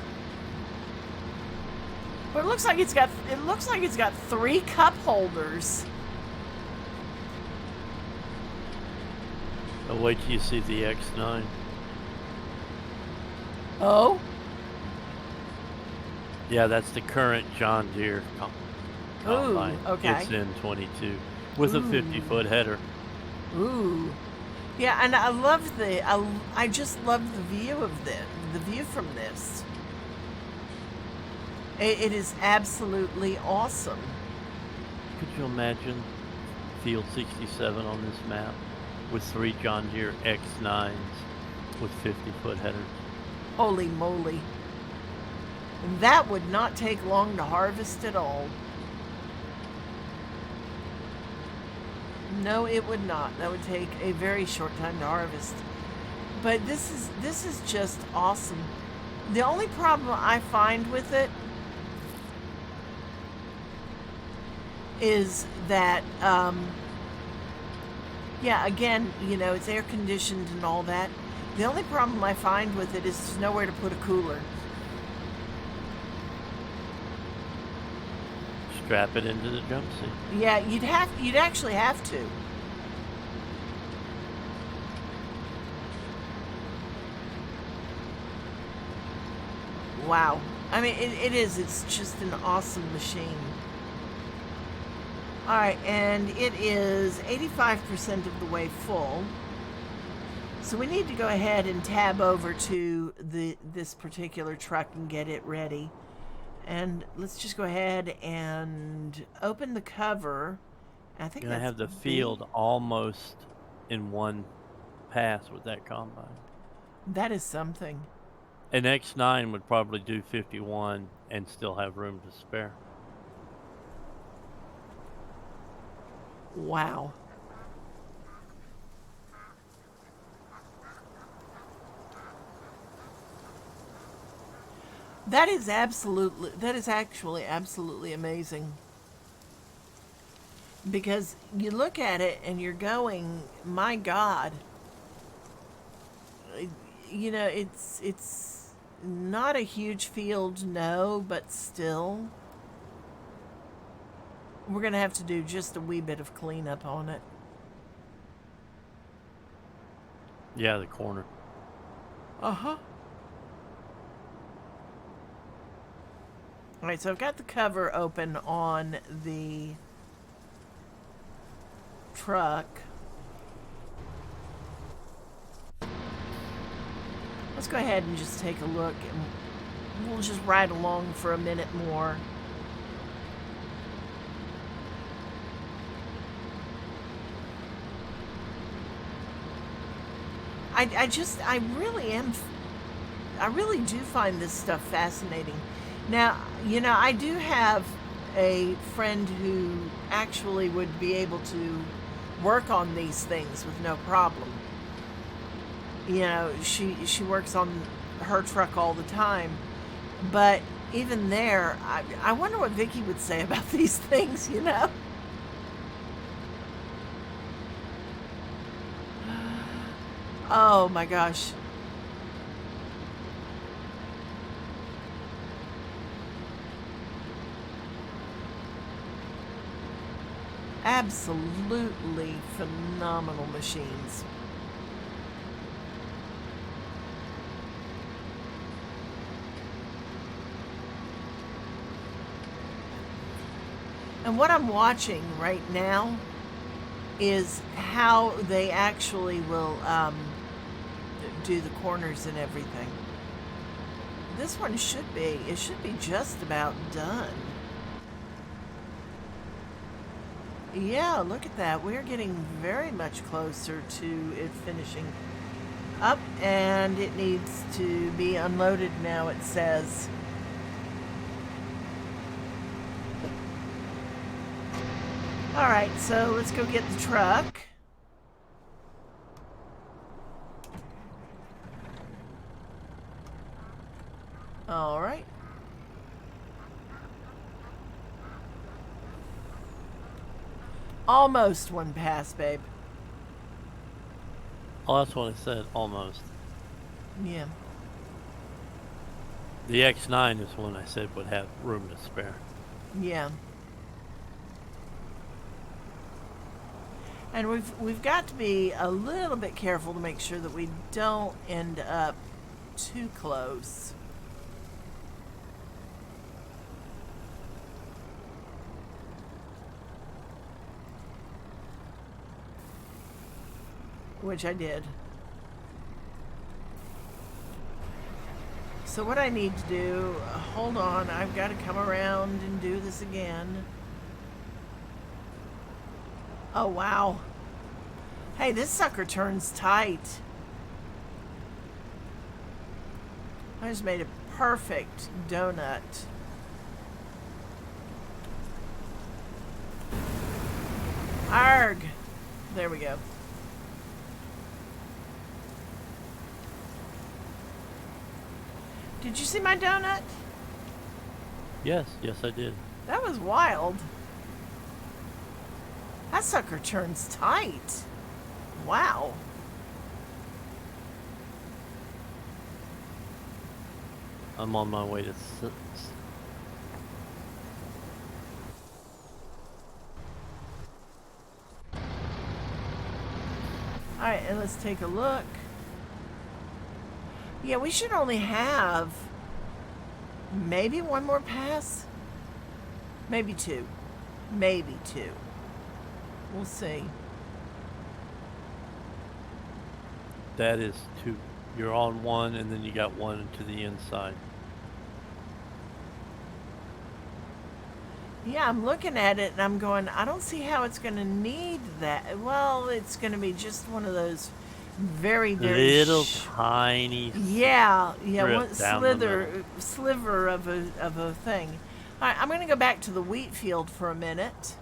But it looks like it's got 3 cup holders. Oh, wait till you see the X9. Oh? Yeah, that's the current John Deere combine. Ooh, okay. It's in 22 with a 50-foot header. Ooh. Yeah, and I just love the view of the view from this. It is absolutely awesome. Could you imagine Field 67 on this map with 3 John Deere X9s with 50-foot headers? Holy moly. That would not take long to harvest at all. No, it would not. That would take a very short time to harvest. But this is just awesome. The only problem I find with it is that, yeah, again, you know, it's air conditioned and all that. The only problem I find with it is there's nowhere to put a cooler. Strap it into the jump seat. Yeah, you'd actually have to. Wow. I mean, it's just an awesome machine. All right, and it is 85% of the way full. So we need to go ahead and tab over to this particular truck and get it ready. And let's just go ahead and open the cover. I think I have the field almost in one pass with that combine. That is something. An X9 would probably do 51 and still have room to spare. Wow. That is actually absolutely amazing. Because you look at it and you're going, my God. You know, it's not a huge field, no, but still. We're going to have to do just a wee bit of cleanup on it. Yeah, the corner. Uh-huh. All right, so I've got the cover open on the truck. Let's go ahead and just take a look, and we'll just ride along for a minute more. I really do find this stuff fascinating. Now, you know, I do have a friend who actually would be able to work on these things with no problem. You know, she works on her truck all the time, but even there, I wonder what Vicky would say about these things, you know? Oh my gosh. Absolutely phenomenal machines. And what I'm watching right now is how they actually will do the corners and everything. This one should be just about done. Yeah, look at that. We're getting very much closer to it finishing up, and it needs to be unloaded now, it says. All right, so let's go get the truck. All right. Almost one pass, babe. Oh, that's what I said, almost. Yeah. The X9 is one I said would have room to spare. Yeah. And we've got to be a little bit careful to make sure that we don't end up too close. Which I did. So what I need to do, hold on, I've got to come around and do this again. Oh, wow. Hey, this sucker turns tight. I just made a perfect donut. Arg! There we go. Did you see my donut? Yes, I did. That was wild. That sucker turns tight. Wow. I'm on my way to... Alright, and let's take a look. Yeah, we should only have maybe one more pass. Maybe two. Maybe two. We'll see. That is two. You're on one, and then you got one to the inside. Yeah, I'm looking at it and I'm going, I don't see how it's going to need that. Well, it's going to be just one of those very little tiny one sliver of a thing. All right, I'm going to go back to the wheat field for a minute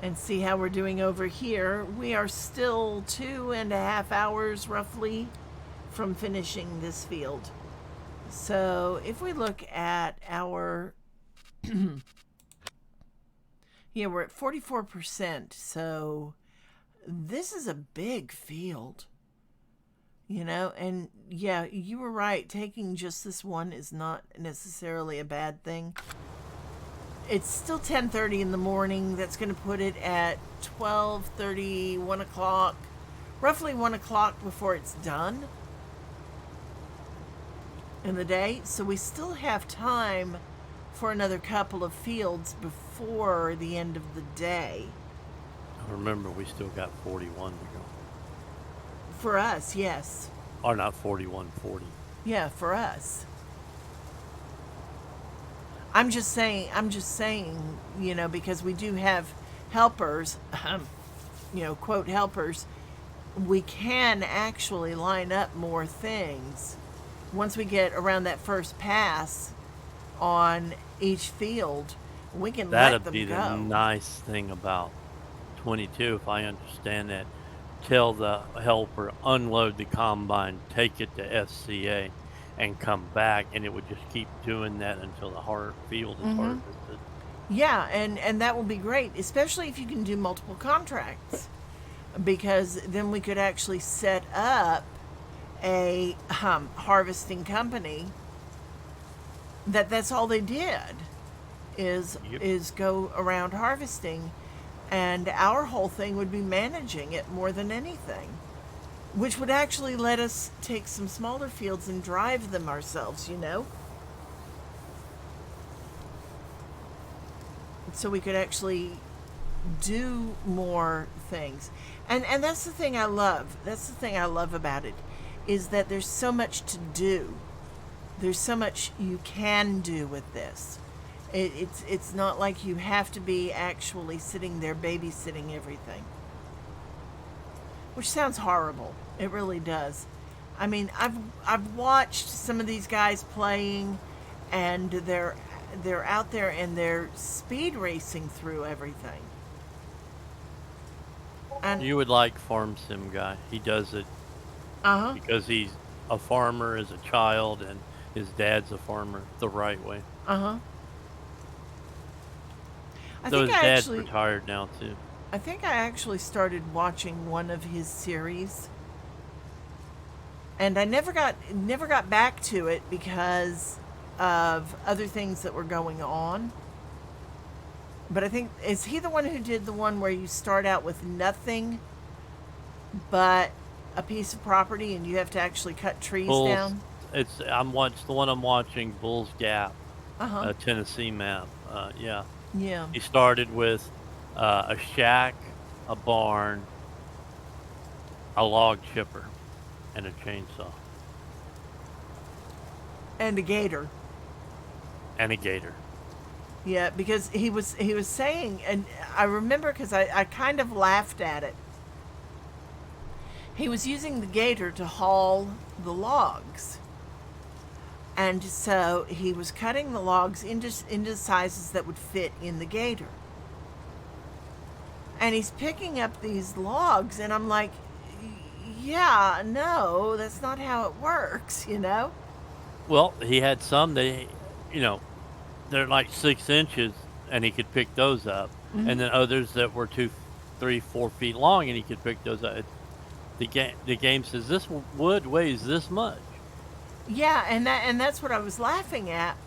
and see how we're doing over here. We are still 2.5 hours roughly from finishing this field. So if we look at our yeah, we're at 44%. So this is a big field, you know, and yeah, you were right. Taking just this one is not necessarily a bad thing. It's still 10:30 in the morning. That's going to put it at 12:30, 1 o'clock, roughly 1 o'clock before it's done in the day. So we still have time for another couple of fields before the end of the day. Remember, we still got 41 to go. For us, yes. Or not 41, 40. Yeah, for us. I'm just saying, you know, because we do have helpers, you know, quote helpers, we can actually line up more things once we get around that first pass on each field, we can let That'd them be the go. nice thing about 22, if I understand that. Tell the helper, unload the combine, take it to FCA, and come back, and it would just keep doing that until the field is Hmm. harvested. Yeah, and that will be great, especially if you can do multiple contracts, because then we could actually set up a harvesting company that's all they did Yep. is go around harvesting, and our whole thing would be managing it more than anything, which would actually let us take some smaller fields and drive them ourselves, so we could actually do more things. And that's the thing I love. That's the thing I love about it, is that there's so much to do. There's so much you can do with this. It's not like you have to be actually sitting there babysitting everything, which sounds horrible. It really does. I mean, I've watched some of these guys playing, and they're out there and they're speed racing through everything. And You would like Farm Sim Guy. He does it uh huh, because he's a farmer as a child, and his dad's a farmer the right way. uh huh. I So think his I dad's actually, retired now too. I think I actually started watching one of his series, and I never got back to it because of other things that were going on. But I think, is he the one who did the one where you start out with nothing but a piece of property and you have to actually cut trees Bulls. down? The one I'm watching. Bulls Gap, Uh huh. Tennessee map. Yeah. Yeah. He started with a shack, a barn, a log chipper, and a chainsaw, And a gator. and a gator. Yeah, because he was saying, and I remember because I kind of laughed at it. He was using the gator to haul the logs. And so he was cutting the logs into sizes that would fit in the gator. And he's picking up these logs, and I'm like, yeah, no, that's not how it works. Well, he had some that, you know, they're like 6 inches, and he could pick those up, and Hmm. then others that were 2, 3, 4 feet long, and he could pick those up. The game says this wood weighs this much. Yeah, and that's what I was laughing at,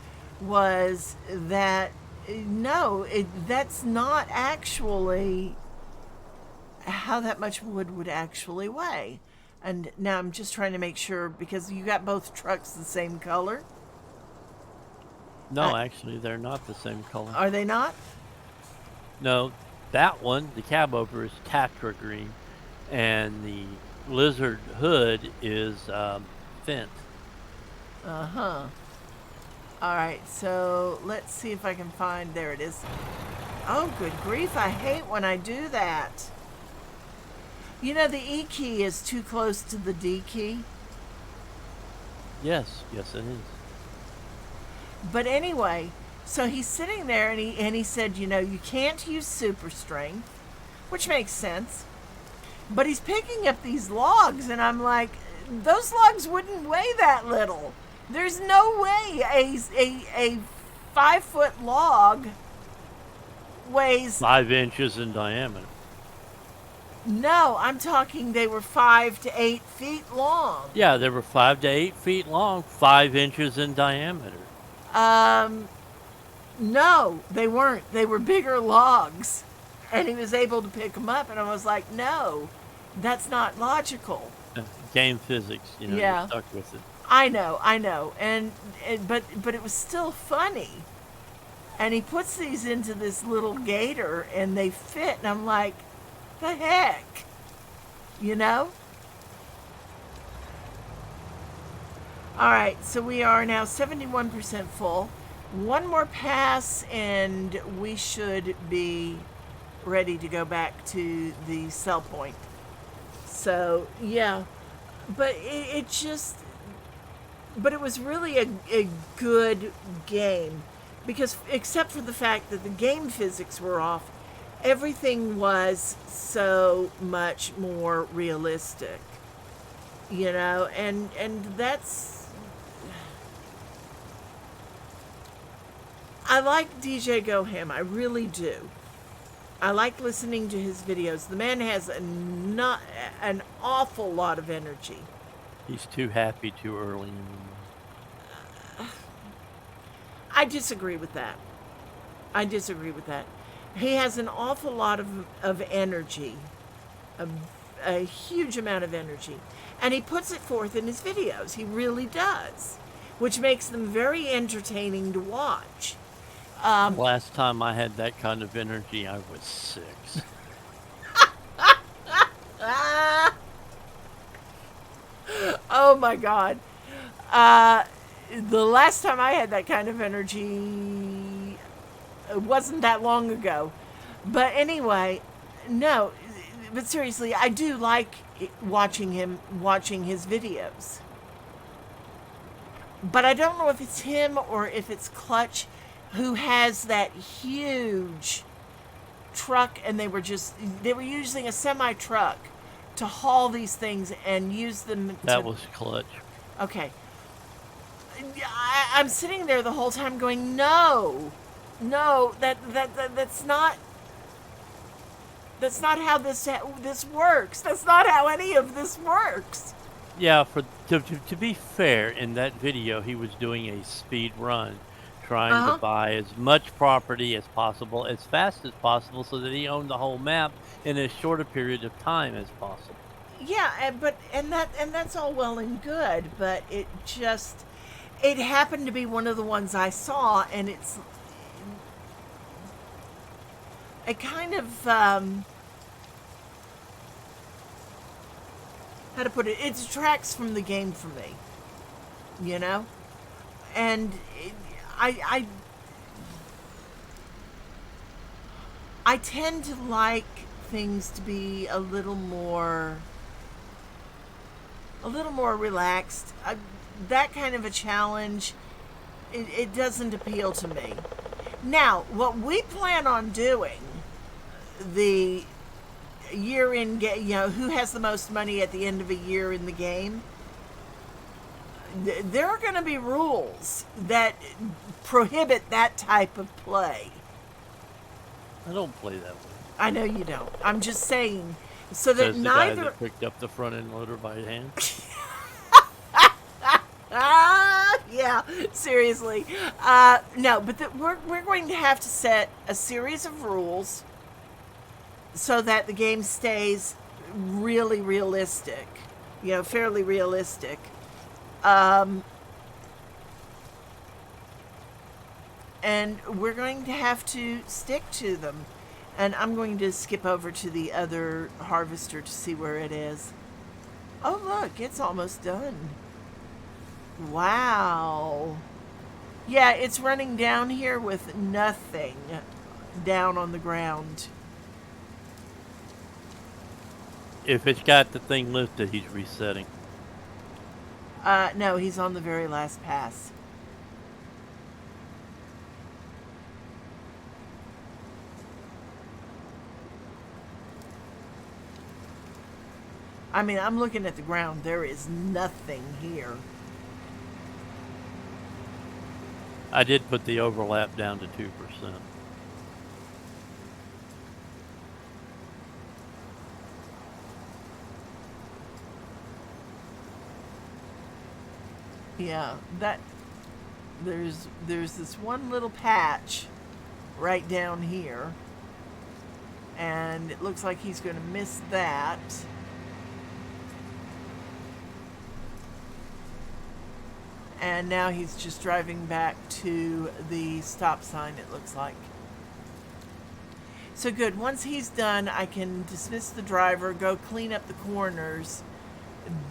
was that no, that's not actually how that much wood would actually weigh. And now I'm just trying to make sure, because you got both trucks the same color. Uh, No, actually, they're not the same color. are they not? No, that one, the cab over, is Tatra green, and the lizard hood is Fent. Uh huh. All right, so let's see if I can find. There it is. Oh, good grief! I hate when I do that. The E key is too close to the D key. Yes, yes, it is. But anyway, so he's sitting there, and he said, you can't use super strength, which makes sense. But he's picking up these logs, and I'm like, those logs wouldn't weigh that little. There's no way a 5 foot log weighs. 5 inches in diameter. No, I'm talking they were 5 to 8 feet long. Yeah, they were 5 to 8 feet long, 5 inches in diameter. Um, no, they weren't. They were bigger logs, and he was able to pick them up. And I was like, no, that's not logical. Game physics, you're Yeah, stuck with it. I know, but it was still funny. And he puts these into this little gator, and they fit, and I'm like, the heck, you know? All right, so we are now 71% full. One more pass, and we should be ready to go back to the sell point. So, yeah. But it just, but it was really a good game because, except for the fact that the game physics were off, everything was so much more realistic, you know, and that's, I like DJ Goham, I really do. I like listening to his videos. The man has not an awful lot of energy. He's too happy too early. I disagree with that. I disagree with that. He has an awful lot of energy, a huge amount of energy, and he puts it forth in his videos. He really does, which makes them very entertaining to watch. Last time I had that kind of energy, I was 6. Ah! Oh my God. The last time I had that kind of energy, it wasn't that long ago. But anyway, no, but seriously, I do like watching his videos. But I don't know if it's him or if it's Clutch who has that huge truck, and they were using a semi truck to haul these things and use them. That was Clutch. Okay. I'm sitting there the whole time going, no, that's not how this works. That's not how any of this works. Yeah, to be fair, in that video, he was doing a speed run, trying to buy as much property as possible, as fast as possible, so that he owned the whole map in as short a period of time as possible. Yeah, and that's all well and good, but it happened to be one of the ones I saw, and it kind of how to put it? It detracts from the game for me, you know, and I tend to like things to be a little more relaxed. That kind of a challenge, it doesn't appeal to me. Now, what we plan on doing, the year in, who has the most money at the end of a year in the game, there are going to be rules that prohibit that type of play. I don't play that way. I know you don't. I'm just saying, so that Says the neither guy that picked up the front end loader by hand. Yeah, seriously. No, but we're going to have to set a series of rules so that the game stays really realistic, fairly realistic. And we're going to have to stick to them. And I'm going to skip over to the other harvester to see where it is. Oh, look, it's almost done. Wow. Yeah, it's running down here with nothing down on the ground. If it's got the thing lifted, he's resetting. No, he's on the very last pass. I mean, I'm looking at the ground. There is nothing here. I did put the overlap down to 2%. Yeah, there's this one little patch right down here, and it looks like he's going to miss that. And now he's just driving back to the stop sign, it looks like. So good. Once he's done, I can dismiss the driver, go clean up the corners,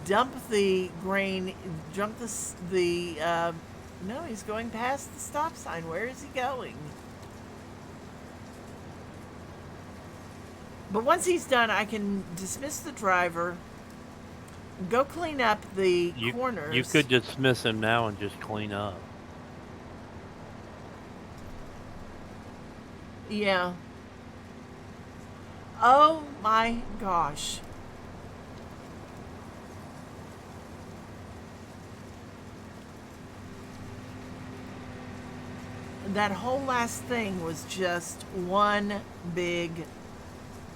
dump the grain, no, he's going past the stop sign. Where is he going? But once he's done, I can dismiss the driver, Go clean up the You corners. could dismiss him now and just clean up. Yeah. Oh my gosh. That whole last thing was just one big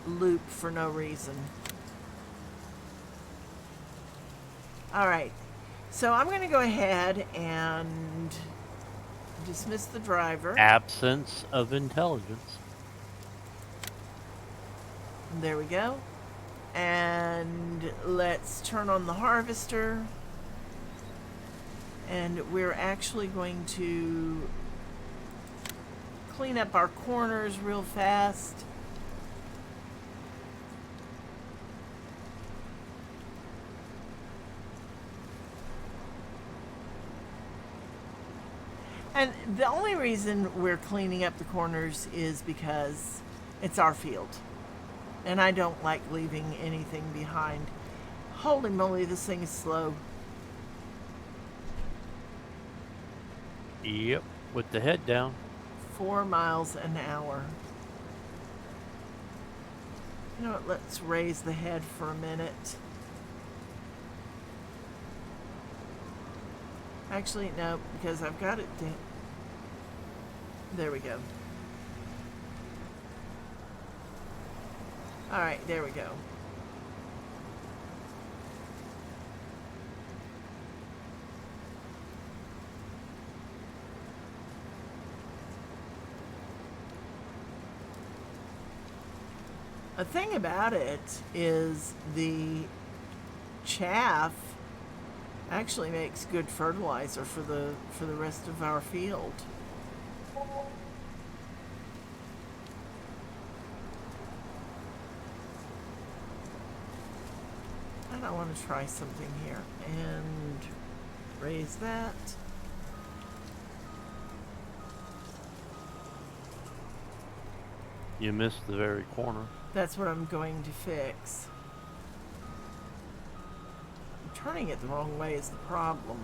loop for no reason. All right. So I'm going to go ahead and dismiss the driver. Absence of intelligence. There we go. And let's turn on the harvester. And we're actually going to clean up our corners real fast. And the only reason we're cleaning up the corners is because it's our field. And I don't like leaving anything behind. Holy moly, this thing is slow. Yep, with the head down. 4 miles an hour. You know what, let's raise the head for a minute. Actually, no, because I've got it down. There we go. All right, there we go. A thing about it is the chaff actually makes good fertilizer for the rest of our field. And I want to try something here and raise that. You missed the very corner. That's what I'm going to fix. Turning it the wrong way is the problem.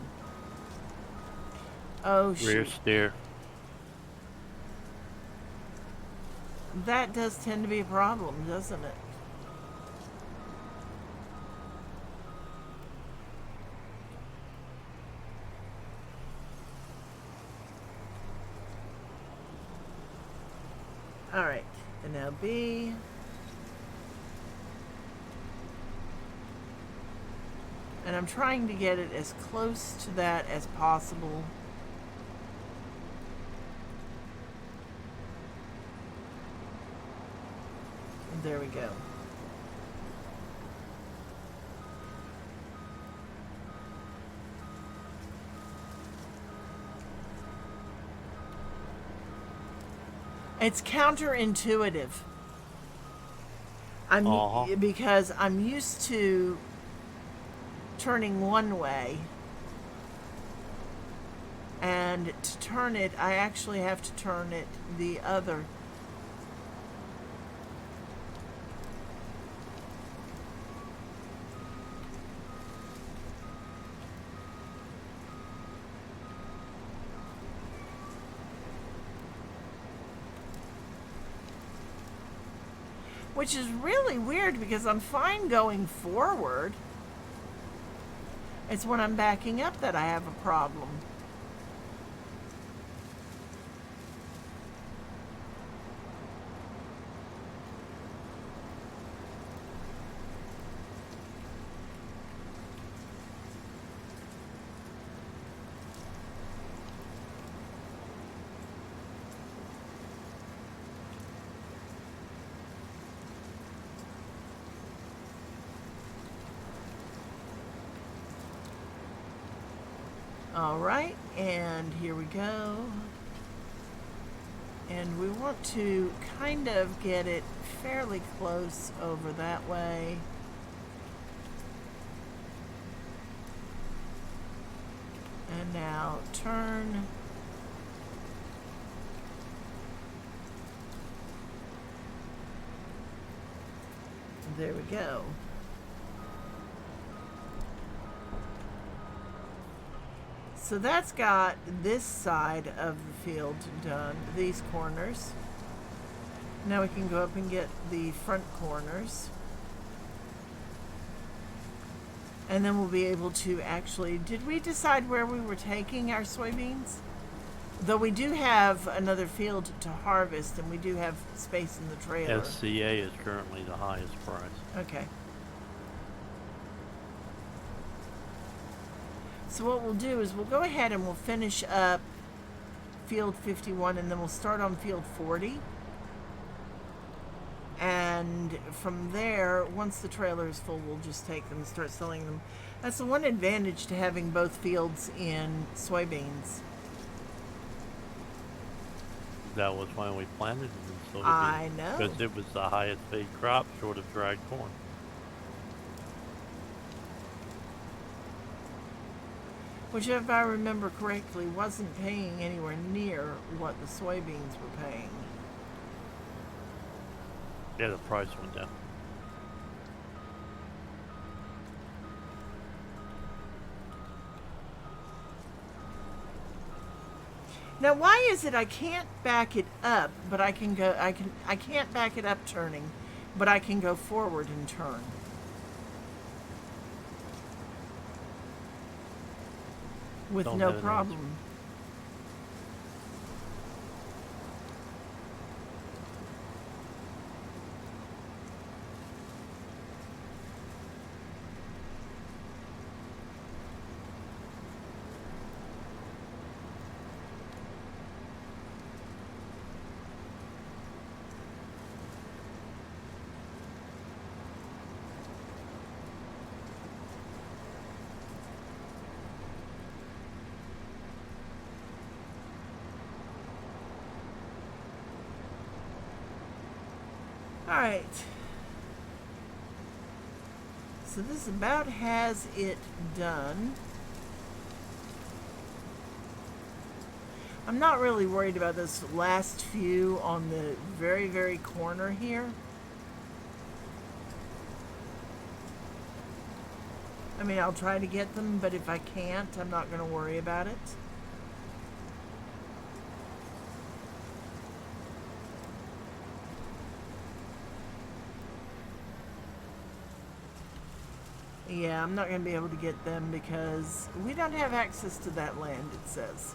Oh, Rear shoot. steer. That does tend to be a problem, doesn't it? All right, and now B. And I'm trying to get it as close to that as possible. There we go. It's counterintuitive. Because I'm used to turning one way, and to turn it, I actually have to turn it the other. Which is really weird because I'm fine going forward. It's when I'm backing up that I have a problem. All right, and here we go. And we want to kind of get it fairly close over that way. And now turn. There we go. So that's got this side of the field done, these corners. Now we can go up and get the front corners. And then we'll be able to actually, did we decide where we were taking our soybeans? Though we do have another field to harvest and we do have space in the trailer. SCA is currently the highest price. Okay. So what we'll do is we'll go ahead and we'll finish up field 51 and then we'll start on field 40. And from there, once the trailer is full, we'll just take them and start selling them. That's the one advantage to having both fields in soybeans. That was why we planted it in soybeans. I know. Because it was the highest paid crop short of dried corn. Which, if I remember correctly, wasn't paying anywhere near what the soybeans were paying. Yeah, the price went down. Now, why is it I can't back it up, but I can go? I can't back it up turning, but I can go forward and turn. With Don't no have an problem. Alright. So this about has it done. I'm not really worried about this last few on the very, very corner here. I mean, I'll try to get them, but if I can't, I'm not going to worry about it. Yeah, I'm not going to be able to get them because we don't have access to that land, it says.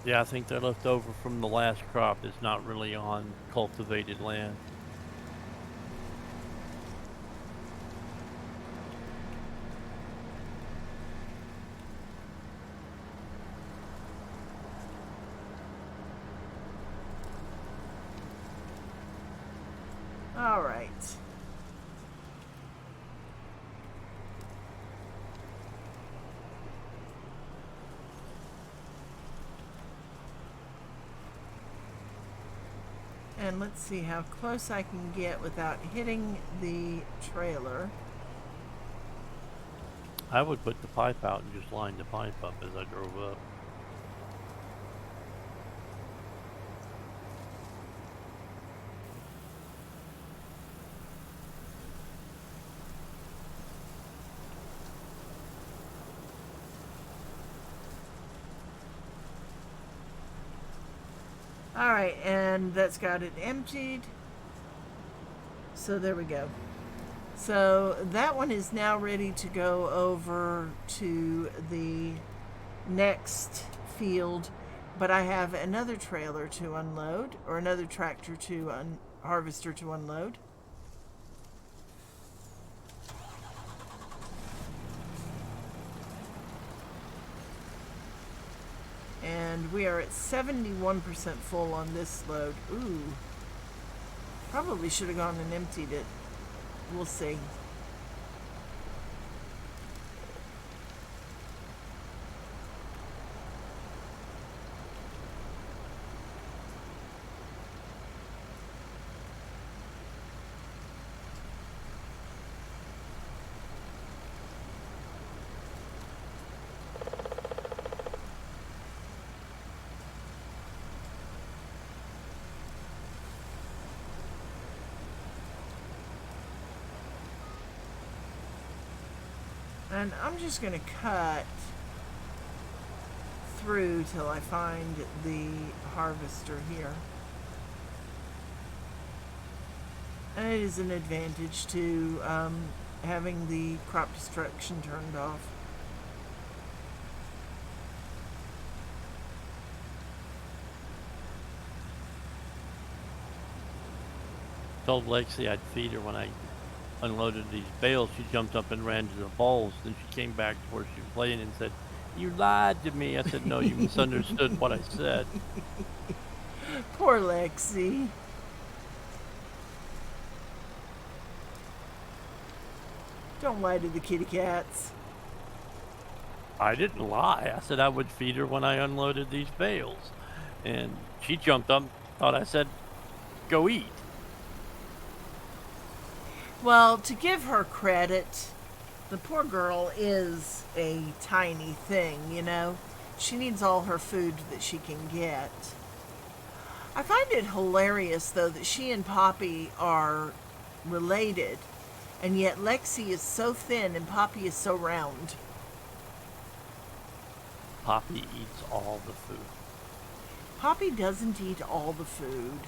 Yeah, I think they're left over from the last crop. It's not really on cultivated land. All right. And let's see how close I can get without hitting the trailer. I would put the pipe out and just line the pipe up as I drove up. Alright, and that's got it emptied. So there we go. So that one is now ready to go over to the next field, but I have another trailer to unload, or another tractor to harvester to unload. And we are at 71% full on this load. Ooh. Probably should have gone and emptied it. We'll see. And I'm just going to cut through till I find the harvester here. And it is an advantage to having the crop destruction turned off. Told Lexi I'd feed her when I unloaded these bales. She jumped up and ran to the bowls. Then she came back to where she was playing and said, "You lied to me." I said, "No, you misunderstood what I said." Poor Lexi. Don't lie to the kitty cats. I didn't lie. I said I would feed her when I unloaded these bales. And she jumped up, thought I said, "Go eat." Well, to give her credit, the poor girl is a tiny thing, you know. She needs all her food that she can get. I find it hilarious, though, that she and Poppy are related, and yet Lexi is so thin and Poppy is so round. Poppy eats all the food. Poppy doesn't eat all the food.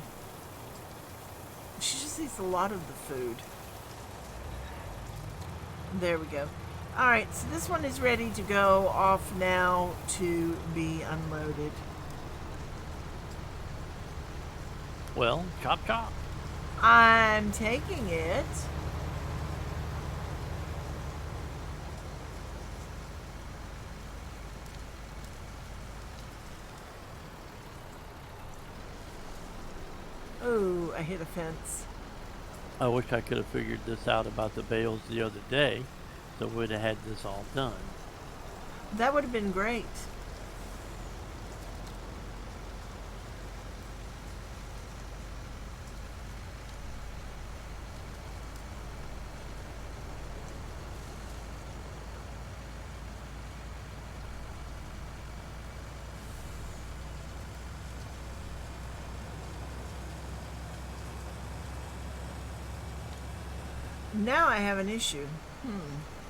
She just eats a lot of the food. There we go. Alright, so this one is ready to go off now to be unloaded. Well, chop chop. I'm taking it. Oh, I hit a fence. I wish I could have figured this out about the bales the other day, so we'd have had this all done. That would have been great. Now I have an issue.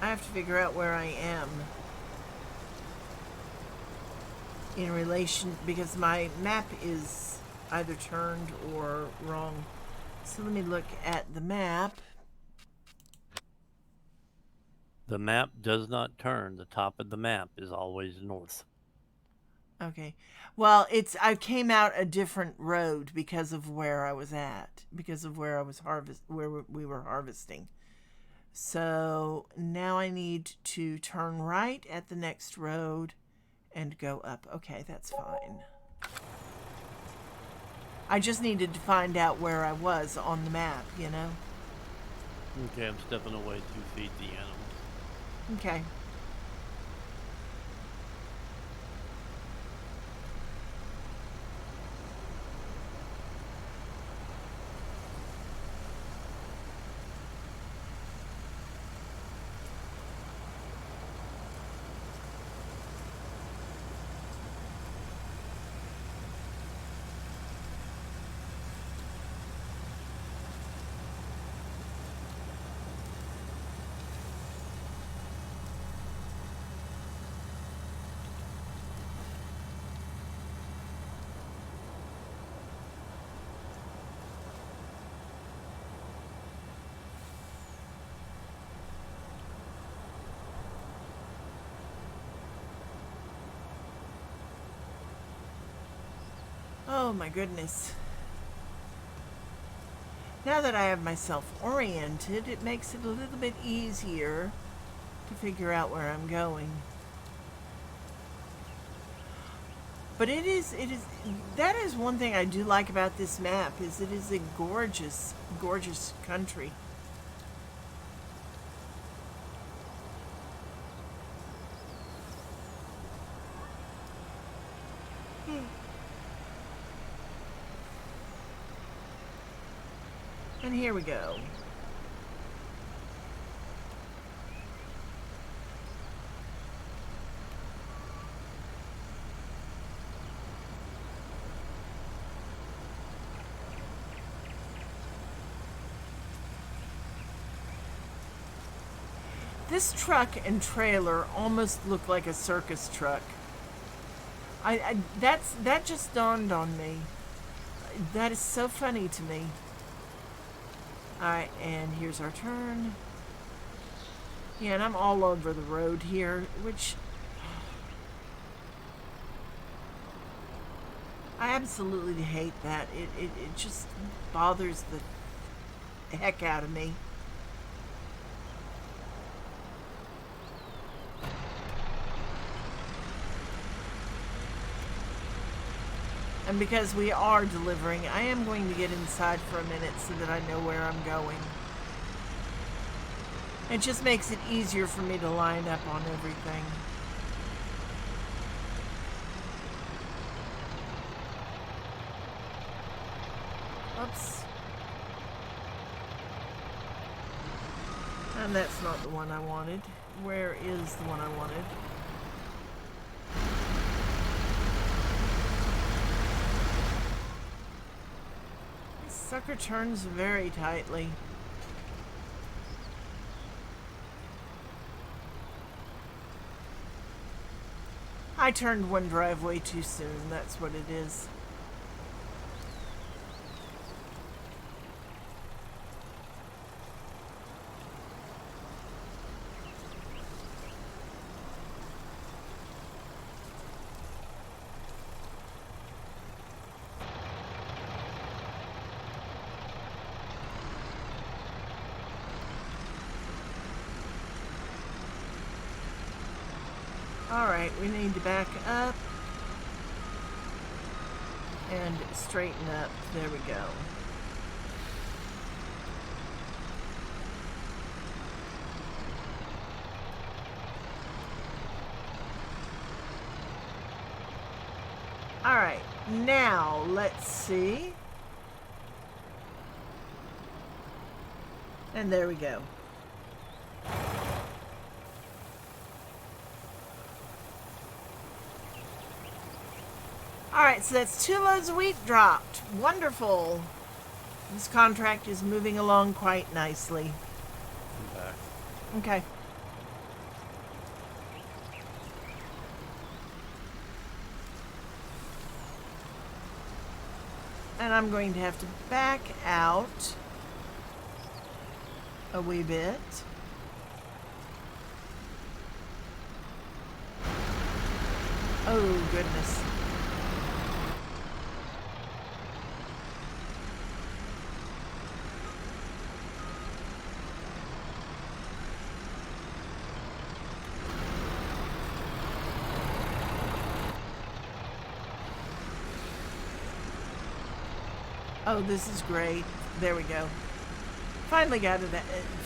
I have to figure out where I am in relation, because my map is either turned or wrong. So let me look at the map. The map does not turn. The top of the map is always north. Okay. Well, I came out a different road because of where I was at, because of where I was where we were harvesting. So now I need to turn right at the next road and go up. Okay, that's fine. I just needed to find out where I was on the map, you know? Okay, I'm stepping away to feed the animals. Okay. Oh my goodness. Now that I have myself oriented, it makes it a little bit easier to figure out where I'm going. But that is one thing I do like about this map, is it is a gorgeous, gorgeous country. And here we go. This truck and trailer almost look like a circus truck. That just dawned on me. That is so funny to me. Alright, and here's our turn. Yeah, and I'm all over the road here, which I absolutely hate that. It just bothers the heck out of me. And because we are delivering, I am going to get inside for a minute so that I know where I'm going. It just makes it easier for me to line up on everything. Oops. And that's not the one I wanted. Where is the one I wanted? This sucker turns very tightly. I turned one driveway too soon, that's what it is. Alright, we need to back up and straighten up. There we go. Alright, now let's see. And there we go. Alright, so that's 2 loads of wheat dropped. Wonderful. This contract is moving along quite nicely. I'm back. Okay. And I'm going to have to back out a wee bit. Oh, goodness. Oh, this is great. There we go. Finally got it.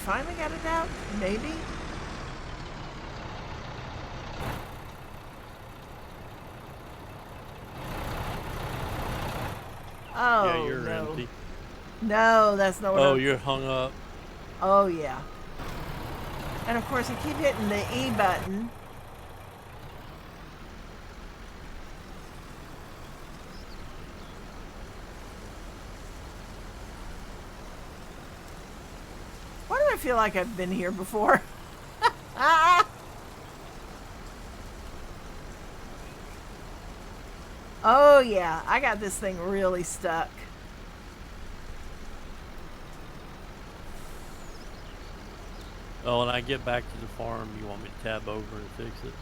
Finally got it out. Maybe. Oh, Yeah, you're no. empty. No, that's not what Oh, I'm... you're hung up. Oh, yeah. And, of course, I keep hitting the E button. Why do I feel like I've been here before? Oh, yeah. I got this thing really stuck. Oh, when I get back to the farm, you want me to tab over and fix it?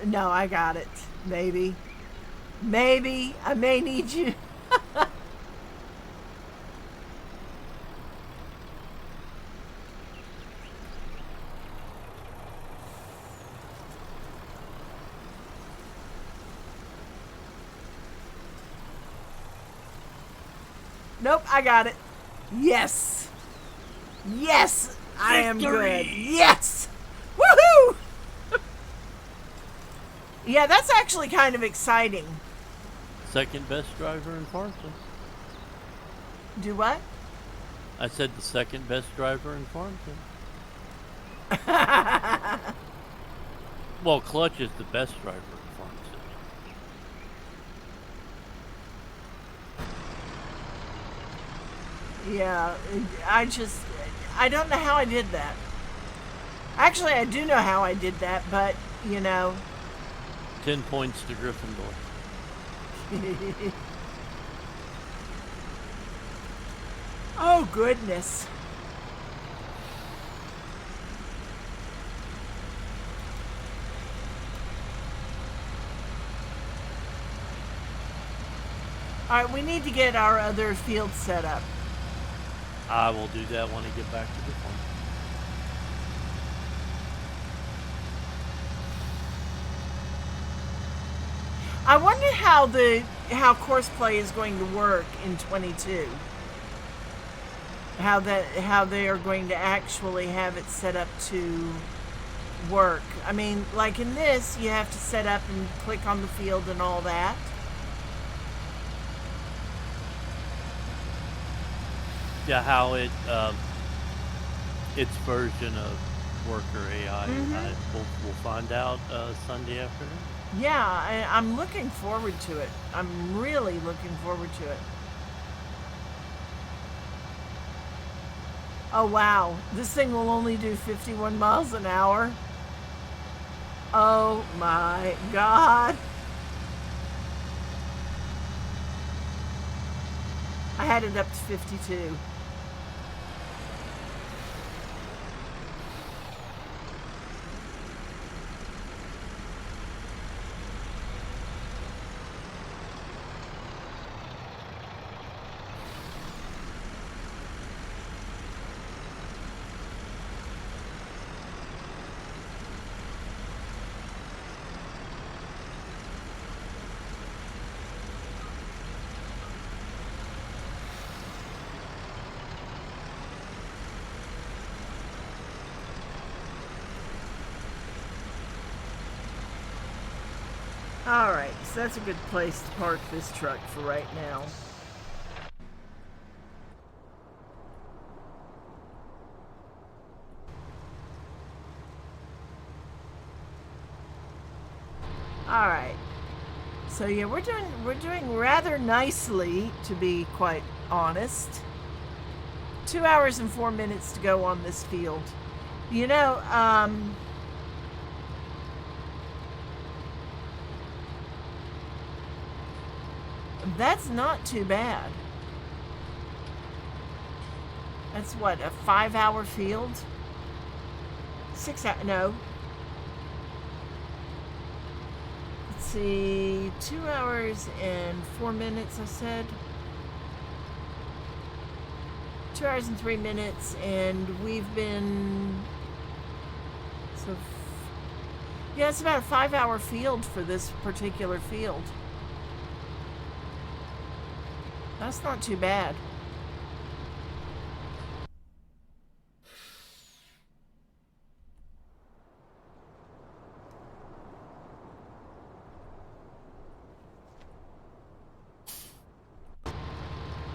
No, I got it. Maybe. Maybe. I may need you. Nope, I got it. Yes. Yes, I am good. Yes. Woohoo! Yeah, that's actually kind of exciting. Second best driver in Farmington. Do what? I said the second best driver in Farmington. Well, Clutch is the best driver in Farmington. Yeah, I don't know how I did that. Actually, I do know how I did that, but, you know, 10 points to Gryffindor. Oh, goodness. All right, we need to get our other field set up. I will do that when I get back to the farm. I wonder how course play is going to work in 22. How they are going to actually have it set up to work. I mean, like in this, you have to set up and click on the field and all that. Yeah, how its version of Worker AI. We'll find out Sunday afternoon. Yeah, I'm looking forward to it. I'm really looking forward to it. Oh, wow. This thing will only do 51 miles an hour. Oh, my God. I had it up to 52. Alright, so that's a good place to park this truck for right now. Alright. So yeah, we're doing rather nicely, to be quite honest. 2 hours and 4 minutes to go on this field. You know, that's not too bad. That's what, a 5-hour field? 6 hours, no. Let's see, 2 hours and 4 minutes, I said. 2 hours and 3 minutes, and we've been, so, yeah, it's about a 5-hour field for this particular field. That's not too bad.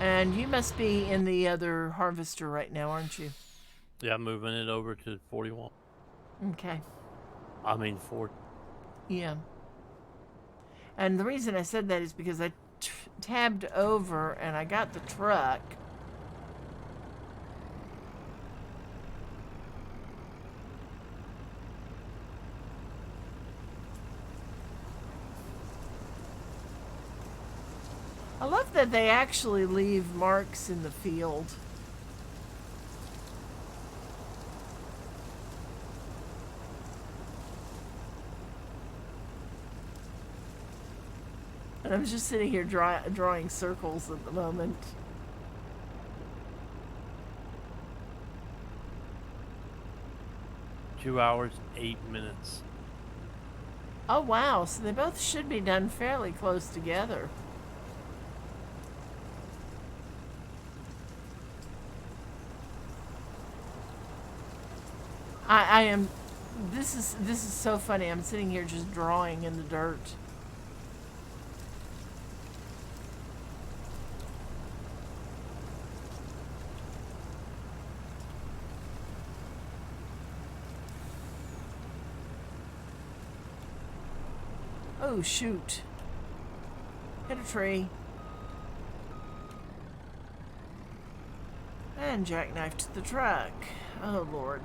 And you must be in the other harvester right now, aren't you? Yeah, I'm moving it over to 41. Okay. I mean 40. Yeah. And the reason I said that is because I tabbed over and I got the truck. I love that they actually leave marks in the field. And I'm just sitting here drawing circles at the moment. Two hours, 8 minutes. Oh, wow. So they both should be done fairly close together. I am... This is so funny. I'm sitting here just drawing in the dirt. Oh, shoot. Hit a tree. And jackknifed the truck. Oh, Lord.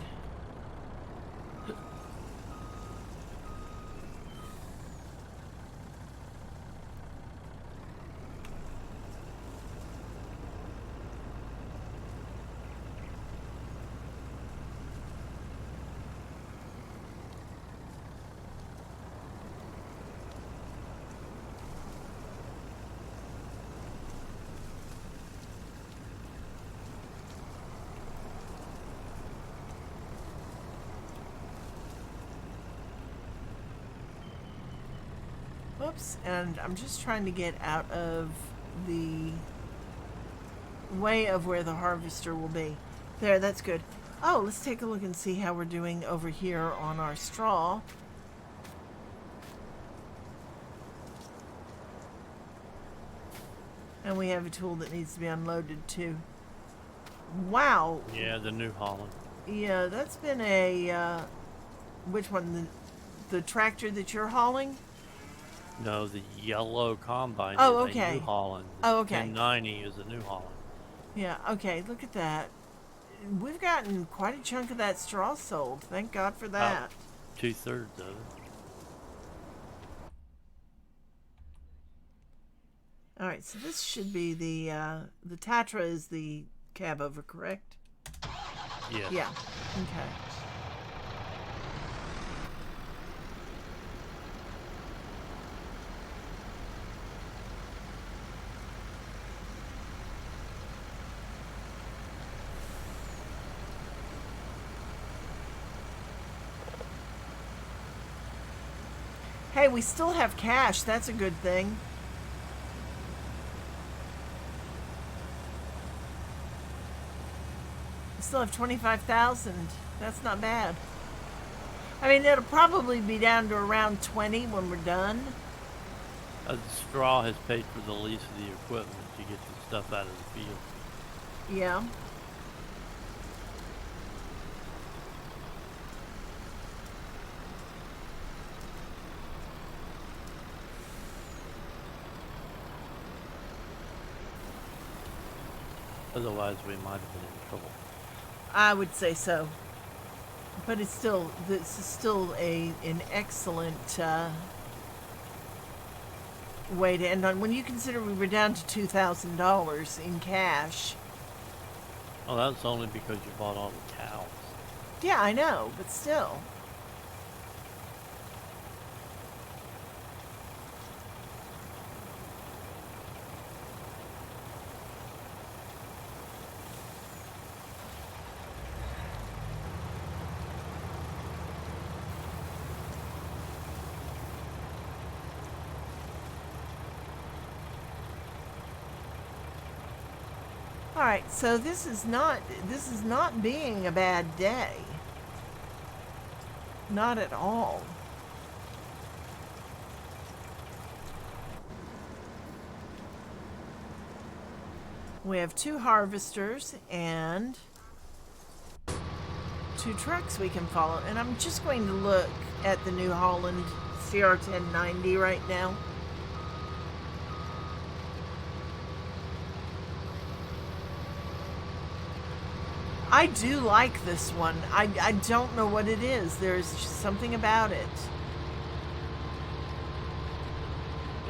Oops, and I'm just trying to get out of the way of where the harvester will be. There, that's good. Oh, let's take a look and see how we're doing over here on our straw. And we have a tool that needs to be unloaded too. Wow. Yeah, the New Holland. Yeah, that's been a, which one? The tractor that you're hauling? No, the yellow combine Oh, is a okay. New Holland. Oh, okay. 1090 is a New Holland. Yeah, okay, look at that. We've gotten quite a chunk of that straw sold. Thank God for that. 2/3 of it. All right, so this should be the Tatra is the cab over, correct? Yes. Yeah. Okay. Hey, we still have cash. That's a good thing. We still have 25,000. That's not bad. I mean, it'll probably be down to around 20 when we're done. The straw has paid for the lease of the equipment to get the stuff out of the field. Yeah. Otherwise, we might have been in trouble. I would say so. But it's still, this is still an excellent way to end on. When you consider we were down to $2,000 in cash. Oh, that's only because you bought all the cows. Yeah, I know, but still. All right, so this is not being a bad day. Not at all. We have 2 harvesters and 2 trucks we can follow. And I'm just going to look at the New Holland CR1090 right now. I do like this one. I don't know what it is. There's just something about it.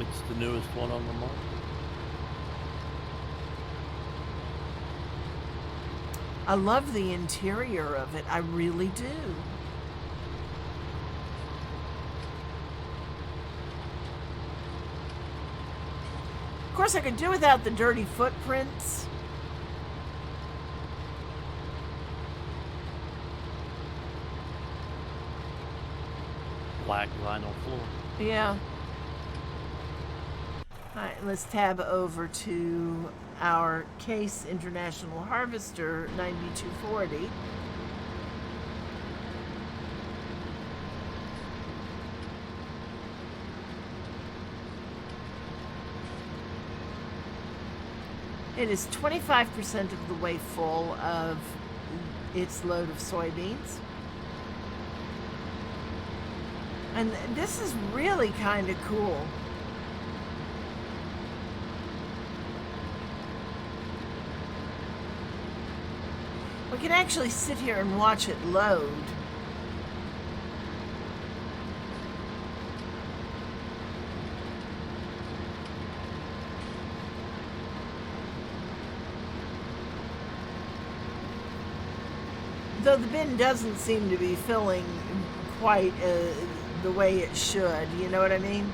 It's the newest one on the market. I love the interior of it. I really do. Of course, I could do without the dirty footprints. Black vinyl floor. Yeah. All right, let's tab over to our Case International Harvester 9240. It is 25% of the way full of its load of soybeans. And this is really kind of cool. We can actually sit here and watch it load. Though the bin doesn't seem to be filling quite the way it should, you know what I mean?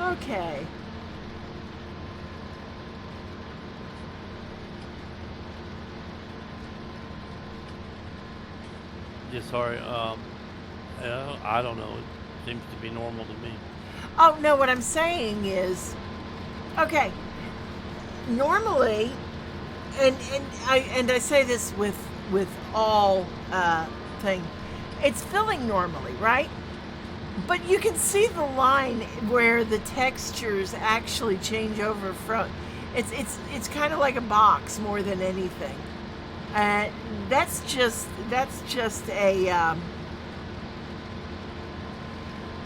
Okay. Just sorry. I don't know. It seems to be normal to me. Oh, no, what I'm saying is, okay, normally, and I say this with all thing, it's filling normally, right? But you can see the line where the textures actually change over from. It's kind of like a box more than anything. Uh, that's just a.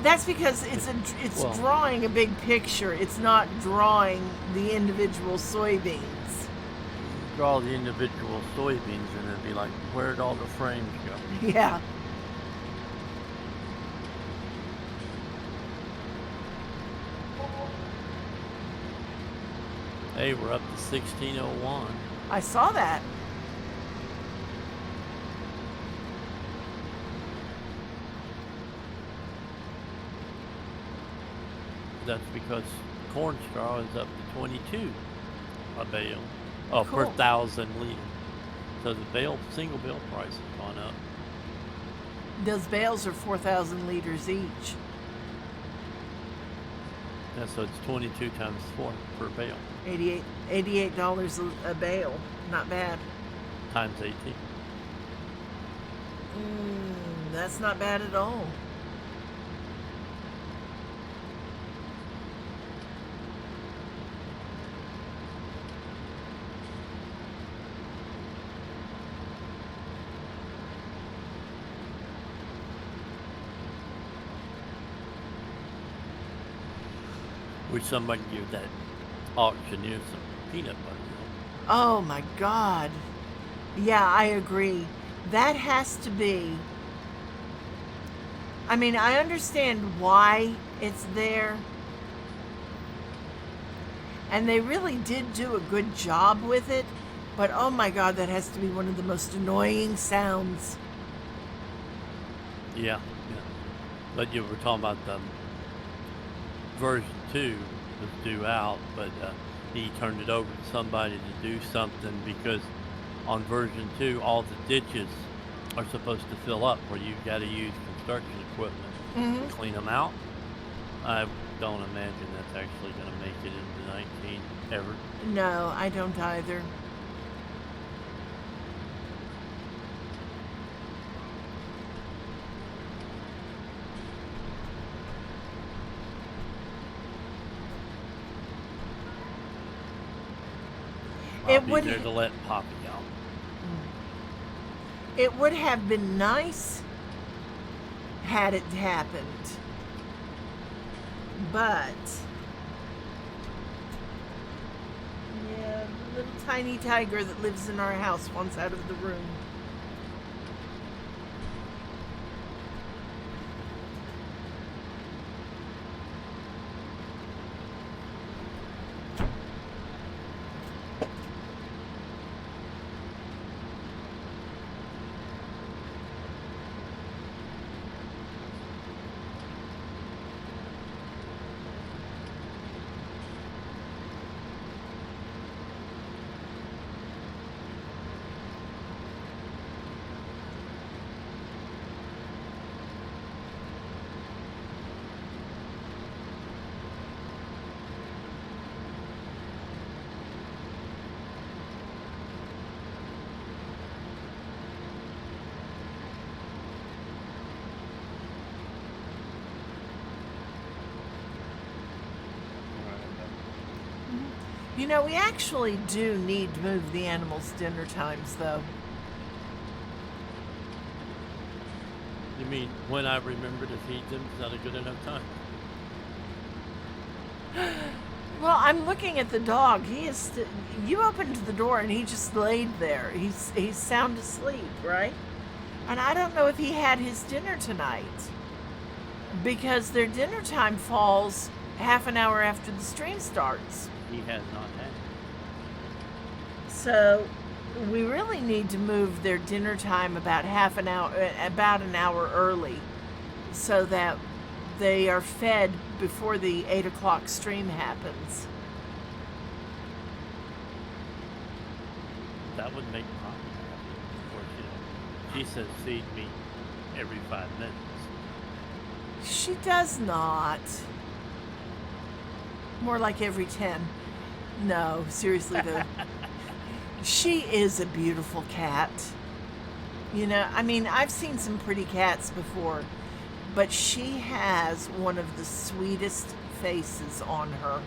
That's because it's Well, drawing a big picture. It's not drawing the individual soybeans. draw the individual soybeans and it'd be like, where'd all the frames go? Yeah. Hey, we're up to 1601. I saw that. That's because corn straw is up to 22 a bale. Oh, per Cool. 1,000 liters. So the single bale price has gone up. Those bales are 4,000 liters each. Yeah, so it's 22 times 4 per bale, $88 a bale. Not bad. times 18. That's not bad at all. Wish somebody give that auctioneer some peanut butter. Oh my God. Yeah, I agree. That has to be. I mean, I understand why it's there. And they really did do a good job with it. But oh my God, that has to be one of the most annoying sounds. Yeah, yeah. But you were talking about the version 2 was due out, but he turned it over to somebody to do something because on version 2, all the ditches are supposed to fill up where you've got to use construction equipment to clean them out. I don't imagine that's actually going to make it into 19 ever. No, I don't either. I'll It be would. there to let Poppy out. It would have been nice had it happened. But yeah, the little tiny tiger that lives in our house wants out of the room. You know, we actually do need to move the animals' dinner times, though. You mean when I remember to feed them is not a good enough time? Well, I'm looking at the dog. He is. You opened the door and he just laid there. He's sound asleep, right? And I don't know if he had his dinner tonight because their dinner time falls half an hour after the stream starts. He has not had it. So we really need to move their dinner time about an hour early, so that they are fed before the 8 o'clock stream happens. That would make Mommy happy. Of course, she says feed me every 5 minutes. She does not. More like every 10. No, seriously though. She is a beautiful cat. You know, I mean, I've seen some pretty cats before, but she has one of the sweetest faces on her.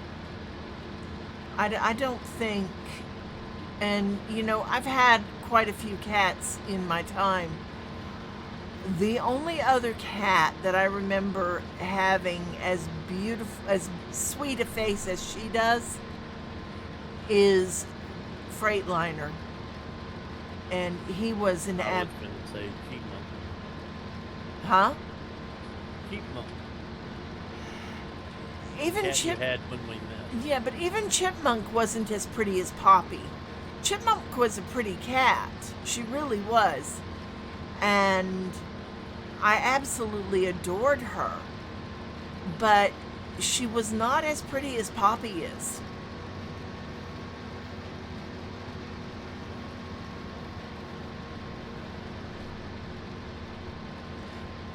I don't think, and you know, I've had quite a few cats in my time. The only other cat that I remember having as beautiful, as sweet a face as she does is Freightliner. And he was an I was going to say Chipmunk. Huh? Chipmunk. Even Cat you had when we met. Yeah, but even Chipmunk wasn't as pretty as Poppy. Chipmunk was a pretty cat. She really was. And I absolutely adored her. But she was not as pretty as Poppy is.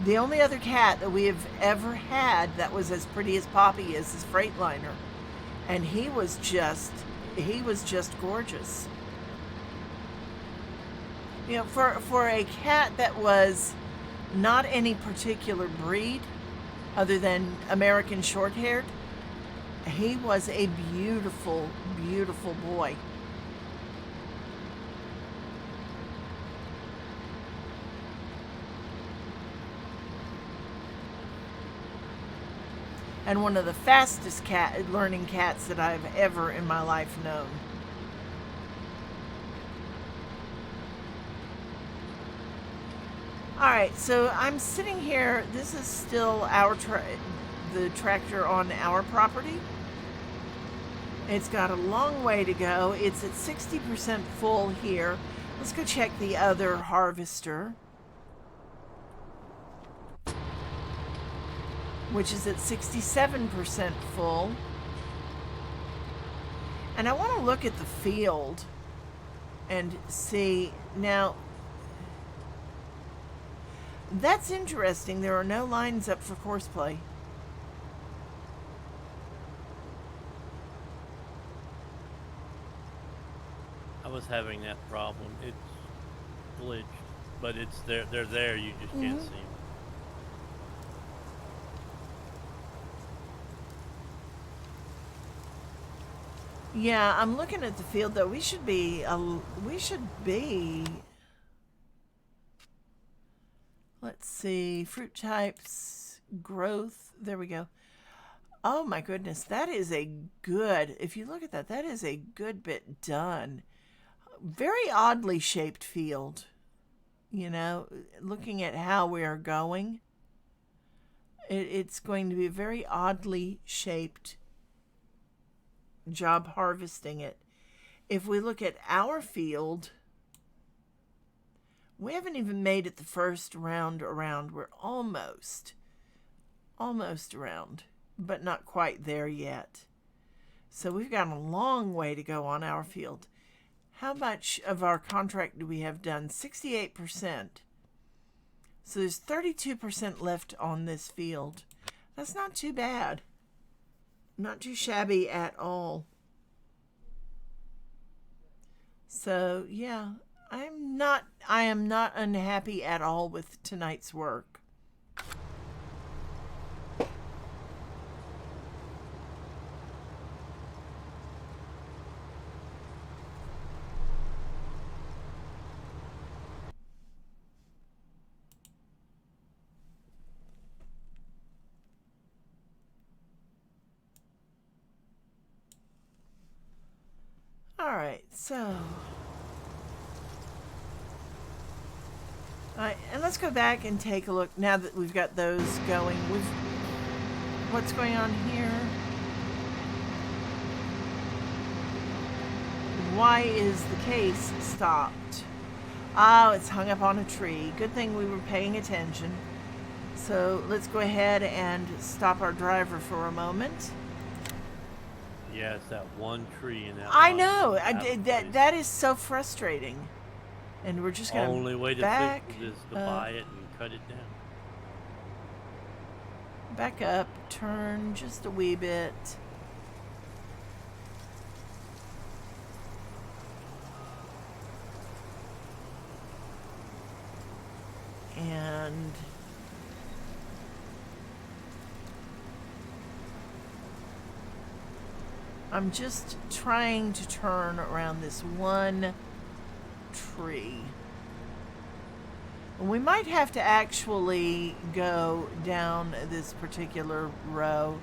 The only other cat that we have ever had that was as pretty as Poppy is Freightliner. And he was just gorgeous. You know, for a cat that was not any particular breed other than American Shorthaired, he was a beautiful, beautiful boy. And one of the fastest learning cats that I've ever in my life known. All right, so I'm sitting here. This is still the tractor on our property. It's got a long way to go. It's at 60% full here. Let's go check the other harvester, which is at 67% full. And I want to look at the field and see. Now, that's interesting. There are no lines up for course play. I was having that problem. It's glitched, but it's there. They're there. You just can't see them. Yeah, I'm looking at the field though. We should be. Let's see, fruit types, growth. There we go. Oh my goodness, that is a good. If you look at that, that is a good bit done. Very oddly shaped field. You know, looking at how we are going, it's going to be a very oddly shaped job harvesting it. If we look at our field, we haven't even made it the first round around. We're almost around, but not quite there yet. So we've got a long way to go on our field. How much of our contract do we have done? 68%. So there's 32% left on this field. That's not too bad. Not too shabby at all. So, yeah, I am not unhappy at all with tonight's work. All right, so and let's go back and take a look now that we've got those going. What's going on here? Why is the case stopped? Oh, it's hung up on a tree. Good thing we were paying attention. So let's go ahead and stop our driver for a moment. Yeah, it's that one tree in that I line know. that's out of place. That is so frustrating. And we're just going Only way to to back fix it is to up, buy it and cut it down. back up, turn just a wee bit. And I'm just trying to turn around this one tree. We might have to actually go down this particular row.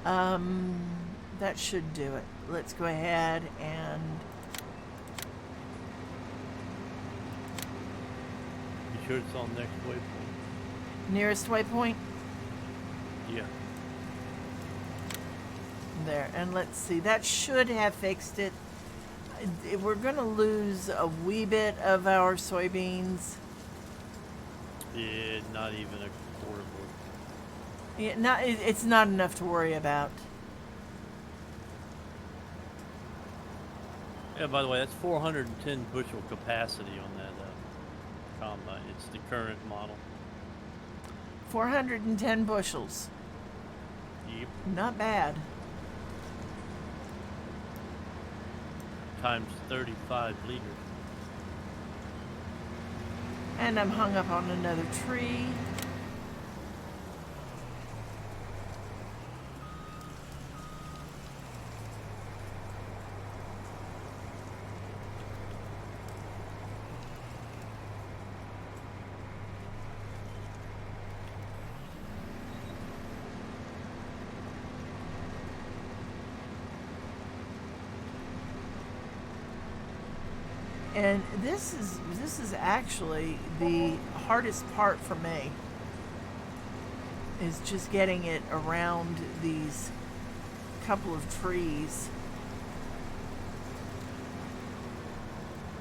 That should do it. Let's go ahead and You sure it's on next waypoint? nearest waypoint. Yeah. There, and let's see, that should have fixed it. We're going to lose a wee bit of our soybeans. Yeah, not even a quarter of Yeah, it's not enough to worry about. Yeah, by the way, that's 410 bushel capacity on that combine. It's the current model. 410 bushels. Yep. Not bad. Times 35 liters. And I'm hung up on another tree. And this is actually the hardest part for me, is just getting it around these couple of trees.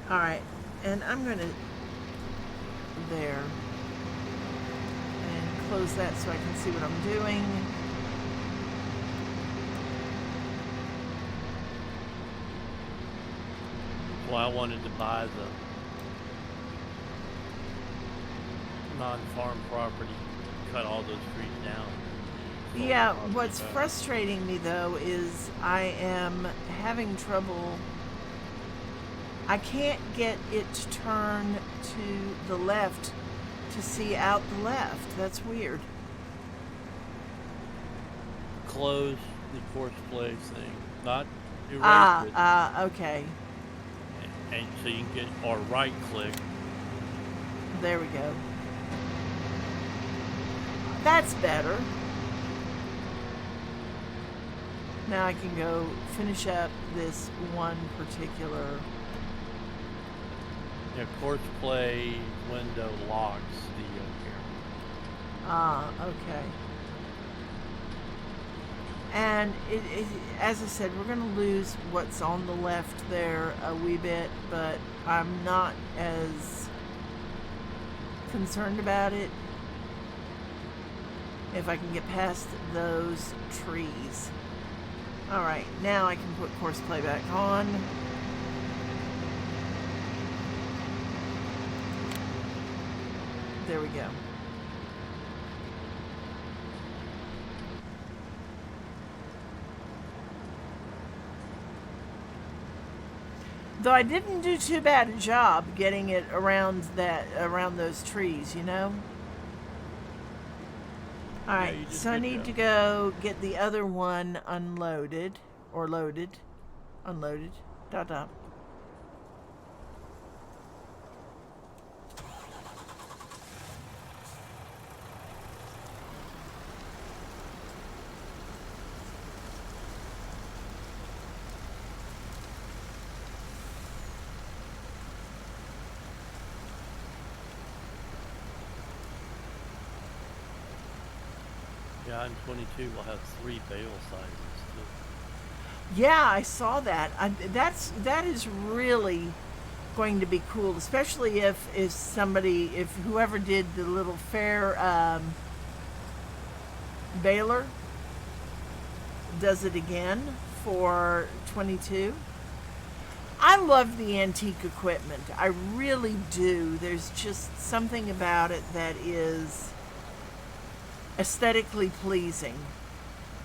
All right, and I'm going to there and close that so I can see what I'm doing. Well, I wanted to buy the non-farm property, cut all those trees down. Yeah, what's frustrating me though is I am having trouble. I can't get it to turn to the left to see out the left. That's weird. Close the course play thing, not erase it. Okay. And so you can get, or right click. There we go. That's better. Now I can go finish up this one particular. Yeah, course play window locks the camera. Okay. And as I said, we're going to lose what's on the left there a wee bit, but I'm not as concerned about it if I can get past those trees. All right, now I can put course play back on. There we go. Though I didn't do too bad a job getting it around those trees, you know? Alright, you did so I good need job. to go get the other one unloaded. Or loaded. Unloaded. Dot dot. Yeah, in 22 we'll have 3 bale sizes too. Yeah, I saw that. That is really going to be cool, especially if somebody, if whoever did the little fair baler does it again for 22. I love the antique equipment. I really do. There's just something about it that is aesthetically pleasing.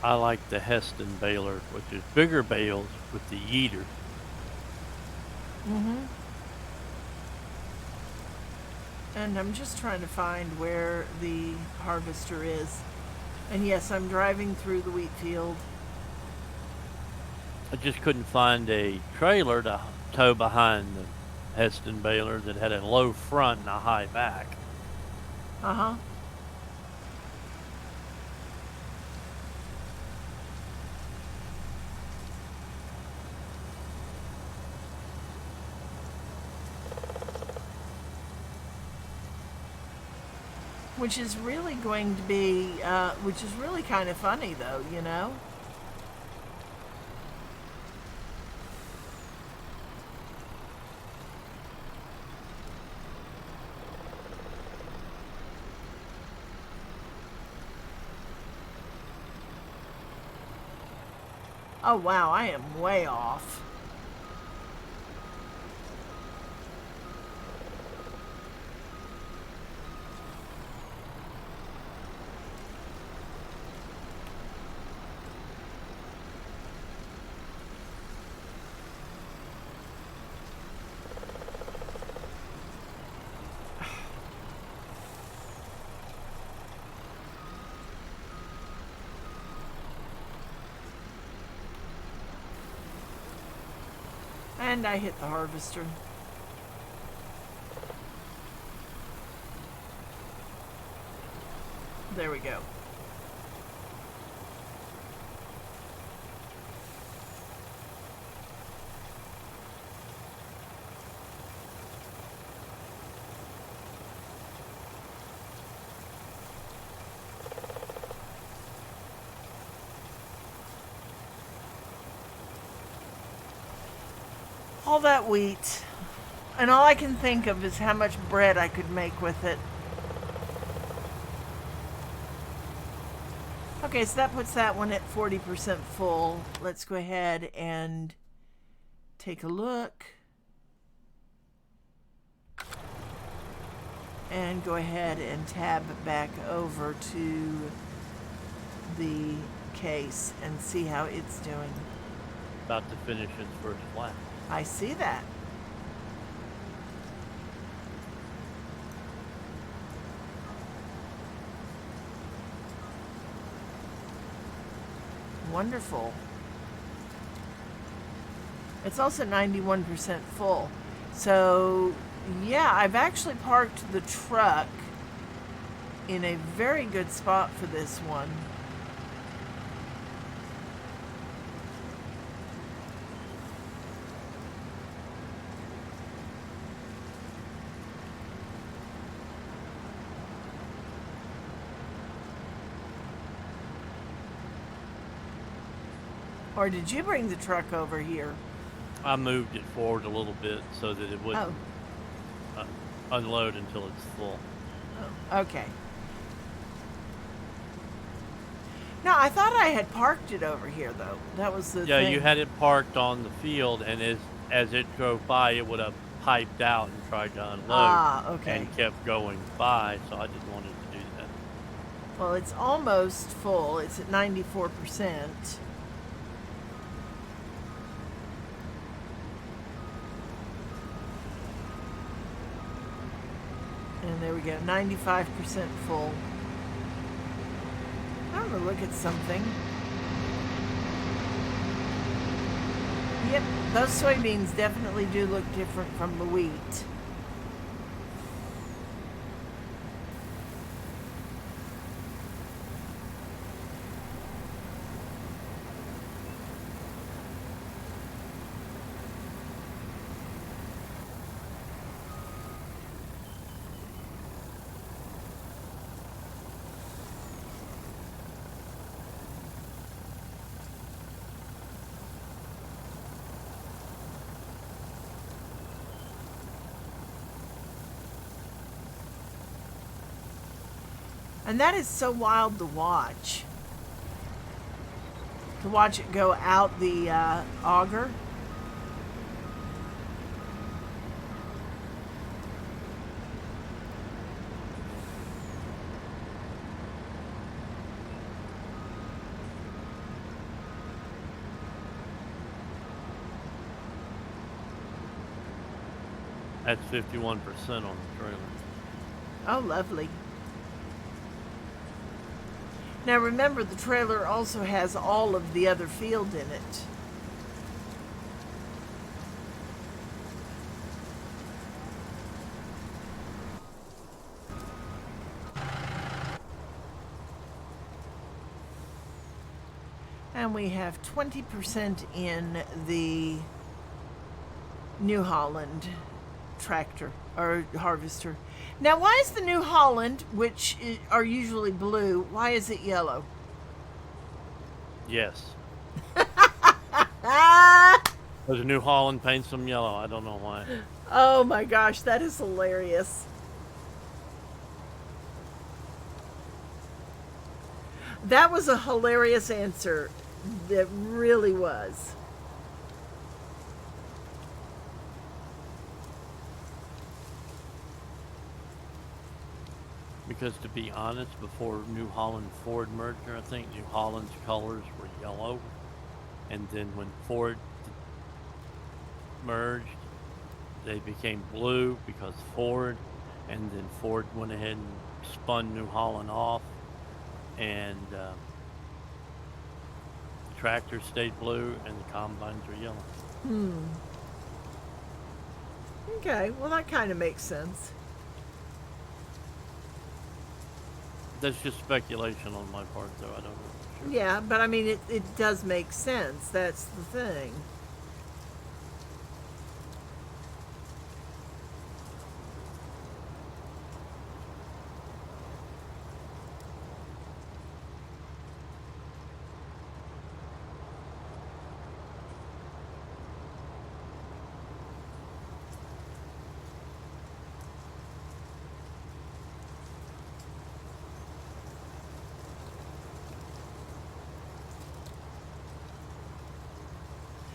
I like the Heston baler, which is bigger bales with the yeeter. Mm-hmm. And I'm just trying to find where the harvester is. And yes, I'm driving through the wheat field. I just couldn't find a trailer to tow behind the Heston baler that had a low front and a high back. Uh-huh. Which is really going to be, which is really kind of funny though, you know? Oh wow, I am way off. And I hit the harvester. There we go. All that wheat, and all I can think of is how much bread I could make with it. Okay, so that puts that one at 40% full. Let's go ahead and take a look. And go ahead and tab back over to the case and see how it's doing. About to finish its first flat. I see that. Wonderful. It's also 91% full. So, yeah, I've actually parked the truck in a very good spot for this one. Or did you bring the truck over here? I moved it forward a little bit so that it wouldn't unload until it's full. Oh, okay. No, I thought I had parked it over here, though. That was the Yeah, thing. you had it parked on the field, and as it drove by, it would have piped out and tried to unload. Ah, okay. And kept going by, so I just wanted to do that. Well, it's almost full. It's at 94%. And there we go, 95% full. I'm gonna look at something. Yep, those soybeans definitely do look different from the wheat. And that is so wild to watch. To watch it go out the auger. That's 51% on the trailer. Oh, lovely. Now remember, the trailer also has all of the other field in it. And we have 20% in the New Holland tractor or harvester. Now, why is the New Holland, which are usually blue, why is it yellow? Yes. Ah! There's a New Holland paints them yellow. I don't know why. Oh my gosh, that is hilarious. That was a hilarious answer. That really was. Because to be honest, before New Holland Ford merger, I think New Holland's colors were yellow. And then when Ford merged, they became blue because Ford. And then Ford went ahead and spun New Holland off. And the tractors stayed blue and the combines are yellow. Okay, well, that kind of makes sense. That's just speculation on my part, though. I don't know. Sure. Yeah, but I mean, it does make sense. That's the thing.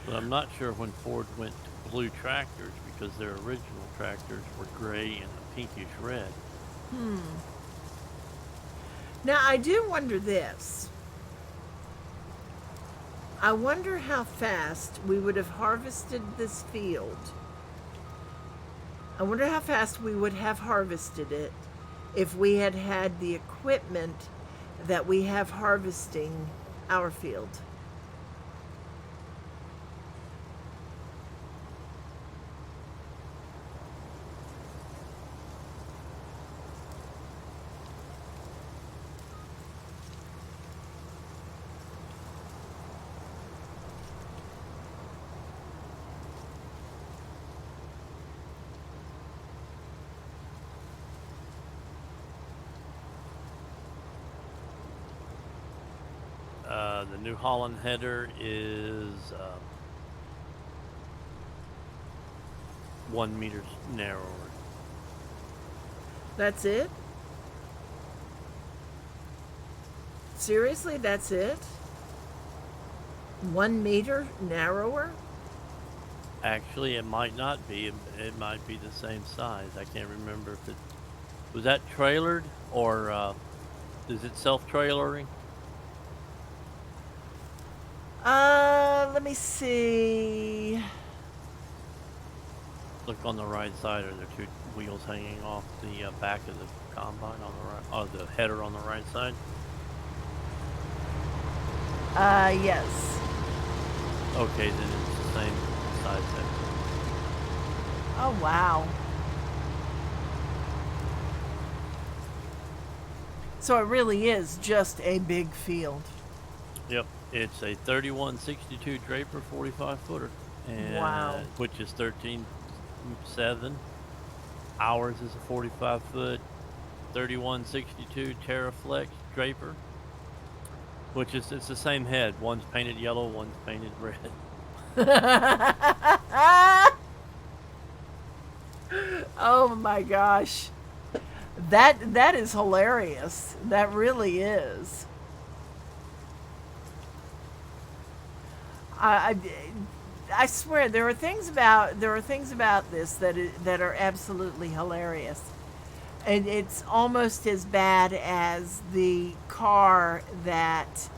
But I'm not sure when Ford went to blue tractors because their original tractors were gray and a pinkish red. Now, I do wonder this. I wonder how fast we would have harvested this field. I wonder how fast we would have harvested it if we had had the equipment that we have harvesting our field. The New Holland header is 1 meter narrower. That's it? Seriously, that's it? 1 meter narrower? Actually, it might not be. It might be the same size. I can't remember if it was that trailered or is it self-trailering? Let me see. Look on the right side. Are there two wheels hanging off the back of the combine on the right? Oh, the header on the right side. Yes. Okay, then it's the same size header. Oh, wow. So it really is just a big field. Yep, it's a 3162 Draper 45 footer, and Wow. which is 13.7. Ours is a 45 foot 3162 Terraflex Draper, which is it's the same head. One's painted yellow, one's painted red. Oh my gosh. That is hilarious. That really is. I, I swear there are things about this that are absolutely hilarious, and it's almost as bad as the car that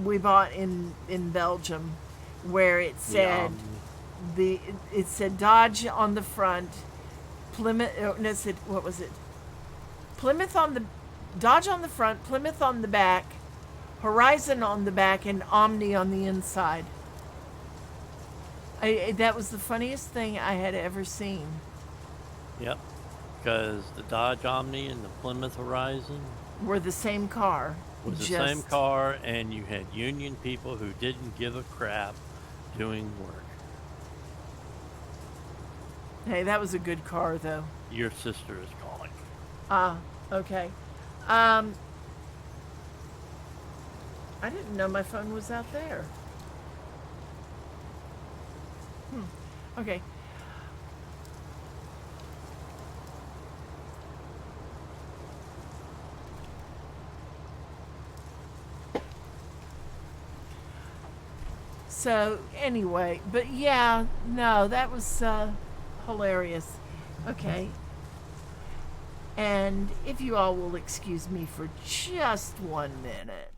we bought in Belgium, where it The said Omni. it said Dodge on the front, Plymouth. No, it said, what was it? Plymouth on the Dodge on the front, Plymouth on the back, Horizon on the back, and Omni on the inside. That was the funniest thing I had ever seen. Yep. Because the Dodge Omni and the Plymouth Horizon Were the same car, was the same just car, and you had union people who didn't give a crap doing work. hey, that was a good car though. Your sister is calling. Ah, okay. Um, I didn't know my phone was out there. Okay. So anyway, but yeah, no, that was hilarious. Okay. And if you all will excuse me for just 1 minute.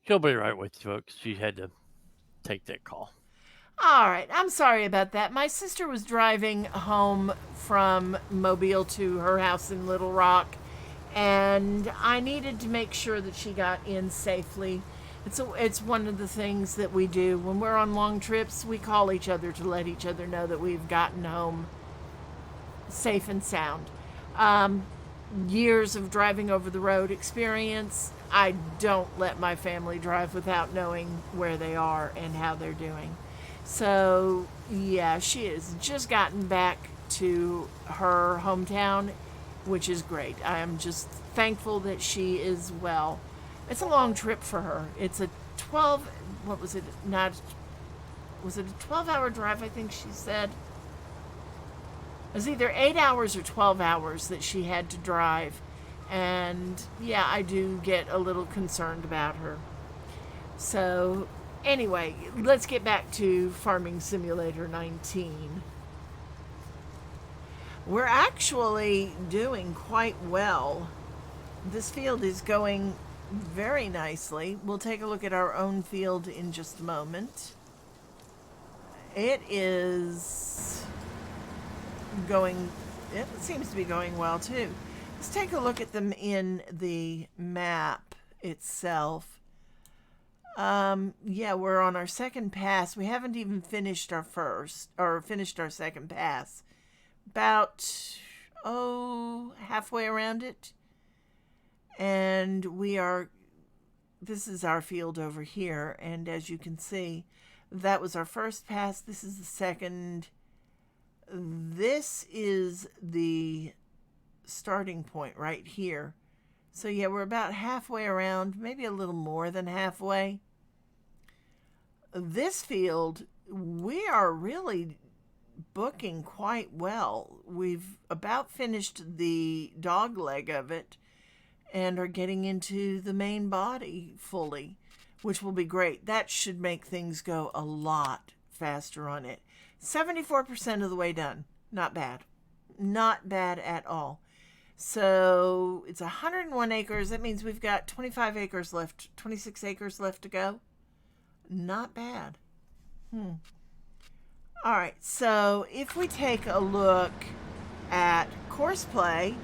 She'll be right with you, folks. She had to take that call. All right, I'm sorry about that. My sister was driving home from Mobile to her house in Little Rock, and I needed to make sure that she got in safely. It's one of the things that we do when we're on long trips. We call each other to let each other know that we've gotten home safe and sound. Um, Years of driving over the road experience. I don't let my family drive without knowing where they are and how they're doing. So, yeah, she has just gotten back to her hometown, which is great. I am just thankful that she is well. It's a long trip for her. It's a 12, what was it? Not, was it a 12-hour drive, I think she said? It was either 8 hours or 12 hours that she had to drive. And yeah, I do get a little concerned about her. So, anyway, let's get back to Farming Simulator 19. We're actually doing quite well. This field is going very nicely. We'll take a look at our own field in just a moment. It is going, it seems to be going well too. Let's take a look at them in the map itself. Yeah, we're on our second pass. We haven't even finished our second pass. About, halfway around it. And this is our field over here. And as you can see, that was our first pass. This is the second. This is the starting point right here. So yeah, we're about halfway around, maybe a little more than halfway. This field, we are really booking quite well. We've about finished the dog leg of it and are getting into the main body fully, which will be great. That should make things go a lot faster on it. 74% of the way done. Not bad. Not bad at all. So it's 101 acres. That means we've got 25 acres left, 26 acres left to go. Not bad. All right, so if we take a look at course play,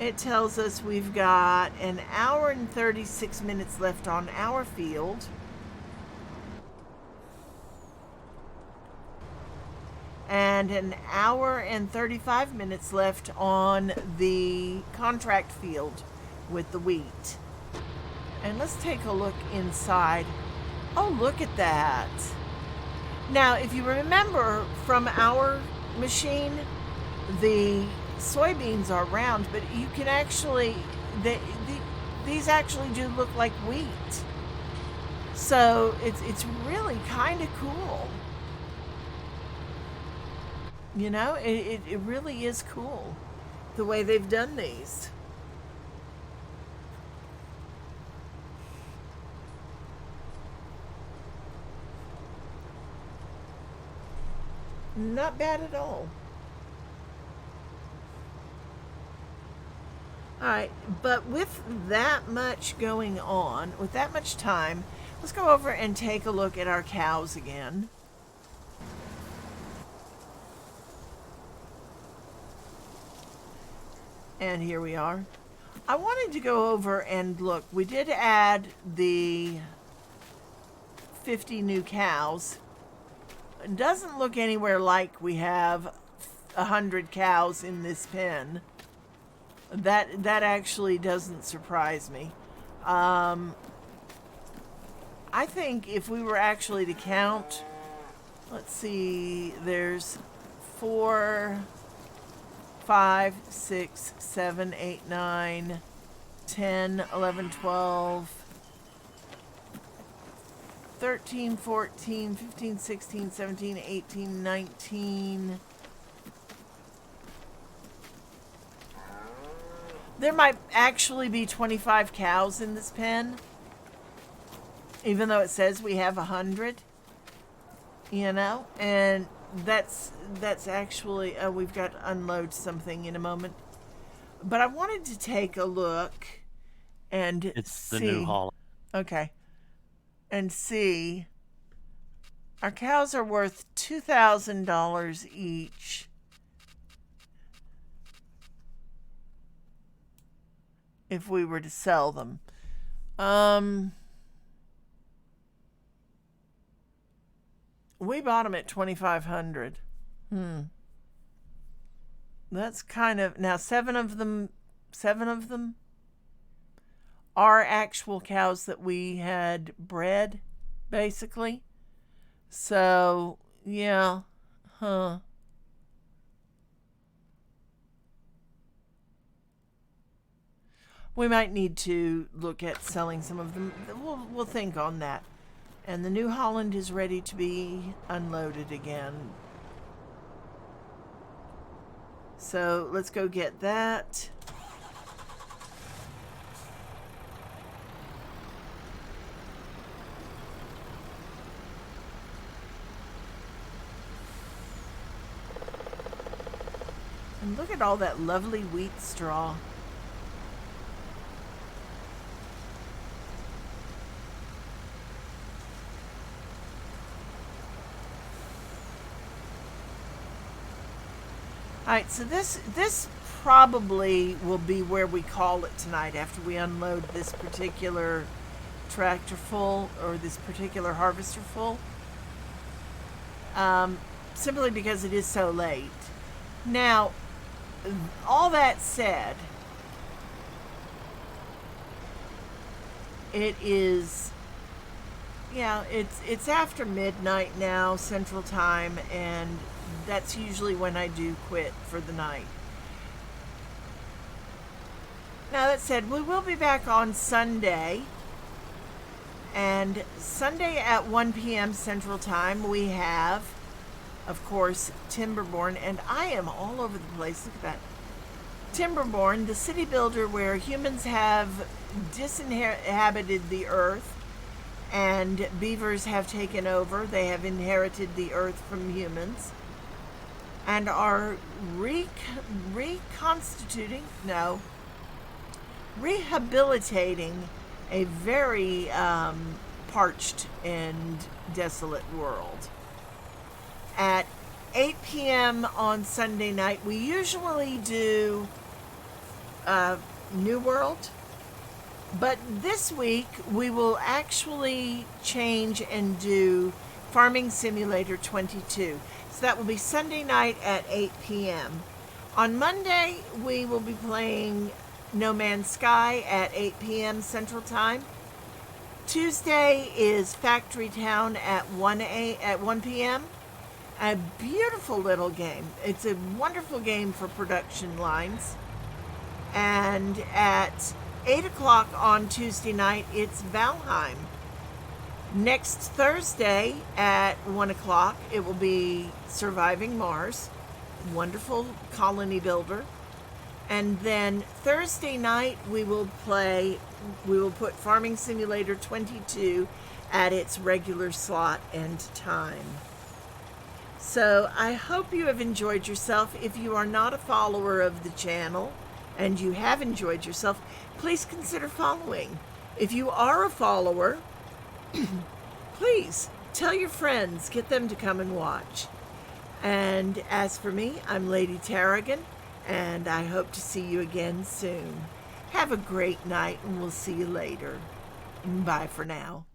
It tells us we've got an hour and 36 minutes left on our field. And an hour and 35 minutes left on the contract field with the wheat. And let's take a look inside. Oh, look at that. Now, if you remember from our machine, the soybeans are round, but you can actually, these actually do look like wheat. So it's really kind of cool. You know, it really is cool the way they've done these. Not bad at all. All right, but with that much going on, with that much time, let's go over and take a look at our cows again. And here we are. I wanted to go over and look. We did add the 50 new cows. It doesn't look anywhere like we have 100 cows in this pen. That actually doesn't surprise me. I think if we were actually to count, let's see, there's 4, 5, 6, 7, 8, 9, 10, 11, 12, 13, 14, 15, 16, 17, 18, 19. There might actually be 25 cows in this pen, even though it says we have 100, you know, and that's actually, we've got to unload something in a moment. But I wanted to take a look and It's see. the New Holland. Okay. And see. Our cows are worth $2,000 each. If we were to sell them. We bought them at $2,500. That's kind of, now seven of them are actual cows that we had bred, basically. So, yeah. We might need to look at selling some of them. We'll think on that. And the New Holland is ready to be unloaded again. So let's go get that. And look at all that lovely wheat straw. Alright, so this probably will be where we call it tonight after we unload this particular tractor full, or this particular harvester full. Simply because it is so late. Now, all that said, it is, yeah, it's after midnight now, Central Time, and that's usually when I do quit for the night. Now, that said, we will be back on Sunday. And Sunday at 1 p.m. Central Time, we have, of course, Timberborn. And I am all over the place. Look at that. Timberborn, the city builder where humans have disinhabited the earth and beavers have taken over. They have inherited the earth from humans and are rehabilitating a very parched and desolate world. At 8 p.m. on Sunday night, we usually do New World. But this week we will actually change and do Farming Simulator 22. So that will be Sunday night at 8 p.m. On Monday we will be playing No Man's Sky at 8 p.m. Central Time. Tuesday is Factory Town at 1 p.m. A beautiful little game. It's a wonderful game for production lines. And at 8 o'clock on Tuesday night, it's Valheim. Next Thursday at 1 o'clock, it will be Surviving Mars. Wonderful colony builder. And then Thursday night, we will put Farming Simulator 22 at its regular slot and time. So I hope you have enjoyed yourself. If you are not a follower of the channel and you have enjoyed yourself, please consider following. If you are a follower, please tell your friends, get them to come and watch. And as for me, I'm Lady Tarragon, and I hope to see you again soon. Have a great night, and we'll see you later. Bye for now.